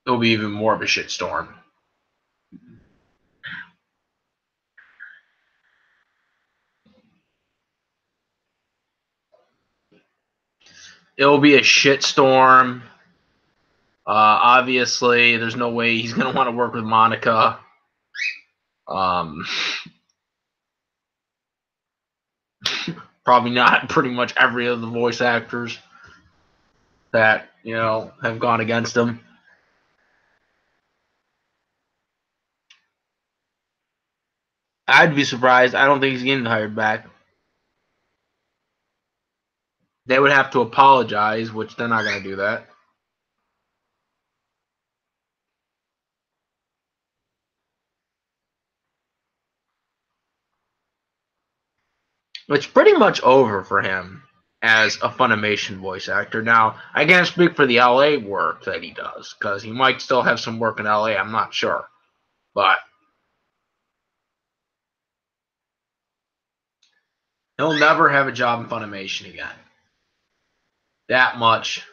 it'll be even more of a shit storm. It'll be a shit storm. Obviously, there's no way he's gonna want to work with Monica. Probably not. Pretty much every of the voice actors that have gone against him. I'd be surprised. I don't think he's getting hired back. They would have to apologize, which they're not going to do that. It's pretty much over for him as a Funimation voice actor. Now, I can't speak for the LA work that he does, because he might still have some work in LA. I'm not sure. But he'll never have a job in Funimation again. That much.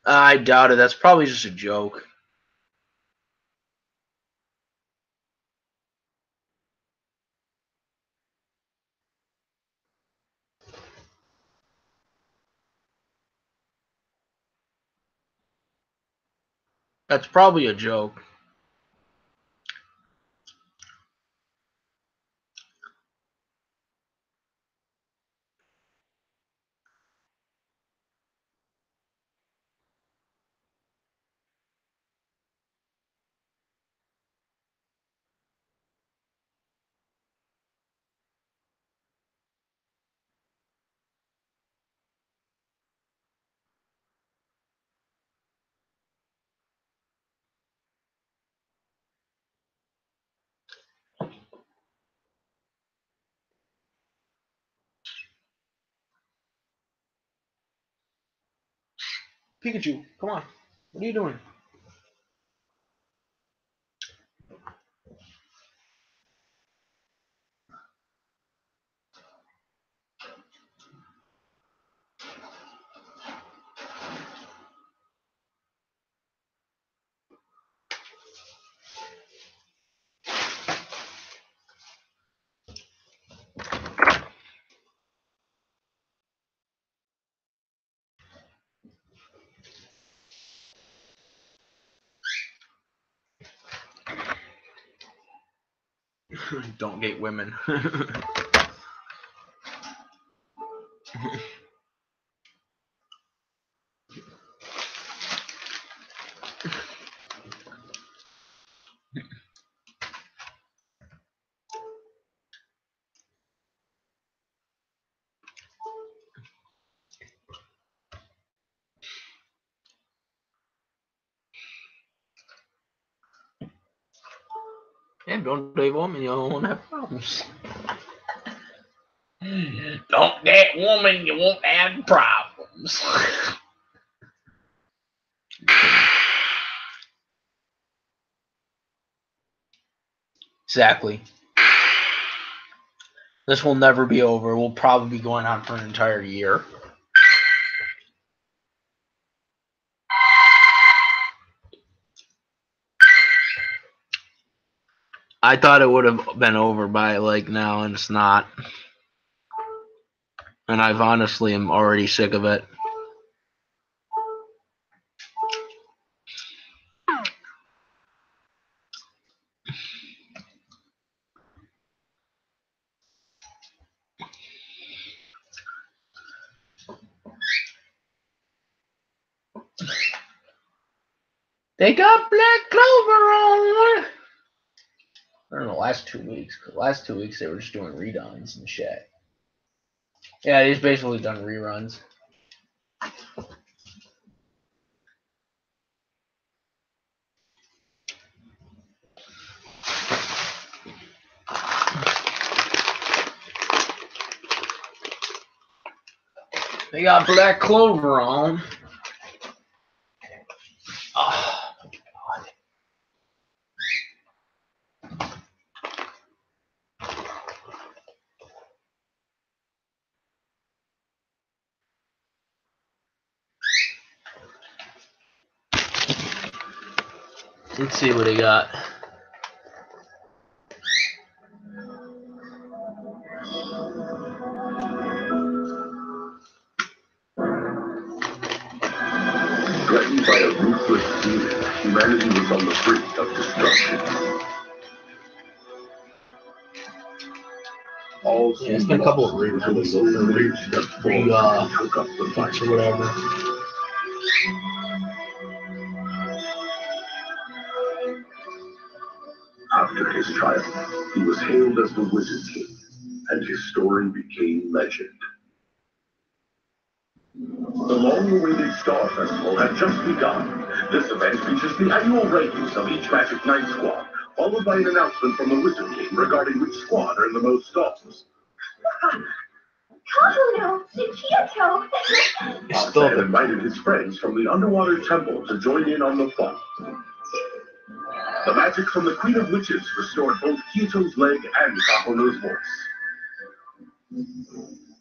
I doubt it. That's probably just a joke. That's probably a joke. Pikachu, come on. What are you doing? Don't date women. Yeah, don't date women, you won't have problems. Don't date woman, you won't have problems. Exactly. This will never be over. We'll probably be going on for an entire year. I thought it would have been over by like now, and it's not. And I've honestly am already sick of it. They got Black Clover on. I don't know, last 2 weeks. Last 2 weeks they were just doing reruns and shit. Yeah, he's basically done reruns. They got Black Clover on. Oh, my God. Let's see what he got. Threatened by a ruthless demon, humanity was on the brink of destruction. All Yeah, it's been a couple of reruns, so took up the fight. or whatever. After his triumph, he was hailed as the Wizard King, and his story became legend. The long-awaited Star Festival had just begun. This event features the annual rankings of each Magic Knight squad, followed by an announcement from the Wizard King regarding which squad earned the most stars. Ozan invited his friends from the underwater temple to join in on the fun. The magic from the Queen of Witches restored both Kyoto's leg and Kahono's voice.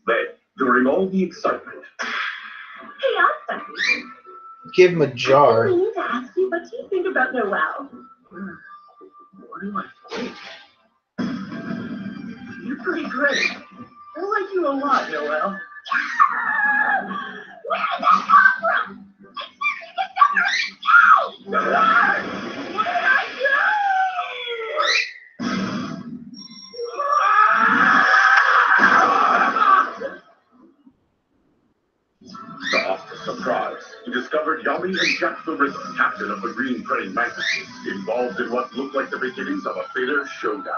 Then, during all the excitement, Give him a jar. I need to ask you, what do you think about Noelle? what do I think? You're pretty great. I like you a lot, Noelle. Where did that come from? What did I To Octa's surprise, he discovered Yami and Jack the Ripper, captain of the Green Crane Magazine, involved in what looked like the beginnings of a bitter showdown.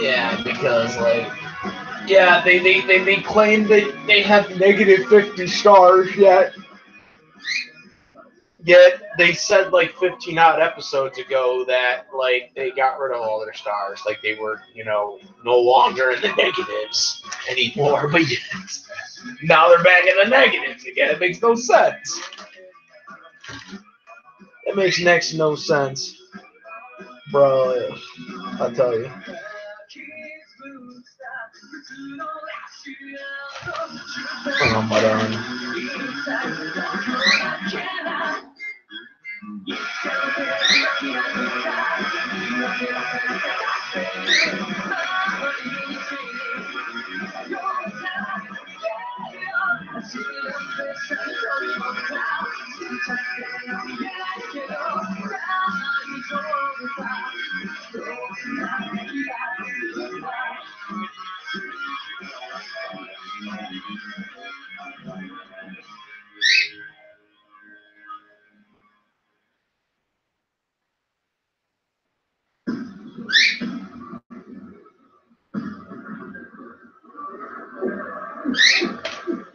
Yeah, because they claim that they have negative 50 stars yet they said like 15 odd episodes ago that like they got rid of all their stars, like they were no longer in the negatives anymore, but yet now they're back in the negatives again. It makes no sense. It makes next no sense, bro. I'll tell you. Oh my God.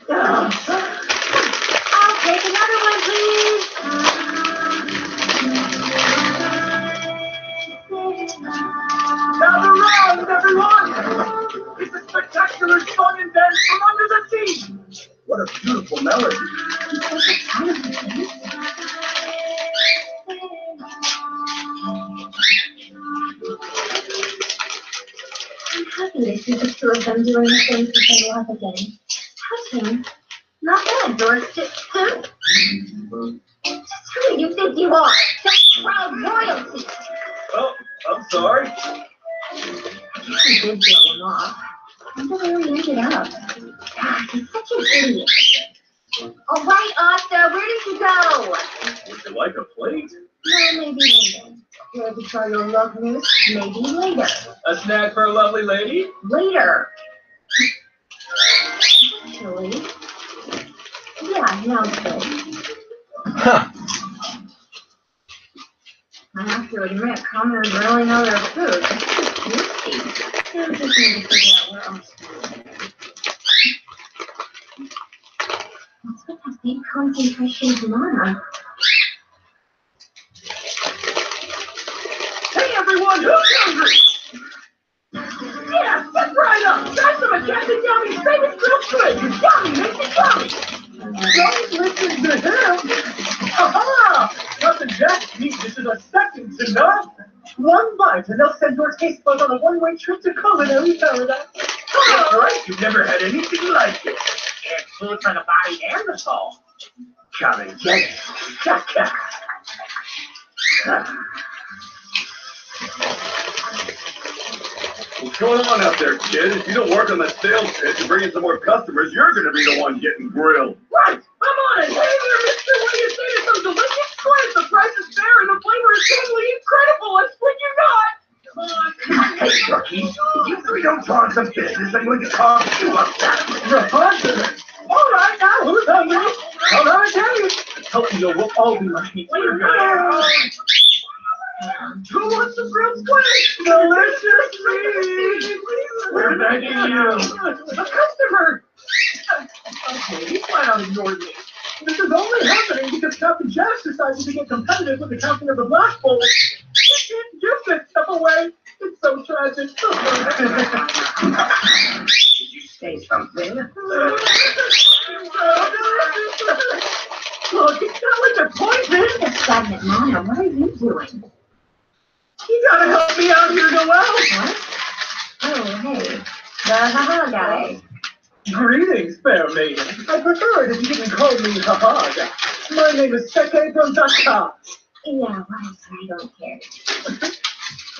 I'll take another one, please. melody. I'm happy to see the two of them doing the things that they love again. Touching. Not bad, George. Just who? Just who do you think you are? Just proud royalty. Oh, I'm sorry. You did blow him off. I wonder where he ended up. God, he's such an idiot. All right, Arthur, where did you go? Would you like a plate? No, maybe later. Ready for your love news? Maybe later. A snack for a lovely lady? Later. Actually, yeah, now it's good. Huh. I have to admit, commoners really know their food. Tasty. I just need to figure out where else to go. What's with that deep concentration of mana? Hey everyone, who's hungry? Yeah, step right up. Try some of Captain Yummy's favorite grilled fish. Yummy makes it yummy. Don't listen to him. Aha! Cousin Jack's meat dishes are second to none. One bite and they'll send your taste buds on a one-way trip to culinary paradise. That's right, you've never had anything like it. It's food for the body and the soul. Come and get it. Chaka. What's going on out there, kid? If you don't work on that sales pitch and bring in some more customers, you're going to be the one getting grilled. Right! I'm on it! Hey there, mister! What do you say to some delicious squid? The price is fair and the flavor is totally incredible! Let's what you got! Come on! Hey, rookie! If you three don't talk some business, I'm going to talk you up that. Preposterous! All right, now, who's hungry? Come on, I tell you. Help me, or we'll all be lucky. Who wants some grilled squid? Delicious meat! We're begging you. A customer! Okay, you flat out ignored me. This is only happening because Captain Jack decided to get competitive with the Captain of the Black Bowl. You can't give that stuff away. It's so tragic. Did you say something? Look, it's not like they're poison. Stagnant mana, what are you doing? You gotta help me out here, Noel. What? Oh, hey. The haha guy. Greetings, fair maiden. I prefer it if you didn't call me Haha. My name is Seke Dondaka. Yeah, whatever, I don't care.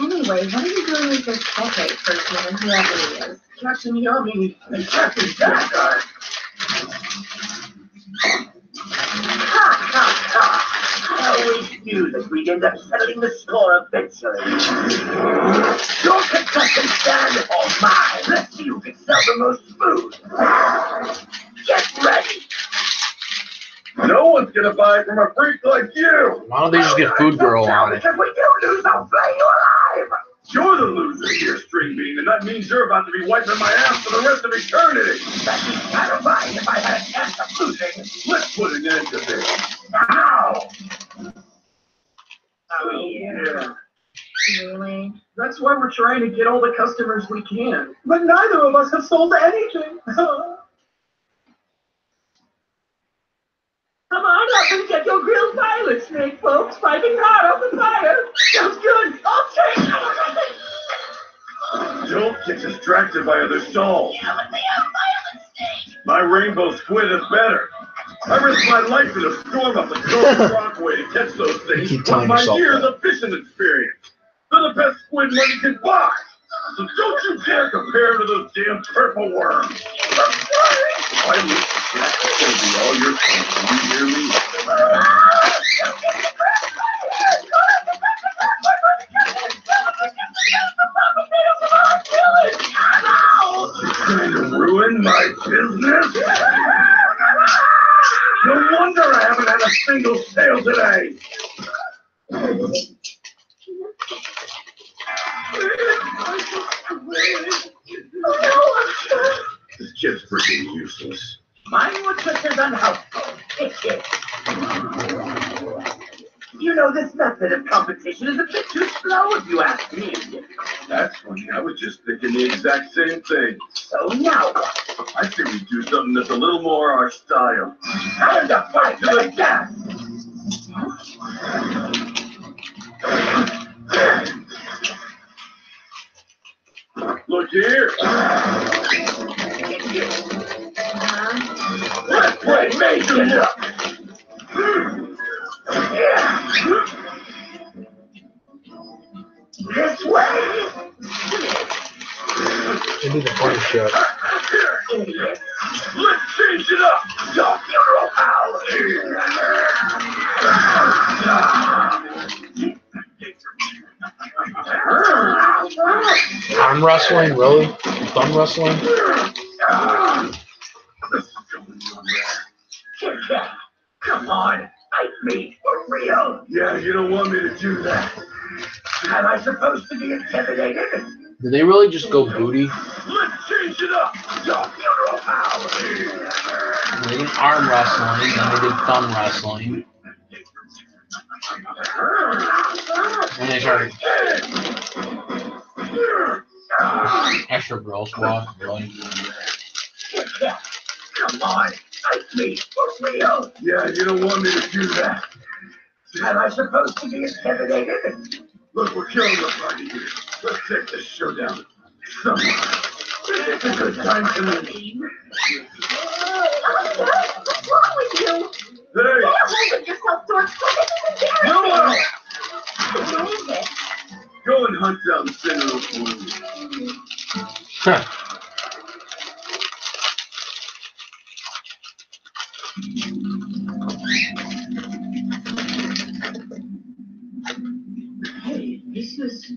Anyway, what are you doing with this Pepe person and whoever he is? Captain Yummy and Captain Jack are. Ha ha ha! I always knew that we'd end up settling the score eventually. Your contestant stand or mine. Let's see who can sell the most food. Get ready. No one's gonna buy from a freak like you. Why don't they just get Food Girl on it? Because when you lose, I'll flay you alive. You're the loser here, String Bean, and that means you're about to be wiping my ass for the rest of eternity. That means I don't mind if I had a chance of losing. Let's put an end to this. Now! Oh, yeah. Really? That's why we're trying to get all the customers we can. But neither of us have sold anything. Come on up and get your grilled violet snake, folks. Piping hot off the fire. Sounds good. Okay. Don't get distracted by other stalls. Yeah, but they have violet snake. My rainbow squid is better. I risked my life in a storm up the Coast Brockway to catch those things Keep with telling my yourself years that. of fishing experience. They're the best squid money can buy. So don't you dare compare to those damn purple worms. I'm sorry. I wish that would be all your fault. You hear me? You're trying to ruin my business? No wonder I haven't had a single sale today. This kid's freaking useless. Mine was such as unhelpful. You You know, this method of competition is a bit too slow, if you ask me. That's funny. I was just thinking the exact same thing. So now, I think we do something that's a little more our style. time to fight to the death! Look here. Let's play Major Luck! This way! Maybe the funny shot. Idiot! Let's change it up! Your funeral power! Arm wrestling, really? Thumb wrestling? Come on! Fight me for real! Yeah, you don't want me to do that. Am I supposed to be intimidated? Did they really just go booty? Let's change it up! Your funeral power! They did arm wrestling, then they did thumb wrestling. And they started extra girl squad, really. Come on! Fight me for real! Yeah, you don't want me to do that. Am I supposed to be intimidated? Look, we're killing the party here. Let's take this showdown somewhere. It's a good time to leave. What's wrong with you? Hey! Stay away with yourself, George. This is Noel! embarrassing. What is it? Go and hunt down the center of the room. Huh. Hey, this is...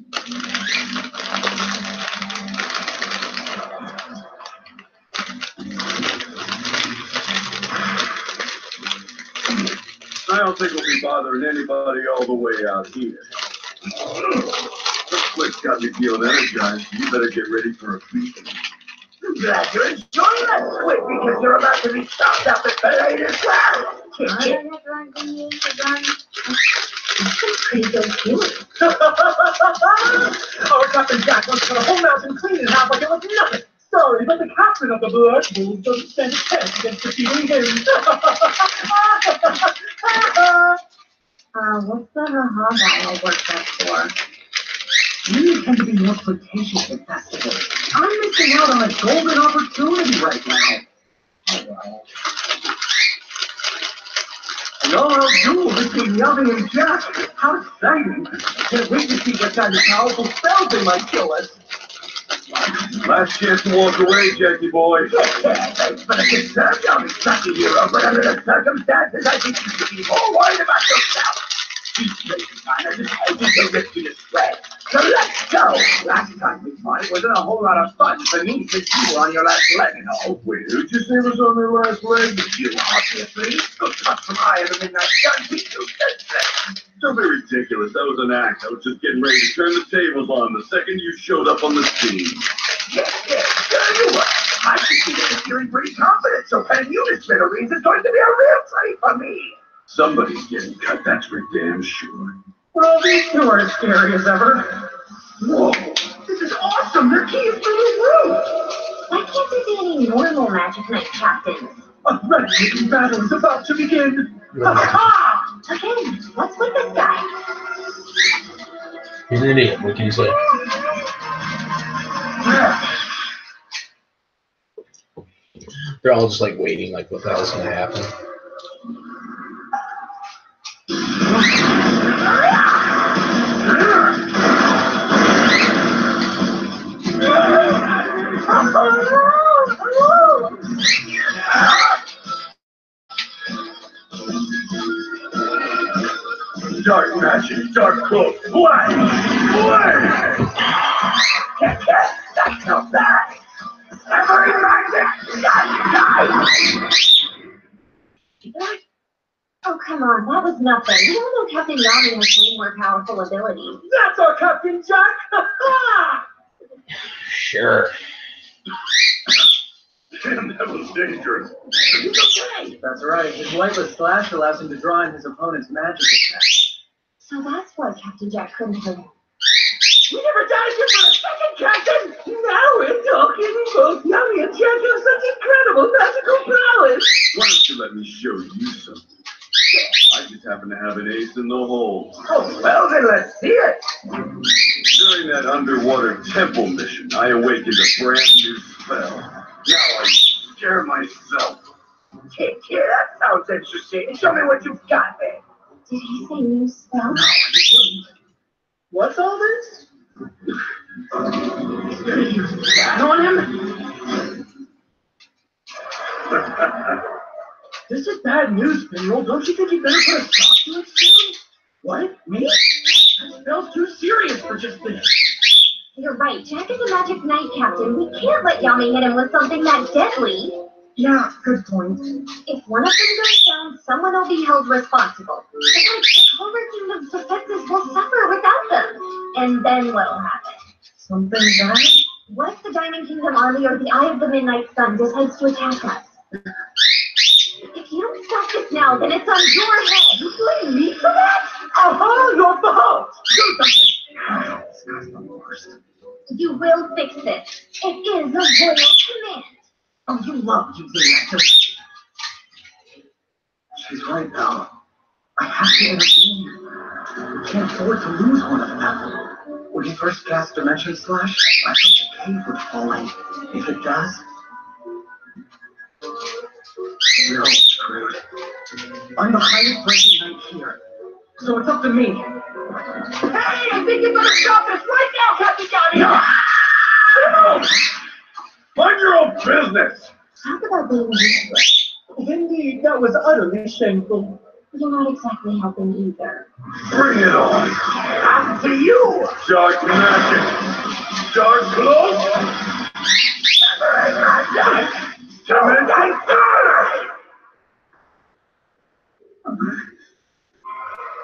I don't think we'll be bothering anybody all the way out here. This place got me feeling energized. You better get ready for a feast. I'm glad you're enjoying that squid because you're about to be stopped up and filleted as well. Pretty good feeling. Our Captain Jack wants to put a whole mountain clean in half like it was nothing. Sorry, but the captain of the Blood Moon doesn't stand a chance against defeating him. What's the ha-ha battle worked up for? You tend to be more flirtatious than festival. I'm missing out on a golden opportunity right now. And all I'll do between Yummy and Jack. How exciting. Can't wait to see what kind of powerful spells they might show us. Last chance to walk away, Jackie boy. Thanks for the concern, young sucky hero, but under the circumstances, I think you should be more worried about yourself. These places are just taking the risk you spread. So let's go! Last time we fought, it wasn't a whole lot of fun for me since you were on your last leg and all. Wait, who'd you say was on their last leg? You, obviously. Go cut from Eye of the Midnight Sun, we do this. Don't be ridiculous. That was an act. I was just getting ready to turn the tables on the second you showed up on the scene. Yes, there you were. I can see that you're feeling pretty confident, so paying you to Smithereens is going to be a real treat for me. Somebody's getting cut, that's for damn sure. Well, these two are as scary as ever. Whoa, this is awesome. Their key is through the roof. Why can't there be any normal Magic Knight captains? A breathtaking battle is about to begin. Ha! Again, what's with this guy? He's an idiot. What can you say? They're all just like waiting, like what the hell's gonna happen. Dark magic, dark cloak, flash! That's not bad. Every magic, die! Oh, come on, that was nothing. You don't know Captain Yami has way more powerful abilities. That's our Captain Jack! Sure. Damn, that was dangerous. That's right. His lightless slash allows him to draw in his opponent's magic attack. So that's why Captain Jack couldn't hurt him. We never died here for a second, Captain! Now we're talking. Both Yummy and Jack have such incredible magical powers! Why don't you let me show you something? I just happen to have an ace in the hole. Oh, well then let's see it! During that underwater temple mission, I awakened a brand new spell. Now I scare myself. Yeah, that sounds interesting. Show me what you've got there. Did he say new spell? What's all this? On him? This is bad news, Pinroll. Don't you think you better put a stop to it soon? What? Me? That spell's too serious for just this. You're right. Jack is a magic knight, Captain. We can't let Yami hit him with something that deadly. Yeah, good point. If one of them goes down, someone will be held responsible. It's like the Cobra Kingdom's defenses will suffer without them. And then what'll happen? Something bad? What if the Diamond Kingdom Army or the Eye of the Midnight Sun decides to attack us? If you don't stop this now, then it's on your head. You blame me for that? Oh, your fault! Do something! This guy's the worst. You will fix this. It is a royal command. Oh, you love using that. She's right, pal. I have to intervene. We can't afford to lose one of them. When he first cast Dimension Slash, I thought the cave would fall in. If it does, we're all screwed. I'm the highest ranking knight here, so it's up to me. Hey, I think you better stop this right now, Captain Johnny! No! Mind your own business! Talk about being useless. Indeed, that was utterly shameful. You're not exactly helping either. Bring it on! After you! Dark magic! Dark cloak! Dimension Slash!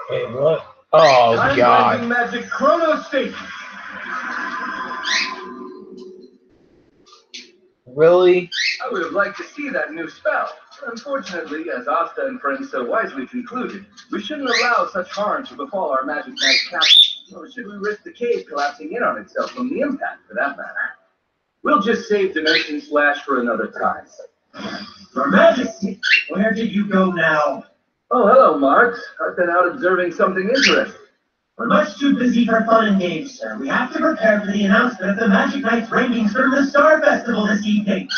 Hey, what? Oh, I'm God. Rising Magic Chrono State. Really? I would have liked to see that new spell. Unfortunately, as Asta and friends so wisely concluded, we shouldn't allow such harm to befall our Magic Knight captain, nor should we risk the cave collapsing in on itself from the impact, for that matter. We'll just save Dimension Slash for another time. Your Majesty, where did you go now? Oh, hello, Marks. I've been out observing something interesting. We're much too busy for fun and games, sir. We have to prepare for the announcement of the Magic Knights rankings for the Star Festival this evening.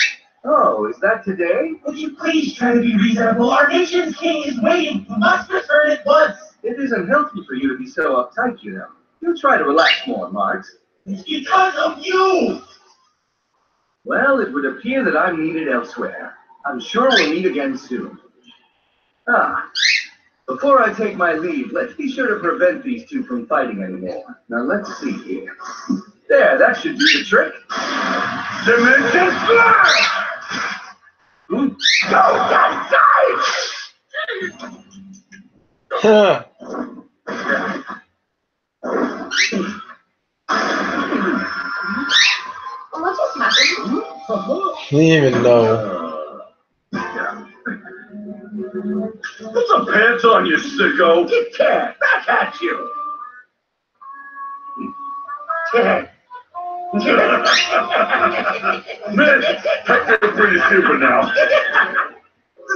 Oh, is that today? Would you please try to be reasonable? Our nation's king is waiting. You must return at once. It isn't healthy for you to be so uptight, you know. You try to relax more, Marks. It's because of you. Well, it would appear that I'm needed elsewhere. I'm sure we'll meet again soon. Ah, before I take my leave, let's be sure to prevent these two from fighting anymore. Now, let's see here. There, that should do the trick. Dimension Slash! Hmm? Go that side! Huh. What just happened? Didn't even know. Put some pants on, you sicko! Get Ted, back at you! Ted. Miss, you're pretty stupid now.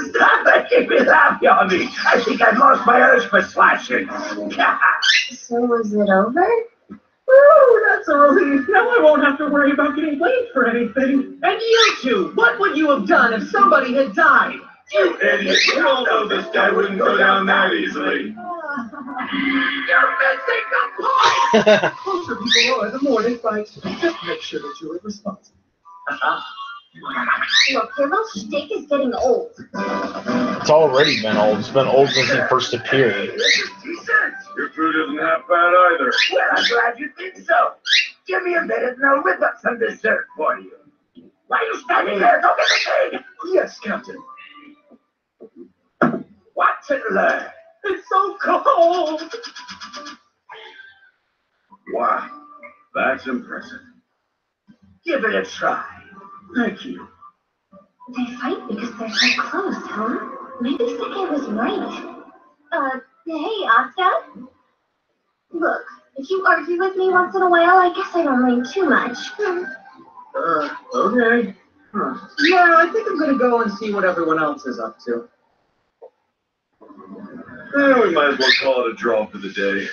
Stop making me laugh, Yami. I think I've lost my urge for slashing. So was it over? Woo, that's a relief. Now I won't have to worry about getting blamed for anything. And you two, what would you have done if somebody had died? You idiot! You all know this guy wouldn't go down that easily. You're missing the point! Closer people are, the more they fight. Just make sure that you're responsible. Look, your little shtick is getting old. It's already been old. It's been old since he first appeared. This is decent. Your food isn't half bad either. Well, I'm glad you think so. Give me a minute and I'll whip up some dessert for you. Why are you standing there? Go get the thing! Yes, Captain. Watch and learn. It's so cold. Wow, that's impressive. Give it a try. Thank you. They fight because they're so close, huh? Maybe Seke was right. Hey, Asta? Look, if you argue with me once in a while, I guess I don't mind too much. Okay. Huh. Yeah, I think I'm gonna go and see what everyone else is up to. We might as well call it a draw for the day.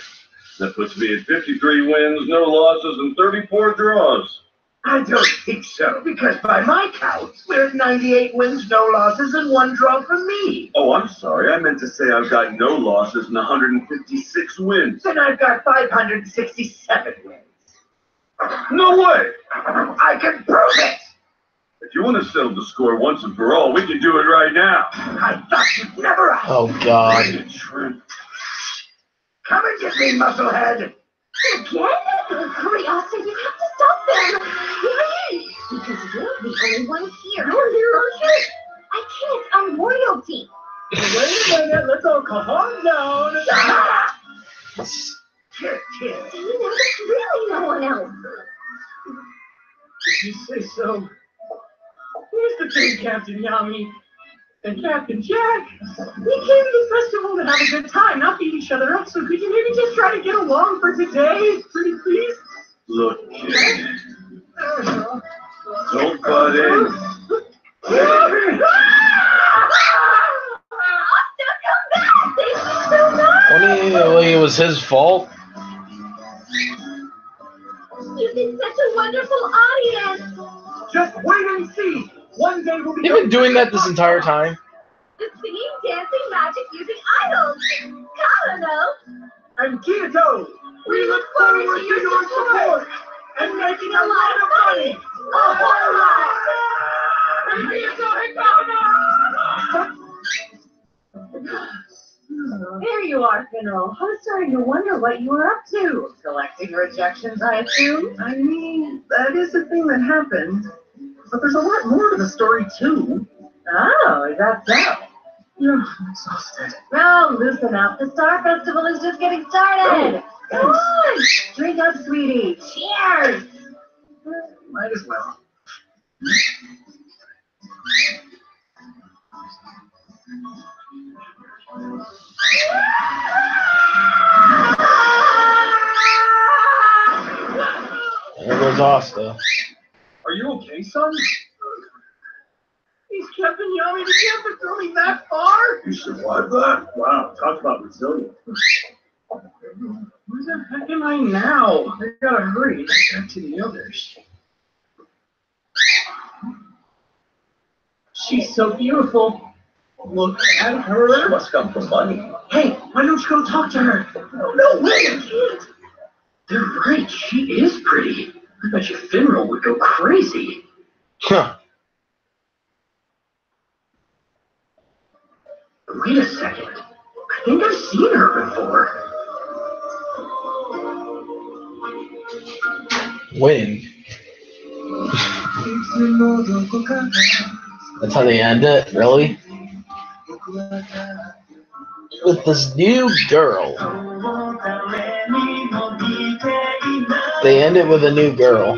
That puts me at 53 wins, no losses, and 34 draws. I don't think so, because by my count, we're at 98 wins, no losses, and 1 draw for me. Oh, I'm sorry. I meant to say I've got no losses and 156 wins. Then I've got 567 wins. No way! I can prove it! If you want to settle the score once and for all, we can do it right now. I thought you'd never ask. Oh God. Shrimp. Come and get me, musclehead. Again? Hurry, Austin, you have to stop them. Please. Because you're the only one here. You're here. I can't. I'm royalty. Wait a minute, let's all calm down. Kid. See, now there's really no one else. If you say so. Here's the thing, Captain Yami and Captain Jack. We came to this festival to have a good time, not beat each other up, so could you maybe just try to get along for today? Pretty please? Look, kid. Don't butt in. Austin, come back! They seem so nice! Well, it was his fault. You've been such a wonderful audience. Just wait and see. One day we'll be. You've been doing that this entire time. The singing, dancing, magic, using idols. Carlo. And Kyoto, we look forward to your support and making a lot of money. A whole lot. There you are, Finral. I was starting to wonder what you were up to. Collecting rejections, I assume? I mean, that is the thing that happened. But there's a lot more to the story, too. Oh, is that so? Yeah, I'm exhausted. Well, loosen up. The Star Festival is just getting started. Come on. Drink up, sweetie. Cheers. Might as well. There goes Asta. Are you okay, son? He's Captain Yami. Did you have to throw me that far? You survived that? Wow, talk about resilience. Where the heck am I now? I gotta hurry to get back to the others. She's so beautiful. Look at her. She must come from money. Hey, why don't you go talk to her? No way, I can't. They're right. She is pretty. I bet you Finral would go crazy. Huh. Wait a second. I think I've seen her before. When? That's how they end it? Really? With this new girl. They end it with a new girl.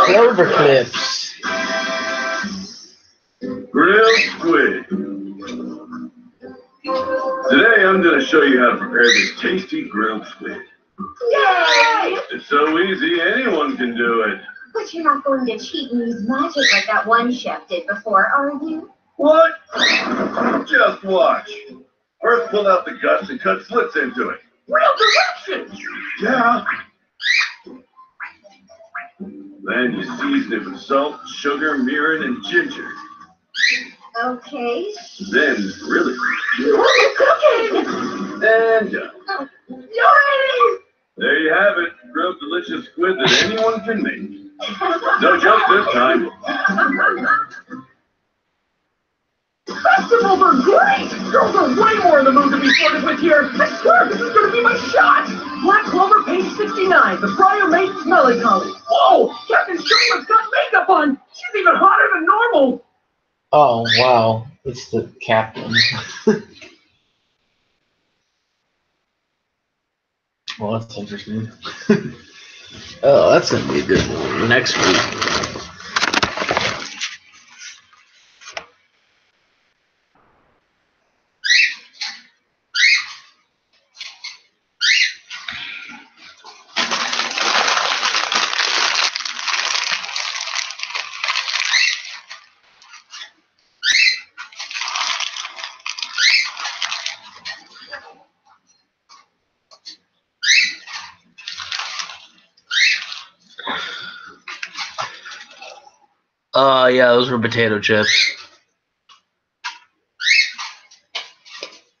Clover Clips. Grilled squid. Today I'm going to show you how to prepare this tasty grilled squid. Yay! It's so easy, anyone can do it. But you're not going to cheat and use magic like that one chef did before, are you? What? Just watch. First pull out the guts and cut slits into it. Real directions! Yeah. Then you season it with salt, sugar, mirin, and ginger. Okay. Then really. Cooking! And done. Yay! There you have it. Grilled delicious squid that anyone can make. No joke this time. Festivals are great! Girls are way more in the mood to be flirted with here. I swear this is gonna be my shot! Black Clover, page 69, the Friar Maiden's Melancholy. Whoa! Captain Charlotte's got makeup on! She's even hotter than normal! Oh, wow. It's the captain. Well, that's interesting. Oh, that's going to be a good one next week. Yeah, those were potato chips.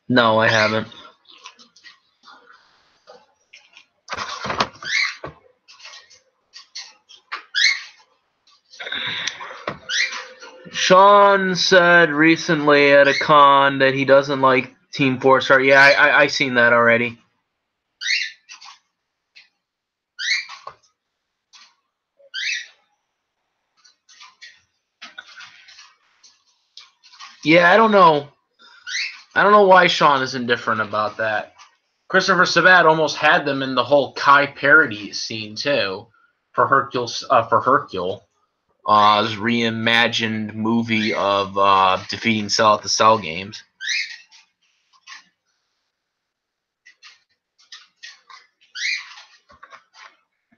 No, I haven't. Sean said recently at a con that he doesn't like Team 4-Star. Yeah, I seen that already. Yeah, I don't know. I don't know why Sean is indifferent about that. Christopher Sabat almost had them in the whole Kai parody scene too, for Hercule. His reimagined movie of defeating Cell at the Cell games.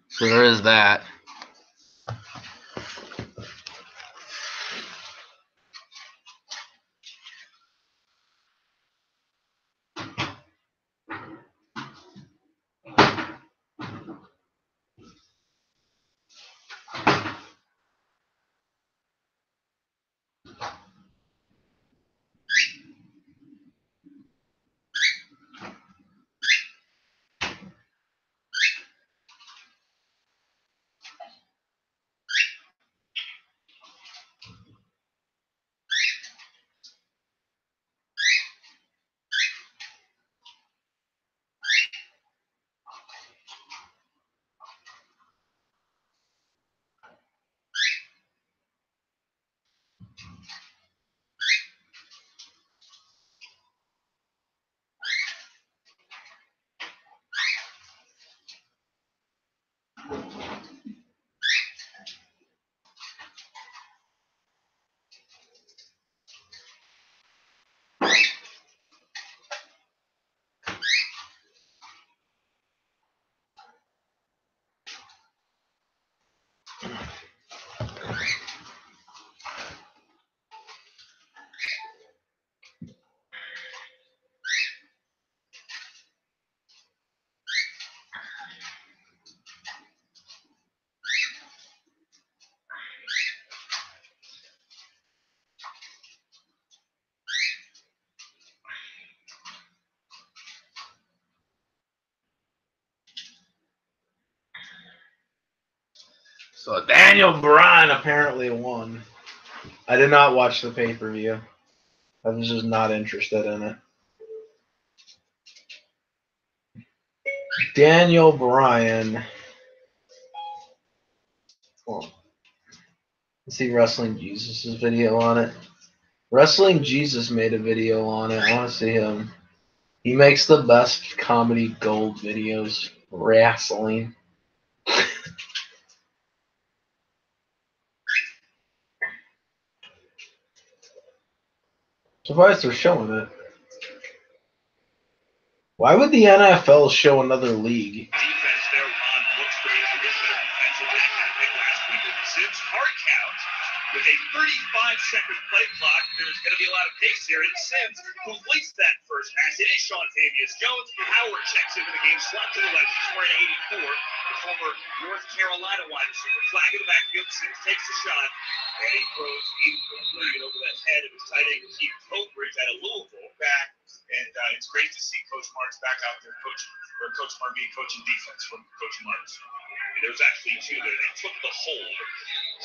So there is that. So Daniel Bryan apparently won. I did not watch the pay-per-view. I was just not interested in it. Daniel Bryan. Oh. Let's see Wrestling Jesus' video on it. Wrestling Jesus made a video on it. I want to see him. He makes the best comedy gold videos. Wrestling. Surprised they're showing it. Why would the NFL show another league? Defense there on looks to be a traditional defensive back had a big last week with the Sims hard count. With a 35-second play clock, there's going to be a lot of pace here. And Sims completes that first pass. It is Sean Tavius Jones. Howard checks into the game, slot to the left. He's wearing 84. The former North Carolina wide receiver. Flag in the backfield. Sims takes the shot. And he throws incomplete over the head of his tight end, Keith Colbridge, out of Louisville. Back. And it's great to see Coach Marks back out there coaching defense from Coach Marks. There's actually two there. They took the hold.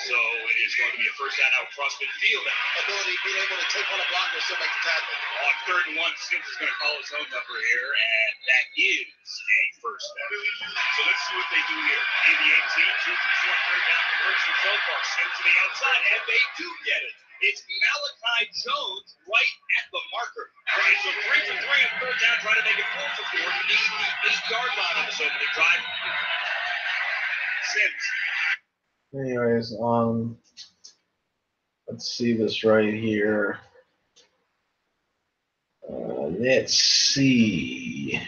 So it is going to be a first down out across midfield. Ability being able to take on a block or still make the tackle. On 3rd and 1, Sims is going to call his own number here, and that is a first down. So let's see what they do here. In the 18, 2 for 3rd down conversion so far. Sims to the outside, and they do get it. It's Malachi Jones right at the marker. Right, so 3 for 3 on 3rd down, trying to make it 4 for 4. Needs the 8-yard line on this opening drive. Sims. Anyways, let's see this right here. Let's see.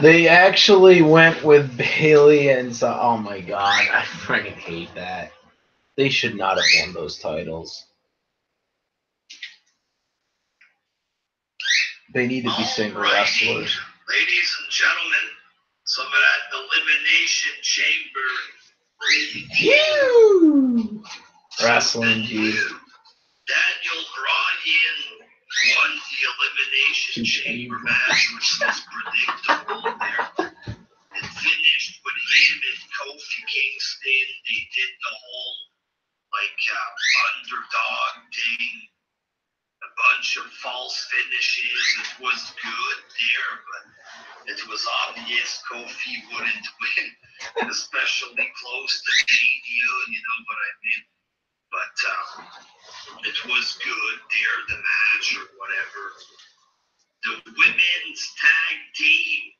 They actually went with Bailey and so, oh my god, I freaking hate that. They should not have won those titles. They need to be single wrestlers. Ladies and gentlemen, some of that elimination chamber. Wrestling, dude. Daniel Bryan won the elimination chamber match, which was predictable there. It finished with him and Kofi Kingston. They did the whole underdog thing, a bunch of false finishes. It was good there, but it was obvious Kofi wouldn't win, especially close to Mania, you know what I mean? But it was good there, the match or whatever. The women's tag team,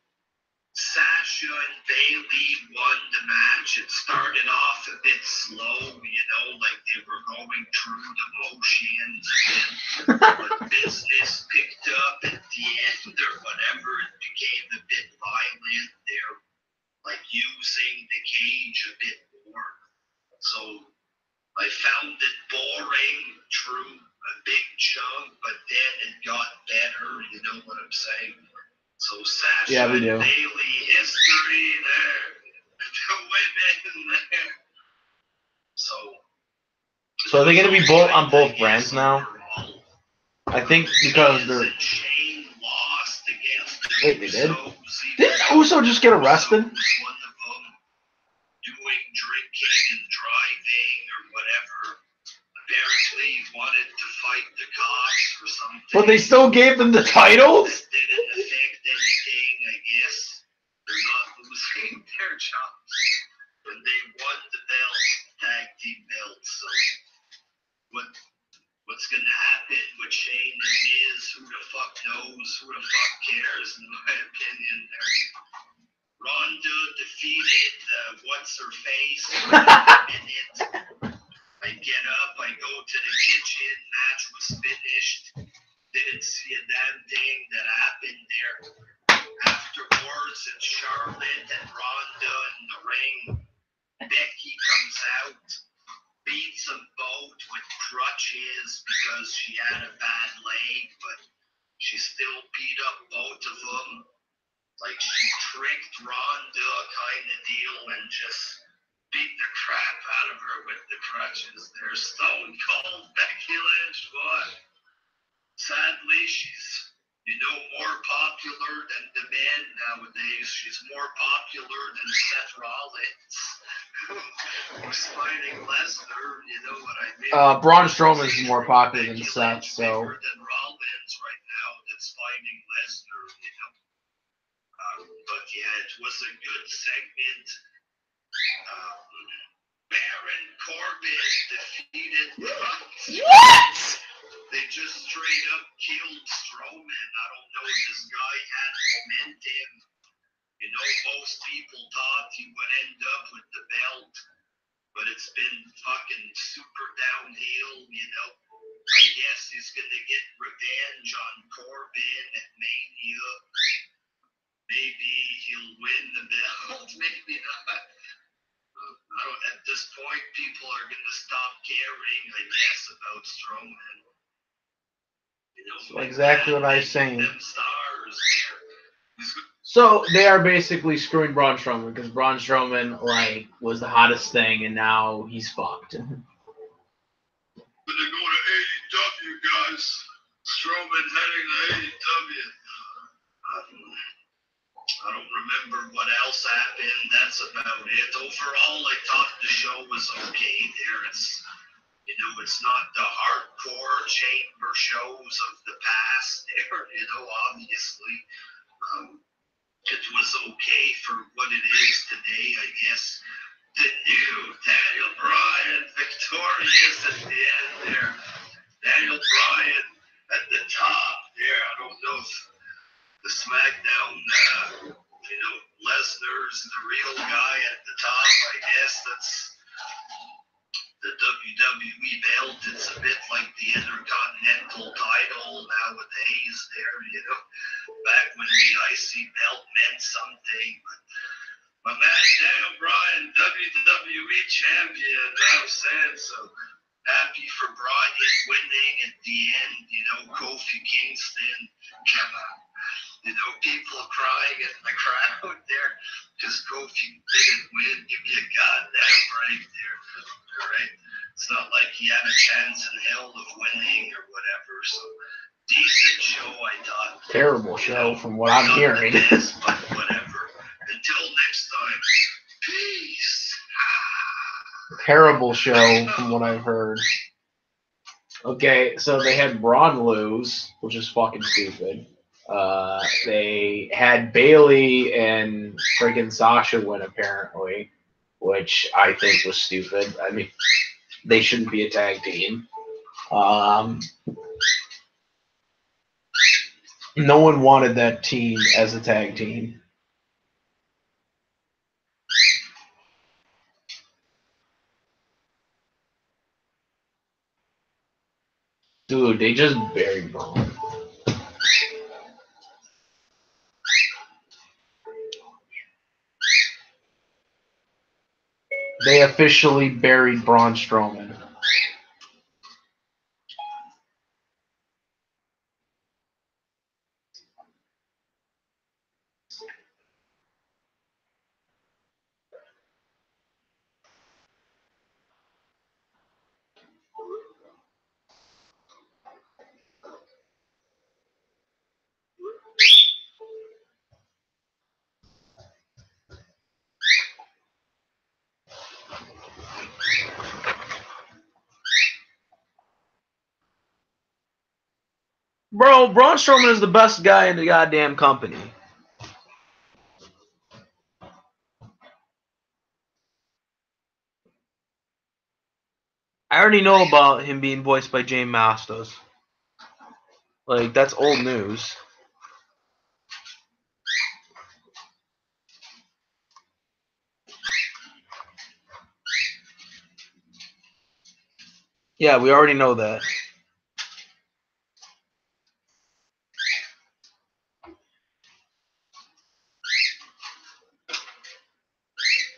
Sasha and Bailey won the match. It started off a bit slow, you know, like they were going through the motions again. But business picked up at the end or whatever. It became a bit violent. They're like using the cage a bit more. So I found it boring through a big chunk, but then it got better, you know what I'm saying? So Sasha and Bailey history there, the women there. So are they going to be both on both brands now? I think because they're. Wait, they did? Didn't Uso just get arrested? Doing drinking and driving or whatever. Apparently he wanted to fight the cops or something. But they still gave them the titles? That didn't affect anything, I guess. They're not losing their jobs. And they won the belt, tag team belt. So what's going to happen with Shane and Miz? Who the fuck knows? Who the fuck cares, in my opinion. Ronda defeated what's-her-face in a minute. I get up, I go to the kitchen, match was finished. Didn't see a damn thing that happened there. Afterwards, it's Charlotte and Ronda in the ring. Becky comes out, beats them both with crutches because she had a bad leg, but she still beat up both of them. Like she tricked Ronda kind of deal and just beat the crap out of her with the crutches. They're Stone Cold Becky Lynch, but sadly she's, you know, more popular than the men nowadays. She's more popular than Seth Rollins. Who's fighting Lesnar, you know what I mean? Braun Strowman is more popular than Seth, so. Bigger than Rollins right now that's fighting Lesnar, you know. But yeah, it was a good segment. Baron Corbin defeated What? They just straight up killed Strowman. I don't know if this guy had momentum You know, most people thought he would end up with the belt, but it's been fucking super downhill, you know. I guess he's gonna get revenge on Corbin at Mania. Maybe he'll win the belt, maybe not. I don't. At this point, people are gonna stop caring, I guess, about Strowman. You know, So exactly what I was saying. them stars there. So they are basically screwing Braun Strowman because Braun Strowman like was the hottest thing, and now he's fucked. Gonna go to AEW, guys. Strowman heading to AEW. I don't remember what else happened. That's about it. Overall, I thought the show was okay there. It's, you know, it's not the hardcore chamber shows of the past there, you know, obviously. It was okay for what it is today, I guess. The new Daniel Bryan victorious at the end there. Daniel Bryan at the top there. I don't know if the SmackDown, you know, Lesnar's the real guy at the top. I guess that's the WWE belt. It's a bit like the Intercontinental title nowadays there, you know. Back when the IC belt meant something. But my man Daniel Bryan, WWE champion, now said so. Happy for Bryan winning at the end, you know, Kofi Kingston. Come on. You know, people crying in the crowd there because Kofi didn't win. Give me a goddamn break there. All right? It's not like he had a chance in hell of winning or whatever. So, decent show, I thought. Terrible show from what I'm hearing. But whatever. Until next time, peace. Terrible show from what I've heard. Okay, so they had Braun lose, which is fucking stupid. They had Bailey and friggin' Sasha win apparently, which I think was stupid. I mean, they shouldn't be a tag team. No one wanted that team as a tag team. Dude, they just buried Braun. They officially buried Braun Strowman. Bro, Braun Strowman is the best guy in the goddamn company. I already know about him being voiced by James Masters. Like, that's old news. Yeah, we already know that.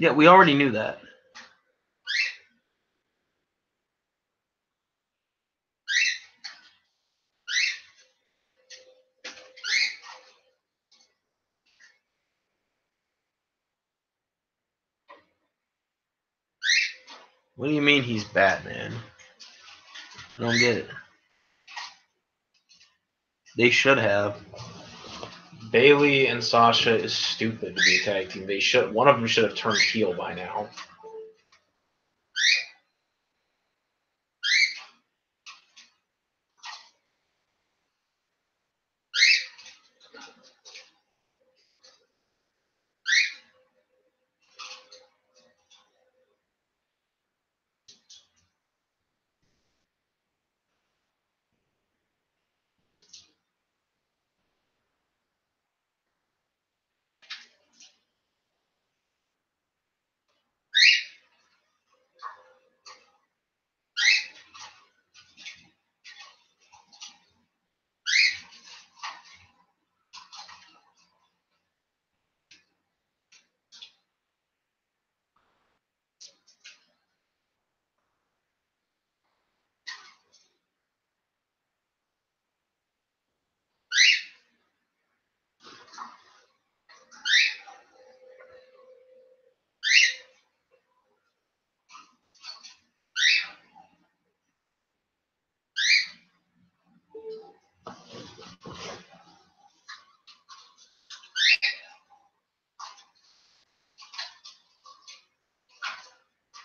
Yeah, we already knew that. What do you mean he's Batman? I don't get it. They should have. Bailey and Sasha is stupid to be a tag team. They should. One of them should have turned heel by now.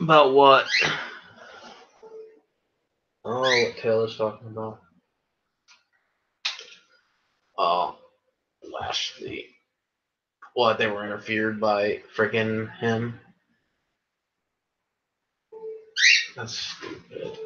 About what? Oh, what Taylor's talking about. Oh, Lashley. What, they were interfered by freaking him? That's stupid.